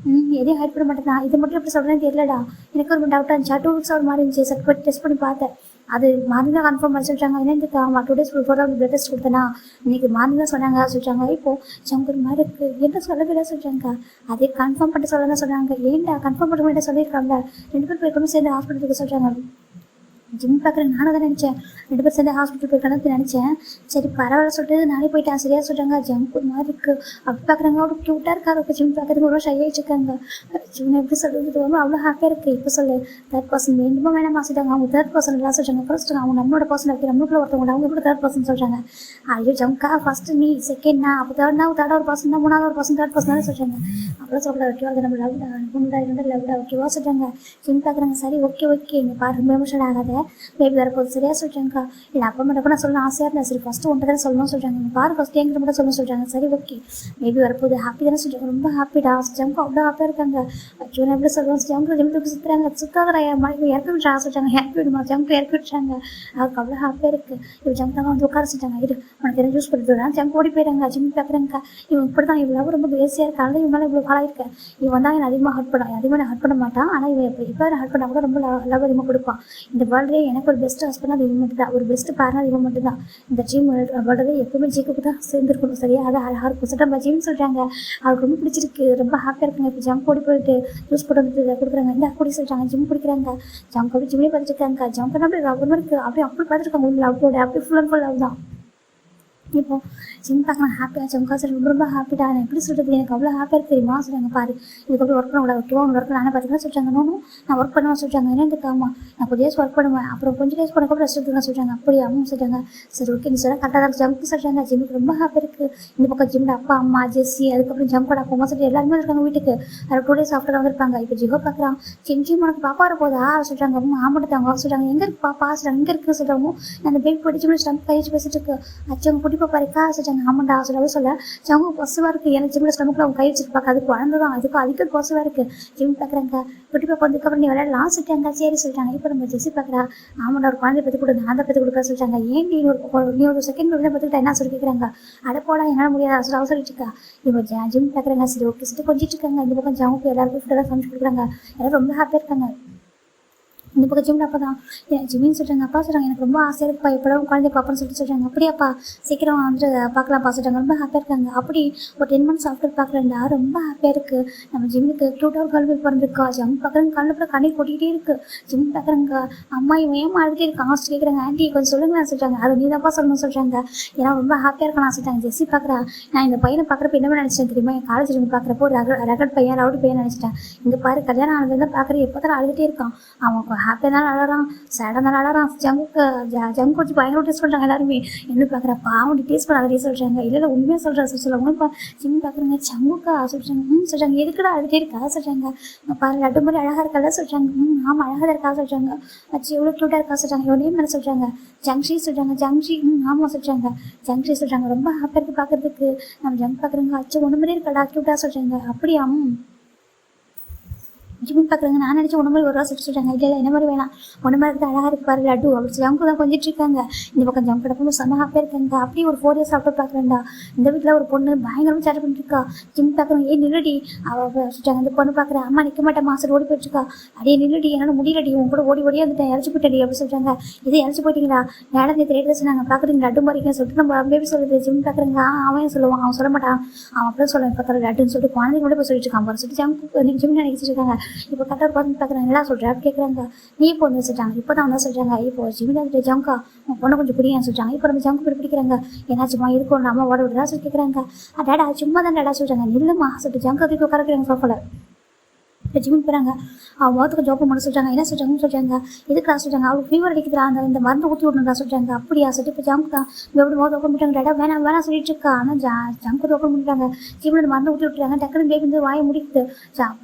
எதையும் ஹைட் பண்ண மாட்டேன் இது மட்டும் எப்படி சொல்கிறேன்னு தெரியலடா. எனக்கு ஒரு டவுட்டாக இருந்துச்சு. 2 வீக்ஸ் ஒரு மாதிரி இருந்துச்சு. சர்டிஃபிகேட் டெஸ்ட் பண்ணி பார்த்தேன். அது மார்னிங் தான் கன்ஃபார்ம் பண்ணி சொல்கிறாங்க. என்ன இந்த 2 days பிஃபோர் தான் பிளட் டெஸ்ட் கொடுத்தேனா இன்னைக்கு மார்னிங் தான் சொன்னாங்க சொல்கிறாங்க. இப்போது ஜங்கர் மாதிரி இருக்குது என்ன சொல்லவே சொல்கிறாங்க. அதே கன்ஃபார்ம் பண்ணிட்டு சொல்லலாம் சொல்கிறாங்க. ஏன்டா கன்ஃபார்ம் பண்ண வேண்டிய சொல்லியிருக்காங்க. 2 பேர் போய்க்கணும் சேர்ந்து ஹாஸ்பிட்டலுக்கு சொல்கிறாங்க. ஜிம் பார்க்குறேன். நானும் தான் நினச்சேன் 2 பேர் சேர்ந்து ஹாஸ்பிட்டல் போயிருக்கானு நினச்சேன். சரி பரவாயில்ல சொல்லிட்டு நானே போயிட்டேன் சரியாக சொல்கிறாங்க. ஜங்க் ஒரு மாதிரி இருக்குது அப்படி பார்க்குறாங்க. அவ்வளோ க்யூட்டாக இருக்காரு. இப்போ ஜிம் பார்க்குறதுக்கு ஒரு ஷை ஆகிடுச்சிருக்காங்க. ஜிம் எப்படி சொல்கிறது வரும் அவ்வளோ ஹாப்பியாக இருக்குது. இப்போ சொல்லு 3rd person வேண்டுமா வேணாமா சொல்லிட்டாங்க. அவங்க 3rd person எல்லாம் சொல்கிறாங்க. ஃபர்ஸ்ட் அவங்க நம்மளோட பர்சன் இருக்குது நம்மளுக்குள்ள ஒருத்தவங்க அவங்க எப்படி 3rd person சொல்கிறாங்க. ஐயோ ஜங்கா ஃபஸ்ட்டு நீ செகண்ட் நான் அப்போ தேர்டாக ஒரு பர்சன் தான் 3வது ஒரு பர்சன் 3rd person தான் சொல்கிறாங்க. அவ்வளோ சொல்லக்கூடாது ஓகேவா. அது நம்ம லவ்டா ஓகேவா சொல்கிறாங்க. ஜிம் பார்க்குறாங்க. சரி ஓகே இங்கே பாரு ரொம்ப எமோஷன் ஆகாத பேபி வரப்போது சரியாக சொல்கிறாங்க. இல்லை அப்பா மட்டும் நான் சொல்லணும் ஆசையாக இருந்தேன். சரி ஃபஸ்ட்டு ஒன்றை தான் சொல்லணும்னு சொல்கிறாங்க. பாரு ஃபஸ்ட்டு எங்கிட்ட மட்டும் சொல்லணும்னு சொல்கிறாங்க. சரி ஓகே பேபி வரப்போது ஹாப்பி தானே சொல்கிறாங்க. ரொம்ப ஹாப்பிடா ஜங்கு அவ்வளோ ஹாப்பியாக இருக்காங்க. ஜூன் எப்படி சொல்லுவோம் ஜங்கு ஜிம்முக்கு சுற்றுறாங்க. சுத்தாத இறக்கி விட்டுறா சொல்கிறாங்க. இறக்கி விடுமா ஜங்கு இறக்கி விட்டுறாங்க. அவருக்கு அவ்வளோ ஹாப்பியாக இருக்குது. இப்போ ஜங்கு தான் வந்து உட்கார சொல்கிறாங்க. இது உனக்கு எதாவது யூஸ் பண்ணி விடுறாங்க. ஜங்கு ஓடி போயிடுறாங்க. ஜிம் பார்க்குறாங்க. இவன் இப்படி தான் இவ்வளோ ரொம்ப பேசியாக இருக்காங்க. இவனால இவ்வளோ காலாயிருக்கேன். இவன் தான் என்னை அதிகமாக ஹர்ட் பண்ணான். அதிகமாக ஹர்ட் பண்ண மாட்டான். ஆனால் இவன் இப்போ ஹர்ட் பண்ணால் கூட ரொம்ப லவ் அதிகமாக கொடுப்பான். இந்த வேர்ல்டே எனக்கு ஒரு பெஸ்ட் ஹஸ்பண்ட் அது இவன் மட்டும் தான். ஒரு பெஸ்ட் பேரண்ட் இவன் மட்டும் தான். இந்த ஜிம் வேர்ல்டே எப்பவுமே ஜிக்கு தான் சேர்ந்துருக்கணும் சரியா. அதை அழகாக இருக்கும் சொல்லிட்டு நம்ம ஜிம் சொல்கிறாங்க. அவருக்கு ரொம்ப பிடிச்சிருக்கு ரொம்ப ஹாப்பியாக இருக்குங்க. இப்போ ஜம்ப் ஓடி போயிட்டு ஜூஸ் போட்டு வந்து கொடுக்குறாங்க. இந்த குடி சொல்கிறாங்க. ஜிம் குடிக்கிறாங்க. ஜம்ப் அப்படி ஜிம்லேயே பார்த்துருக்காங்க. ஜம்ப் பண்ண அப்படி ரவர் இருக்குது. அப்படி பார்த்துருக்காங்க. அவங்களோட அப்படி ஃபுல் அண்ட் ஃபுல் லவ் தான். இப்போ ஜிம் பார்க்கலாம் ஹாப்பியாக ஜம்கா சார் ரொம்ப ரொம்ப ஹாப்பிடா. நான் எப்படி சொல்கிறது, எனக்கு அவ்வளோ ஹாப்பியாக இருக்கு தெரியுமா சொல்கிறாங்க. பாரு இதுக்கப்புறம் ஒர்க் பண்ண விட ஓகேவா, உங்க ஒர்க் நானே பார்த்துக்கலாம் சொல்லிட்டாங்க. நோனும் நான் ஒர்க் பண்ணுவேன் சொல்லிட்டாங்க. என்ன இருக்காமா நான் கொஞ்சம் டேஸ் ஒர்க் பண்ணுவேன், அப்புறம் கொஞ்சம் டேஸ் பண்ணக்கப்புறம் ரெஸ்ட் எடுத்துக்கலாம் சொல்லிட்டாங்க. அப்படி அம்மா சொல்லிட்டாங்க. சரி ஓகே நீ சொல்ல கரெக்டாக தான் ஜம்க்கு சொல்லிட்டாங்க. ஜிம்முக்கு ரொம்ப ஹாப்பி இருக்குது. இந்த பக்கம் ஜிம்மோட அப்பா அம்மா ஜெஸ்ஸி அதுக்கப்புறம் ஜம்கோட அப்பா அம்மா சொல்லிட்டு எல்லாருமே இருக்காங்க வீட்டுக்கு. அது 2 days ஆஃப்டர் வந்திருப்பாங்க. இப்போ ஜிகோ பார்க்குறான். ஜிம் உனக்கு பாப்பா வர போதா சொல்லிட்டாங்க. ஆமாட்டாங்க சொல்லிட்டாங்க. எங்கே இருக்கு பாப்பா சொல்லிட்டாங்க. எங்கே இருக்குன்னு சொல்கிறாங்க. அந்த பேபி படிச்சு ஸ்டம்ப் கை வச்சு பேசிட்டு இருக்கு. அச்சவங்க குட்டி பாப்பா இருக்கா சொல்லிட்டாங்க. ஆமாண்டா சொல்லவே சொல்ல ஜங்கு பொசுவாக இருக்குது. எனக்கு ஜிம்மில் ஸ்டமக்கில் அவங்க கை வச்சுருப்பாங்க. அது குழந்தை தான், அதுக்கும் அதிகம் பொசுவாக இருக்குது. ஜிம் பார்க்குறாங்க. குட்டி பாப்பா வந்ததுக்கப்புறம் நீ விளையாடலாம் சொல்லிட்டாங்க. சரி சொல்லிட்டாங்க. இப்போ நம்ம ஜெஸ்ஸி பார்க்குறா. ஆமாண்டா ஒரு குழந்தை பற்றி கொடு, நான் தான் பற்றி கொடுக்க சொல்லிட்டாங்க. ஏன் நீ ஒரு செகண்ட் பார்த்துக்கிட்டா என்ன சொல்லி கேட்குறாங்க. அடப்போடா என்னால் முடியாது அவசரம் சொல்லிட்டு இருக்கா. இப்போ ஜிம் பார்க்குறாங்க. சரி ஓகே சொல்லிட்டு கொஞ்சிட்டு இருக்காங்க. இந்த பக்கம் ஜங்குக்கு எல்லாருக்கும் ஃபுட்டெல்லாம் சமைச்சு கொடுக்குறாங்க. எல்லாரும் ரொம்ப ஹாப்பியாக இருக்காங்க. இந்த பக்கம் ஜிம்மில் அப்போ தான் ஜிம்மின்னு சொல்கிறாங்க. அப்பா சொல்கிறாங்க எனக்கு ரொம்ப ஆசையாக இருக்குப்பா எப்போவும் குழந்தை பாப்பான்னு சொல்கிறாங்க. அப்படியாப்பா சீக்கிரம் வந்து பார்க்கலாம்ப்பா சொல்கிறாங்க. ரொம்ப ஹாப்பியாக இருக்காங்க. அப்படி ஒரு 10 months ஆஃப்டர் பார்க்குறேன்டா ரொம்ப ஹாப்பியாக இருக்குது. நம்ம ஜிம்முக்கு க்யூட்டாக கல்வி பிறந்திருக்கா. ஜிம் பார்க்குறேங்க கண்ணில் கூட கண்ணீர் கொட்டிக்கிட்டே இருக்குது. ஜிம் பார்க்குறேங்க. அம்மா இவன் ஏன் அழுதுகிட்டே இருக்கான் ஹாஸ்ட் கேட்குறாங்க. ஆண்டி கொஞ்சம் சொல்லுங்கன்னு சொல்கிறாங்க. அது நீ தான்ப்பா சொல்லணும்னு சொல்கிறாங்க. ஏன்னா ரொம்ப ஹாப்பியாக இருக்கான் சொல்கிறாங்க. ஜெஸ்ஸி பார்க்குறா. நான் இந்த பையனை பார்க்குறப்ப என்ன நினச்சேன் தெரியுமா, என் காலேஜ் ரூம் பார்க்குறப்போ ரகட் பையன் ரவுடி பையன் நினச்சிட்டேன். இங்கே பாரு கல்யாணம் ஆனதுலேருந்து பார்க்குறேன் எப்போ தான் அழுதுகிட்டே இருக்கான். அவன் ஹாப்பியாக தான் அழறான், சேடாக தான் அழறான். ஜங்கு வச்சு பயங்கர டேஸ்ட் பண்ணுறாங்க எல்லாருமே. என்ன பார்க்குறா பாவம் டேஸ்ட் பண்ணாதே சொல்கிறாங்க. இல்லை உண்மையாக சொல்கிறா சொல்லுவாங்க. ஜிம் பார்க்குறாங்க. ஜங்குக்கா சொல்கிறாங்க. சொல்கிறாங்க எதுக்குடா அழுதே இருக்கா சொல்கிறாங்க. பாரு லட்டு மாதிரி அழகாக இருக்கா சொல்கிறாங்க. ஆமாம் அழகாக இருக்கா சொல்கிறாங்க. வச்சு எவ்வளோ க்யூட்டாக இருக்கா சொல்கிறாங்க. எவ்வளோ நேம் என்ன சொல்கிறாங்க. ஜங்ஷி சொல்கிறாங்க. ஜங்ஷி ஆமாம் சொல்கிறாங்க. ஜங்ஷி சொல்கிறாங்க. ரொம்ப ஹாப்பியாக இருக்குது பார்க்குறதுக்கு. நம்ம ஜங்க் பார்க்குறோங்க. அச்சு ஒன்று மாதிரி இருக்காடா க்யூட்டாக சொல்கிறாங்க. அப்படியா ஜிம் பார்க்குறாங்க. நான் நினச்சி ஒன்று மாதிரி ஒரு ரூபா சொல்லிட்டாங்க. இல்லை என்ன மாதிரி வேணாம், ஒன்று மாதிரி இருக்குது அழகாக இருக்கு பாரு லட்டு அப்படி ஜங்கு தான் கொஞ்சிட்டு இருக்காங்க. இந்த பக்கம் ஜங்க் கிடக்கும் செம்ம ஹாப்பியாக இருக்காங்க. அப்படியே ஒரு 4 years ஆஃப்டர் பார்க்குறேன்டா. இந்த வீட்டில் ஒரு பொண்ணு பயங்கரமாக சேட்டை பண்ணிட்டுருக்கா. ஜிம் பார்க்குறாங்க. ஏன் நில்லுடி அவள் சொல்லிட்டாங்க. இந்த பொண்ணு பார்க்குறேன். அம்மா நிற்க மாட்டேன் மாசம் ஓடி போயிட்டுருக்கா. அப்படியே நில்லுடி என்னால் முடியலடி உன் கூட ஓடி வந்துட்டேன் இறச்சி போயிட்டடி அப்படி சொல்கிறாங்க. இதே இறச்சி போயிட்டீங்களா மேடம் இந்த ரேட்டு சொன்னாங்க. பார்க்குறீங்க லட்டு மாதிரிங்க சொல்லிட்டு நம்ம பேபி சொல்லுது. ஜிம் பார்க்குறேங்க. அவன் சொல்லுவான், அவன் சொல்ல மாட்டான், அவன் அப்படியே சொல்லுவான். இப்போ லட்டுன்னு சொல்லிட்டு குழந்தைங்க கூட போய் சொல்லிட்டு இருக்கான் பாரு சொல்லிட்டு ஜங்க் ஜிம் நினைச்சிட்டு இருக்காங்க. இப்போ கரெக்டாக பார்த்து பார்க்குறாங்க. எல்லாம் சொல்கிறேன் கேட்குறாங்க. நீ இப்போ வந்து சொல்லிட்டாங்க. இப்போ தான் வந்து சொல்கிறாங்க. இப்போ ஜிமினா ஜங்கா உன் பொண்ணை கொஞ்சம் பிடிக்கான்னு சொல்கிறாங்க. இப்போ நம்ம ஜங்கு பிடிக்கிறாங்க. ஏன்னாச்சுமா இருக்கும் நம்ம ஓட விடுறா சொல்லி கேட்குறாங்க. டேடா சும்மா தான் டேடா சொல்கிறாங்க. நில்லுமா சொல்லிட்டு ஜங்கா தூக்கி உட்காரக்குறாங்க சோஃபாவில். இப்போ ஜிம் போகிறாங்க. அவன் முகத்துக்கு ஜோப் பண்ண சொல்கிறாங்க. என்ன சொல்கிறாங்கன்னு சொல்கிறாங்க. எதுக்குடா சொல்கிறாங்க. அவளுக்கு ஃபீவர் அடிக்குதுடா இந்த மருந்து ஊற்றி விடணுடா சொல்கிறாங்க. அப்படியா சொல்லிட்டு இப்போ ஜங்க் தான் எப்படி முகத்தை ஓப்பன் பண்ணிட்டாங்க. டேடா வேணாம் சொல்லிட்டு இருக்கா. ஆனால் ஜங்கு ஓப்பன் பண்ணிட்டாங்க. ஜிம்மில் மருந்து ஊற்றி விட்டுறாங்க. டக்குனு பேபி வந்து வாயை முடிக்குது.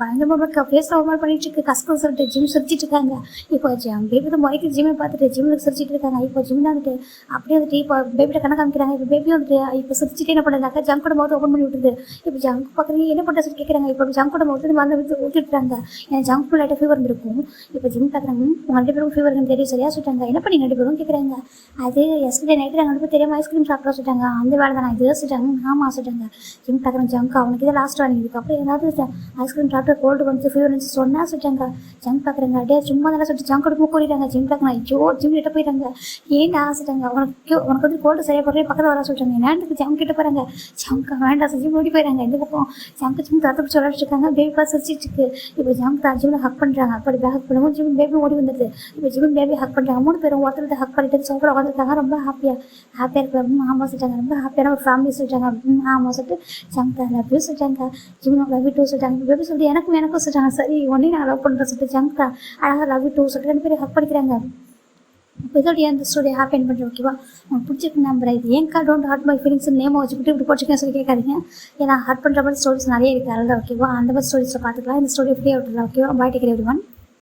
பயங்கரமாக ஃபேஸில் ஒரு மாதிரி பண்ணிட்டு இருக்கு. கஸ்கன்னு சொல்லிட்டு ஜிம் சிரிச்சிட்டு இருக்காங்க. இப்போ பேபி தான் முறைக்கு ஜிம்மை பார்த்துட்டு ஜிம்மில் சிரிச்சிட்டு இருக்காங்க. இப்போ ஜிம் தான் வந்துட்டு அப்படியே வந்துட்டு இப்போ பேபிட்ட கணக்கு காமிக்கிறாங்க. இப்போ பேபி வந்துட்டு இப்போ சிரிச்சிட்டு என்ன பண்ணுறாங்க. ஜங்கோட முகத்தை ஓப்பன் பண்ணி விட்டுருது. இப்போ ஜங்க் பார்க்குறீங்க என்ன பண்ணுற சொல்லி கேட்குறாங்க. இப்போ ஜங்கோட முகத்தை மருந்து ஊற்றிட்டு எனக்கு ஜங்க் லைட்டாக ஃபீவர் இருந்திருக்கும். இப்போ ஜிம் பார்க்குறாங்க. உங்கள் 2 பேரும் ஃபீவர் தெரியும் சரியா சொல்லிட்டாங்க. என்ன பண்ணி 2 பேரும் கேட்குறாங்க. அது எஸ்டே நைட்டு நாங்கள் 2 பேரும் தெரியாமல் ஐஸ்கிரீம் சாப்பிட சொல்லிட்டாங்க. அந்த வேலை தான் நான் இது சொல்லிட்டாங்க. ஆமாம் சொல்லிட்டாங்க. ஜிம் பார்க்குறேன். ஜங்க் அவனுக்கு இதை லாஸ்ட் வாங்கி இதுக்கப்புறம் ஏதாவது ஐஸ்கிரீம் சாப்பிட்டு கோல்டு வந்து ஃபீவர் இருந்துச்சு சொன்னா சொல்லிட்டாங்க. ஜங்க் பார்க்குறாங்க. அப்படியே சும்மா தானே சொல்லிட்டு ஜங்க் எடுக்கும் கூறிட்டாங்க. ஜிம் பார்க்குறேன். ஐயோ ஜிம் கிட்ட போயிட்டாங்க. ஏன்டா சொல்லிட்டாங்க. உனக்கு வந்து கோல்டு சரியாக போடுறே பக்கத்தில் வர சொல்லிட்டாங்க. என்னத்துக்கு ஜங்க் கிட்ட போகிறாங்க. ஜங்க் வேண்டாம் செஞ்சு ஓடி போயிட்டாங்க. இந்த பக்கம் ஜங்க் ஜிம் தரத்து பிடிச்சி விளையாட்டு இருக்காங்க. பேபி பார்த்து சிரிச்சிட்டு இருக்கு. இப்போ ஜங்க் தான் ஜிம்மில் ஹக் பண்ணுறாங்க. அப்படி ஹக் பண்ணுவோம் ஜிம் பேபி ஓடி வந்துடுது. இப்போ ஜிம் பேபி ஹக் பண்ணுறாங்க. 3 பேரும் ஒருத்தர் ஹக் பண்ணிட்டு சோஃபாவில் உட்காந்துருக்காங்க. ரொம்ப ஹாப்பியாக இருக்கிறாங்க. ஆமாம் சொல்லிட்டாங்க. ரொம்ப ஹாப்பியான ஒரு ஃபேமிலி சொல்லிட்டாங்க. ஆமாம் சொல்லிட்டு ஜங்க் லவ் யூ சொல்லிட்டாங்க. ஜிம் லவ் யூ டூ சொல்லிட்டாங்க. பேபி சொல்லிட்டு எனக்கும் சொல்லிட்டாங்க. சரி ஒன்றே நான் லவ் பண்ணுறேன் சொல்லிட்டு ஜங்க் தான் அழகாக லவ் யூ டூ சொல்லிட்டு 2 பேரும் ஹக் பண்ணிக்கிறாங்க. இப்போ இதோடைய அந்த ஸ்டோரியை ஹாப்பி என் பண்ணுறேன் ஓகேவா. உங்களுக்கு பிடிச்சிருக்கு நம்புறேன். இது ஏன் டோன்ட் ஹர்ட் மை ஃபீலிங்ஸ் நேமாக வச்சுக்கிட்டு இப்படி போட்டுருக்கேன் சொல்லி கேட்காதீங்க. ஏன்னா ஹர்ட் பண்ணுற மாதிரி ஸ்டோரிஸ் நிறைய இருக்குது. அதில் ஓகேவா அந்த மாதிரி ஸ்டோரிஸில் பார்த்துக்கலாம். இந்த ஸ்டோரி ஃப்ரீயாக விட்டுருலாம் ஓகேவா. Bye take care everyone.